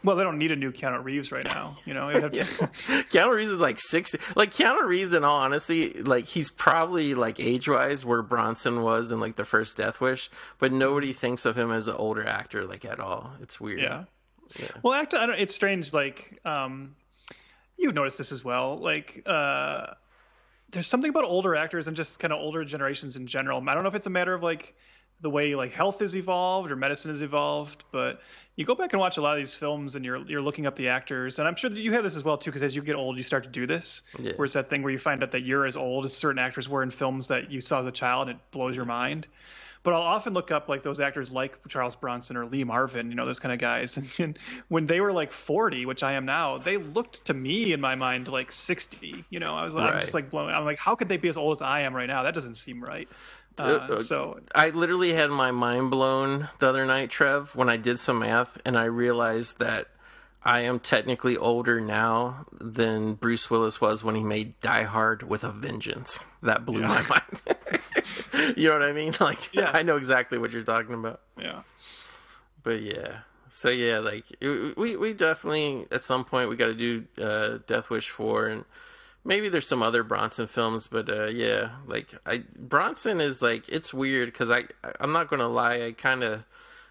Well, they don't need a new Keanu Reeves right now, you know? Keanu Reeves is like 60. Like, Keanu Reeves, in all honesty, like, he's probably, like, age-wise where Bronson was in, like, the first Death Wish, but nobody thinks of him as an older actor, like, at all. It's weird. Yeah. Well, it's strange, like, you've noticed this as well, like, there's something about older actors and just kind of older generations in general. I don't know if it's a matter of like the way like health has evolved or medicine has evolved, but you go back and watch a lot of these films and you're looking up the actors, and I'm sure that you have this as well too, because as you get old you start to do this. Yeah. Where it's that thing where you find out that you're as old as certain actors were in films that you saw as a child, and it blows your mind. But I'll often look up like those actors like Charles Bronson or Lee Marvin, you know, those kind of guys. And when they were like 40, which I am now, they looked to me in my mind like 60. You know, I'm just like blown. I'm like, how could they be as old as I am right now? That doesn't seem right. So I literally had my mind blown the other night, Trev, when I did some math and I realized that I am technically older now than Bruce Willis was when he made Die Hard with a Vengeance. That blew my mind. You know what I mean? Like, yeah. I know exactly what you're talking about. Yeah. But yeah. So yeah, like we definitely at some point we got to do Death Wish 4, and maybe there's some other Bronson films, but yeah, like Bronson is like, it's weird because I'm not gonna lie, I kind of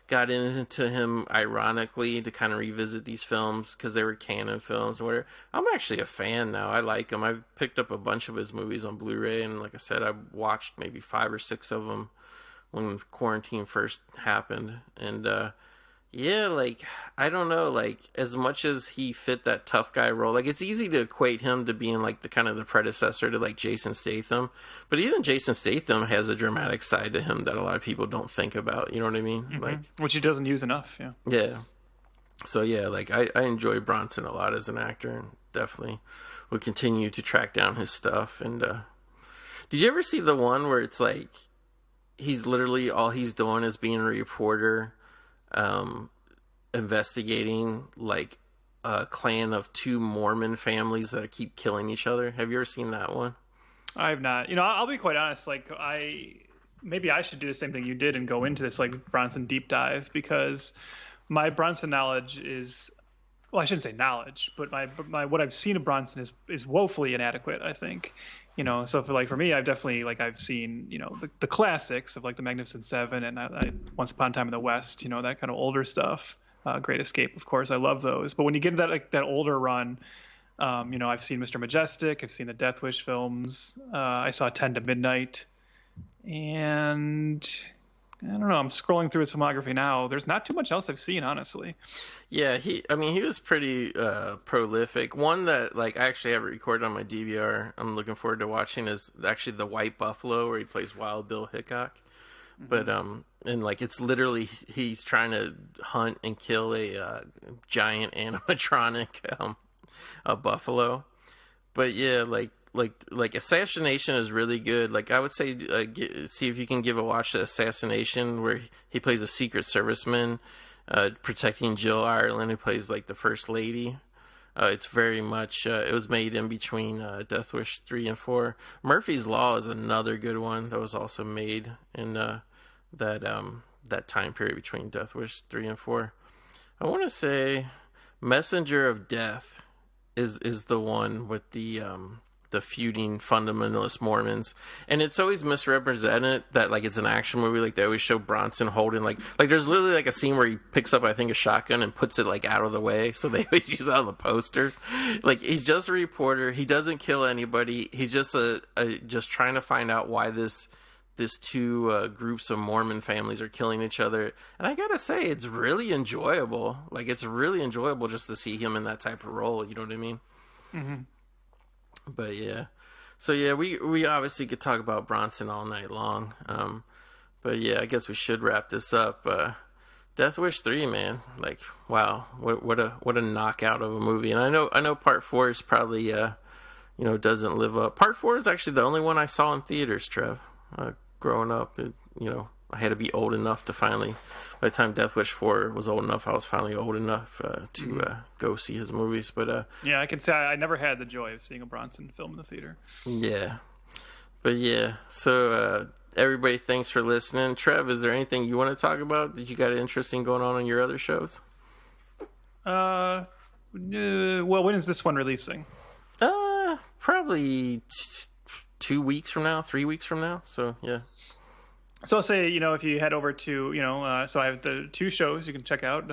got into him ironically to kind of revisit these films because they were canon films and whatever. I'm actually a fan now. I like him. I've picked up a bunch of his movies on Blu-ray, and like I said, I watched maybe 5 or 6 of them when quarantine first happened. And yeah, like, I don't know, like, as much as he fit that tough guy role, like, it's easy to equate him to being, like, the kind of the predecessor to, like, Jason Statham. But even Jason Statham has a dramatic side to him that a lot of people don't think about, you know what I mean? Mm-hmm. Like, which he doesn't use enough, yeah. Yeah. So, yeah, like, I enjoy Bronson a lot as an actor, and definitely will continue to track down his stuff. And did you ever see the one where it's, like, he's literally, all he's doing is being a reporter, investigating like a clan of 2 Mormon families that keep killing each other? Have you ever seen that one? I have not. You know, I'll be quite honest. Like, maybe I should do the same thing you did and go into this like Bronson deep dive, because my Bronson knowledge is, well, I shouldn't say knowledge, but my what I've seen of Bronson is woefully inadequate, I think. You know, so for me, I've seen, you know, the classics of like the Magnificent Seven and I Once Upon a Time in the West, you know, that kind of older stuff. Great Escape, of course, I love those. But when you get into that older run, you know, I've seen Mr. Majestic, I've seen the Death Wish films, I saw 10 to Midnight, and I don't know, I'm scrolling through his filmography now. There's not too much else I've seen, honestly. Yeah, he was pretty prolific. One that like I actually have it recorded on my DVR, I'm looking forward to watching, is actually The White Buffalo, where he plays Wild Bill Hickok. But and like it's literally he's trying to hunt and kill a giant animatronic a buffalo. But yeah, like Assassination is really good. Like I would say, see if you can give a watch to Assassination, where he plays a Secret Serviceman protecting Jill Ireland, who plays like the First Lady. It's very much, it was made in between Death Wish 3 and 4. Murphy's Law is another good one that was also made in that time period between Death Wish 3 and 4. I want to say Messenger of Death is the one with the the feuding fundamentalist Mormons, and it's always misrepresented that like it's an action movie. Like they always show Bronson holding like there's literally like a scene where he picks up I think a shotgun and puts it like out of the way, so they always use that on the poster. Like he's just a reporter. He doesn't kill anybody. He's just just trying to find out why this two groups of Mormon families are killing each other. And I gotta say, it's really enjoyable. Like it's really enjoyable just to see him in that type of role. You know what I mean? Mm-hmm. But yeah, so yeah, we obviously could talk about Bronson all night long. But yeah, I guess we should wrap this up. Death Wish 3, man, like wow, what a knockout of a movie. And I know Part 4 is probably doesn't live up. Part 4 is actually the only one I saw in theaters, Trev. Growing up, I had to be old enough to finally. By the time Death Wish 4 was old enough, I was finally old enough to go see his movies. But yeah, I can say I never had the joy of seeing a Bronson film in the theater. Yeah, but yeah. So everybody, thanks for listening. Trev, is there anything you want to talk about? Did you got interesting going on your other shows? Well, when is this one releasing? Probably 2 weeks from now, 3 weeks from now. So yeah. So I'll say, if you head over to, so I have the 2 shows you can check out.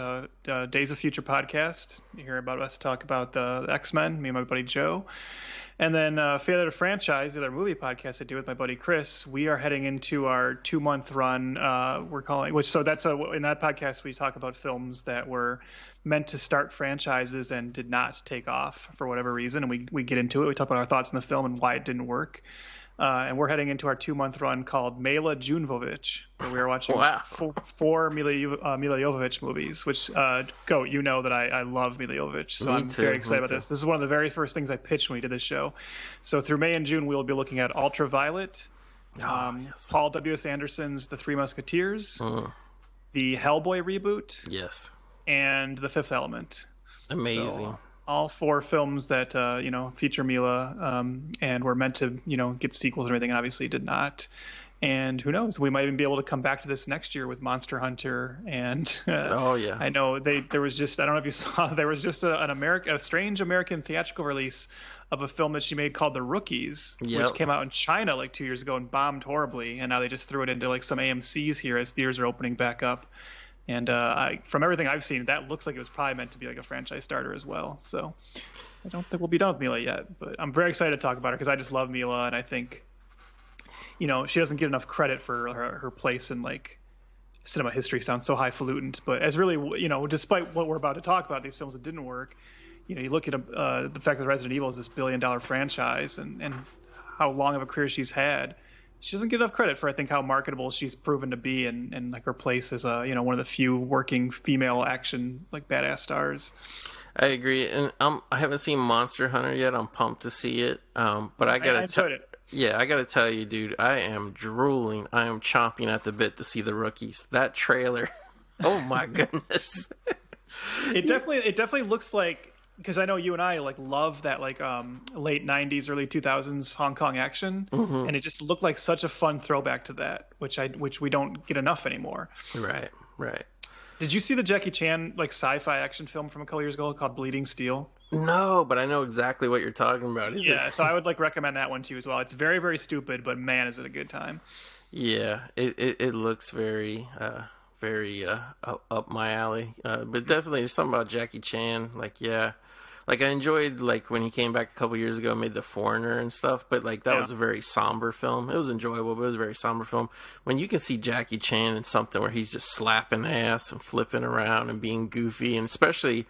Days of Future podcast. You hear about us talk about the X-Men, me and my buddy Joe. And then Failure to Franchise, the other movie podcast I do with my buddy Chris. We are heading into our 2-month run. We're calling, in that podcast we talk about films that were meant to start franchises and did not take off for whatever reason. And we get into it. We talk about our thoughts on the film and why it didn't work. And we're heading into our 2-month run called Mila Jovovich, where we are watching four Mila Jovovich movies, which, Goat, that I love Mila Jovovich, so I'm very excited about this. This is one of the very first things I pitched when we did this show. So through May and June, we'll be looking at Ultraviolet, yes. Paul W.S. Anderson's The Three Musketeers, the Hellboy reboot, yes, and The Fifth Element. Amazing. So, all 4 films that feature Mila and were meant to get sequels and everything, and obviously did not. And who knows, we might even be able to come back to this next year with Monster Hunter. And oh yeah, I know there was just, I don't know if you saw, there was just a strange American theatrical release of a film that she made called The Rookies, which came out in China like 2 years ago and bombed horribly, and now they just threw it into like some AMC's here as theaters are opening back up. And from everything I've seen, that looks like it was probably meant to be like a franchise starter as well. So I don't think we'll be done with Mila yet, but I'm very excited to talk about her because I just love Mila, and I think, she doesn't get enough credit for her place in like cinema history. Sounds so highfalutin, but as really, despite what we're about to talk about, these films that didn't work, you look at the fact that Resident Evil is this billion-dollar franchise and how long of a career she's had. She doesn't get enough credit for, I think, how marketable she's proven to be and like her place as one of the few working female action like badass stars. I agree, and I haven't seen Monster Hunter yet. I'm pumped to see it, but I enjoyed it. Yeah, I gotta tell you, dude, I am drooling. I am chomping at the bit to see The Rookies. That trailer, oh my goodness! It definitely looks like. Because I know you and I like love that like late 90s, early 2000s Hong Kong action, and it just looked like such a fun throwback to that, which we don't get enough anymore. Right. Did you see the Jackie Chan like sci-fi action film from a couple years ago called Bleeding Steel? No, but I know exactly what you're talking about. So I would like recommend that one to you as well. It's very, very stupid, but man, is it a good time. Yeah, it looks very up my alley. But definitely there's something about Jackie Chan. Like I enjoyed like when he came back a couple years ago and made The Foreigner and stuff, but like that was a very somber film. It was enjoyable, but it was a very somber film. When you can see Jackie Chan in something where he's just slapping ass and flipping around and being goofy, and especially,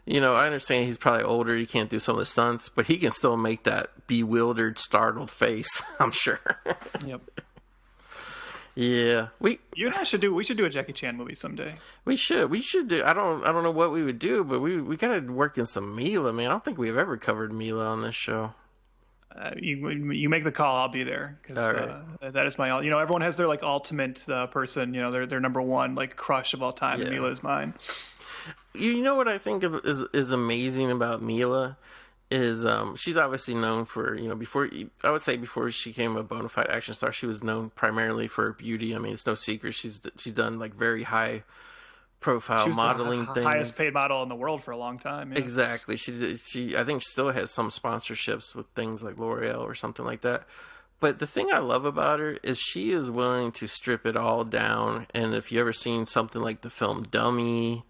I understand he's probably older, he can't do some of the stunts, but he can still make that bewildered, startled face, I'm sure. Yep. Yeah, you and I should do a Jackie Chan movie someday. We should do. I don't know what we would do, but we gotta work in some Mila, man. I don't think we've ever covered Mila on this show. You make the call, I'll be there because that is my everyone has their like ultimate person, their number one like crush of all time. And Mila is mine. You know what I think is amazing about Mila is she's obviously known for, before she became a bona fide action star, she was known primarily for her beauty. I mean, it's no secret she's done like very high profile modeling the things. highest paid model in the world for a long time. Yeah. Exactly. She I think she still has some sponsorships with things like L'Oreal or something like that. But the thing I love about her is she is willing to strip it all down. And if you ever seen something like the film Dummy,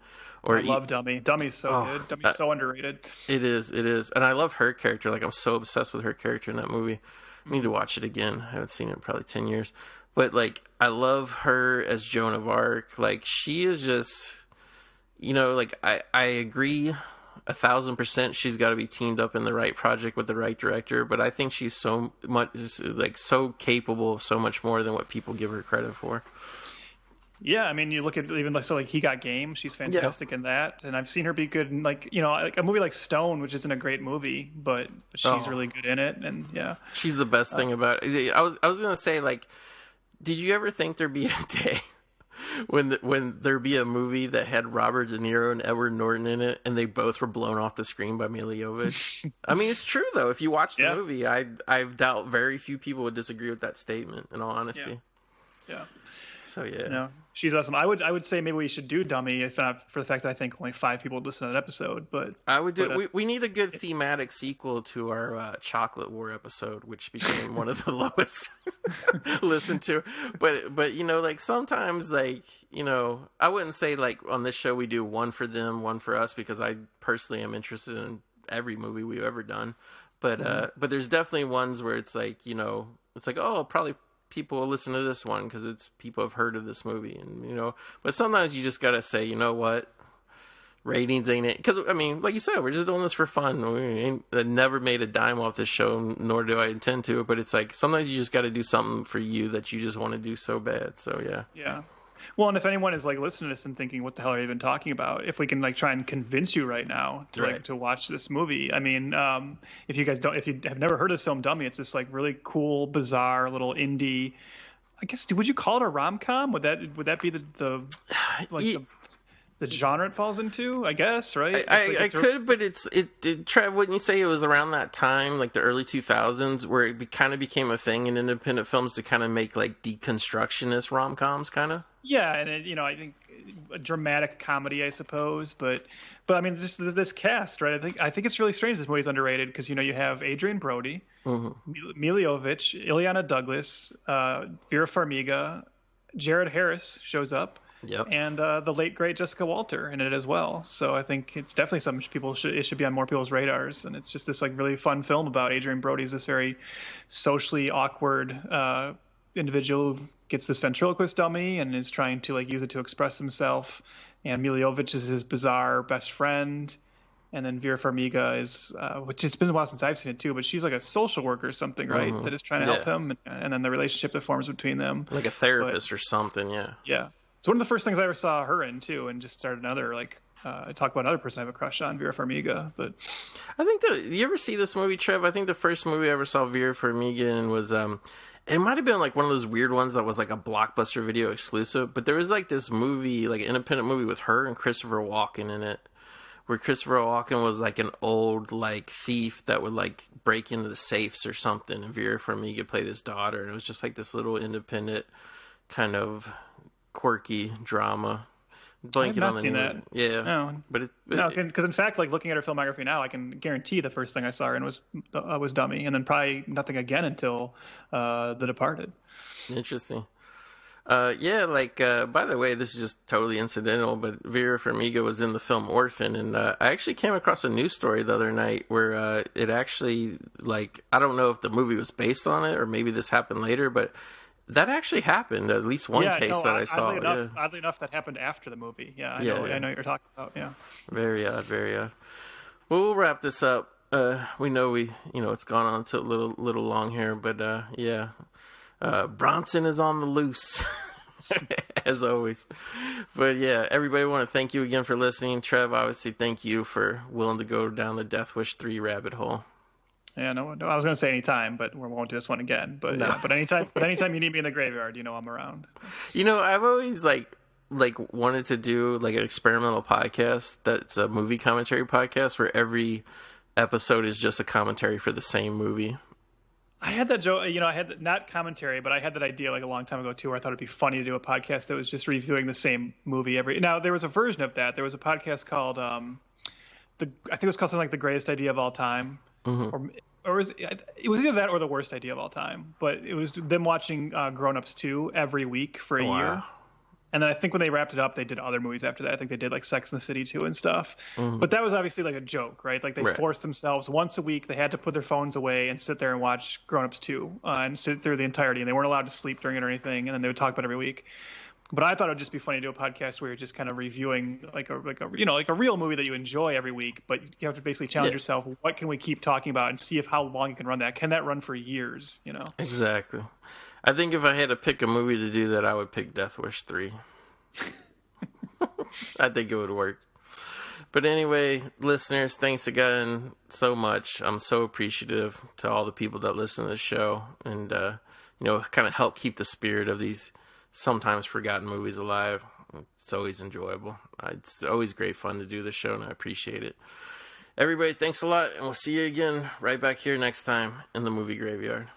or I love Dummy. Dummy's so good. Dummy's so underrated. It is. And I love her character. Like, I'm so obsessed with her character in that movie. I need to watch it again. I haven't seen it in probably 10 years. But, like, I love her as Joan of Arc. Like, she is just, like, I agree 1,000% she's got to be teamed up in the right project with the right director. But I think she's so much, like, so capable of so much more than what people give her credit for. Yeah, I mean, you look at even like He Got Game. She's fantastic in that, and I've seen her be good in like a movie like Stone, which isn't a great movie, but she's really good in it, and she's the best thing about it. I was gonna say, like, did you ever think there'd be a day when there'd be a movie that had Robert De Niro and Edward Norton in it, and they both were blown off the screen by Mila Jovovich? I mean, it's true though. If you watch the movie, I doubt very few people would disagree with that statement. In all honesty, yeah. So she's awesome. I would say maybe we should do Dummy, if not for the fact that I think only 5 people would listen to that episode. But I would do. We need a good thematic sequel to our Chocolate War episode, which became one of the lowest listened to. But like sometimes, like, I wouldn't say like on this show we do one for them, one for us, because I personally am interested in every movie we've ever done. But but there's definitely ones where it's like it's like, oh, probably people will listen to this one because it's people have heard of this movie, and but sometimes you just gotta say, what, ratings ain't it, because I mean, like you said, we're just doing this for fun. I never made a dime off this show, nor do I intend to, but it's like sometimes you just got to do something for you that you just want to do so bad. So yeah. Well, and if anyone is like listening to this and thinking, what the hell are you even talking about? If we can like try and convince you right now to to watch this movie. I mean, if you have never heard of this film Dummy, it's this like really cool, bizarre little indie, I guess, would you call it a rom-com? Would that be the genre it falls into, I guess, right? I could, but Trev, wouldn't you say it was around that time, like the early 2000s, where it kind of became a thing in independent films to kind of make like deconstructionist rom-coms, kind of? Yeah, and I think a dramatic comedy, I suppose, but I mean, just this cast, right? I think it's really strange this movie's underrated because you have Adrian Brody, Mila Jovovich, Ileana Douglas, Vera Farmiga, Jared Harris shows up. Yep. And the late great Jessica Walter in it as well. So I think it's definitely something it should be on more people's radars. And it's just this like really fun film about Adrian Brody's this very socially awkward individual who gets this ventriloquist dummy and is trying to like use it to express himself. And Mila Jovovich is his bizarre best friend. And then Vera Farmiga is, which it's been a while since I've seen it too, but she's like a social worker or something, right? That is trying to help him. And then the relationship that forms between them. Like a therapist or something, yeah. Yeah. It's one of the first things I ever saw her in too, and just started another talk about another person I have a crush on, Vera Farmiga. But I think you ever see this movie, Trev? I think the first movie I ever saw Vera Farmiga in was it might have been like one of those weird ones that was like a Blockbuster Video exclusive. But there was like this movie, like an independent movie with her and Christopher Walken in it, where Christopher Walken was like an old like thief that would like break into the safes or something, and Vera Farmiga played his daughter, and it was just like this little independent kind of quirky drama. I've not seen that. Yeah, no, but because in fact, like looking at her filmography now, I can guarantee the first thing I saw her in was Dummy, and then probably nothing again until The Departed. Interesting. By the way, this is just totally incidental, but Vera Farmiga was in the film Orphan, and I actually came across a news story the other night where it actually, like, I don't know if the movie was based on it or maybe this happened later, but that actually happened. At least one case that I saw. Oddly enough, that happened after the movie. Yeah, I know what you're talking about. Yeah. Very odd. Very odd. Well, we'll wrap this up. We know it's gone on to a little long here, but Bronson is on the loose, as always. But yeah, everybody, want to thank you again for listening. Trev, obviously, thank you for willing to go down the Death Wish 3 rabbit hole. Yeah, no, I was going to say anytime, but we won't do this one again. But no. But anytime you need me in the graveyard, I'm around. I've always like wanted to do like an experimental podcast that's a movie commentary podcast where every episode is just a commentary for the same movie. I had that joke, I had not commentary, but I had that idea like a long time ago too, where I thought it'd be funny to do a podcast that was just reviewing the same movie every. Now there was a version of that. There was a podcast called I think it was called something like The Greatest Idea of All Time, or it was either that or The Worst Idea of All Time. But it was them watching Grown Ups 2 every week for a year. And then I think when they wrapped it up, they did other movies after that. I think they did like Sex and the City 2 and stuff. But that was obviously like a joke, right? Like they forced themselves once a week. They had to put their phones away and sit there and watch Grown Ups 2 and sit through the entirety. And they weren't allowed to sleep during it or anything. And then they would talk about it every week. But I thought it would just be funny to do a podcast where you're just kind of reviewing like a real movie that you enjoy every week. But you have to basically challenge yourself. What can we keep talking about and see if how long you can run that? Can that run for years? Exactly. I think if I had to pick a movie to do that, I would pick Death Wish 3. I think it would work. But anyway, listeners, thanks again so much. I'm so appreciative to all the people that listen to the show and, kind of help keep the spirit of these sometimes forgotten movies alive. It's always enjoyable. It's always great fun to do the show, and I appreciate it. Everybody, thanks a lot, and we'll see you again right back here next time in the Movie Graveyard.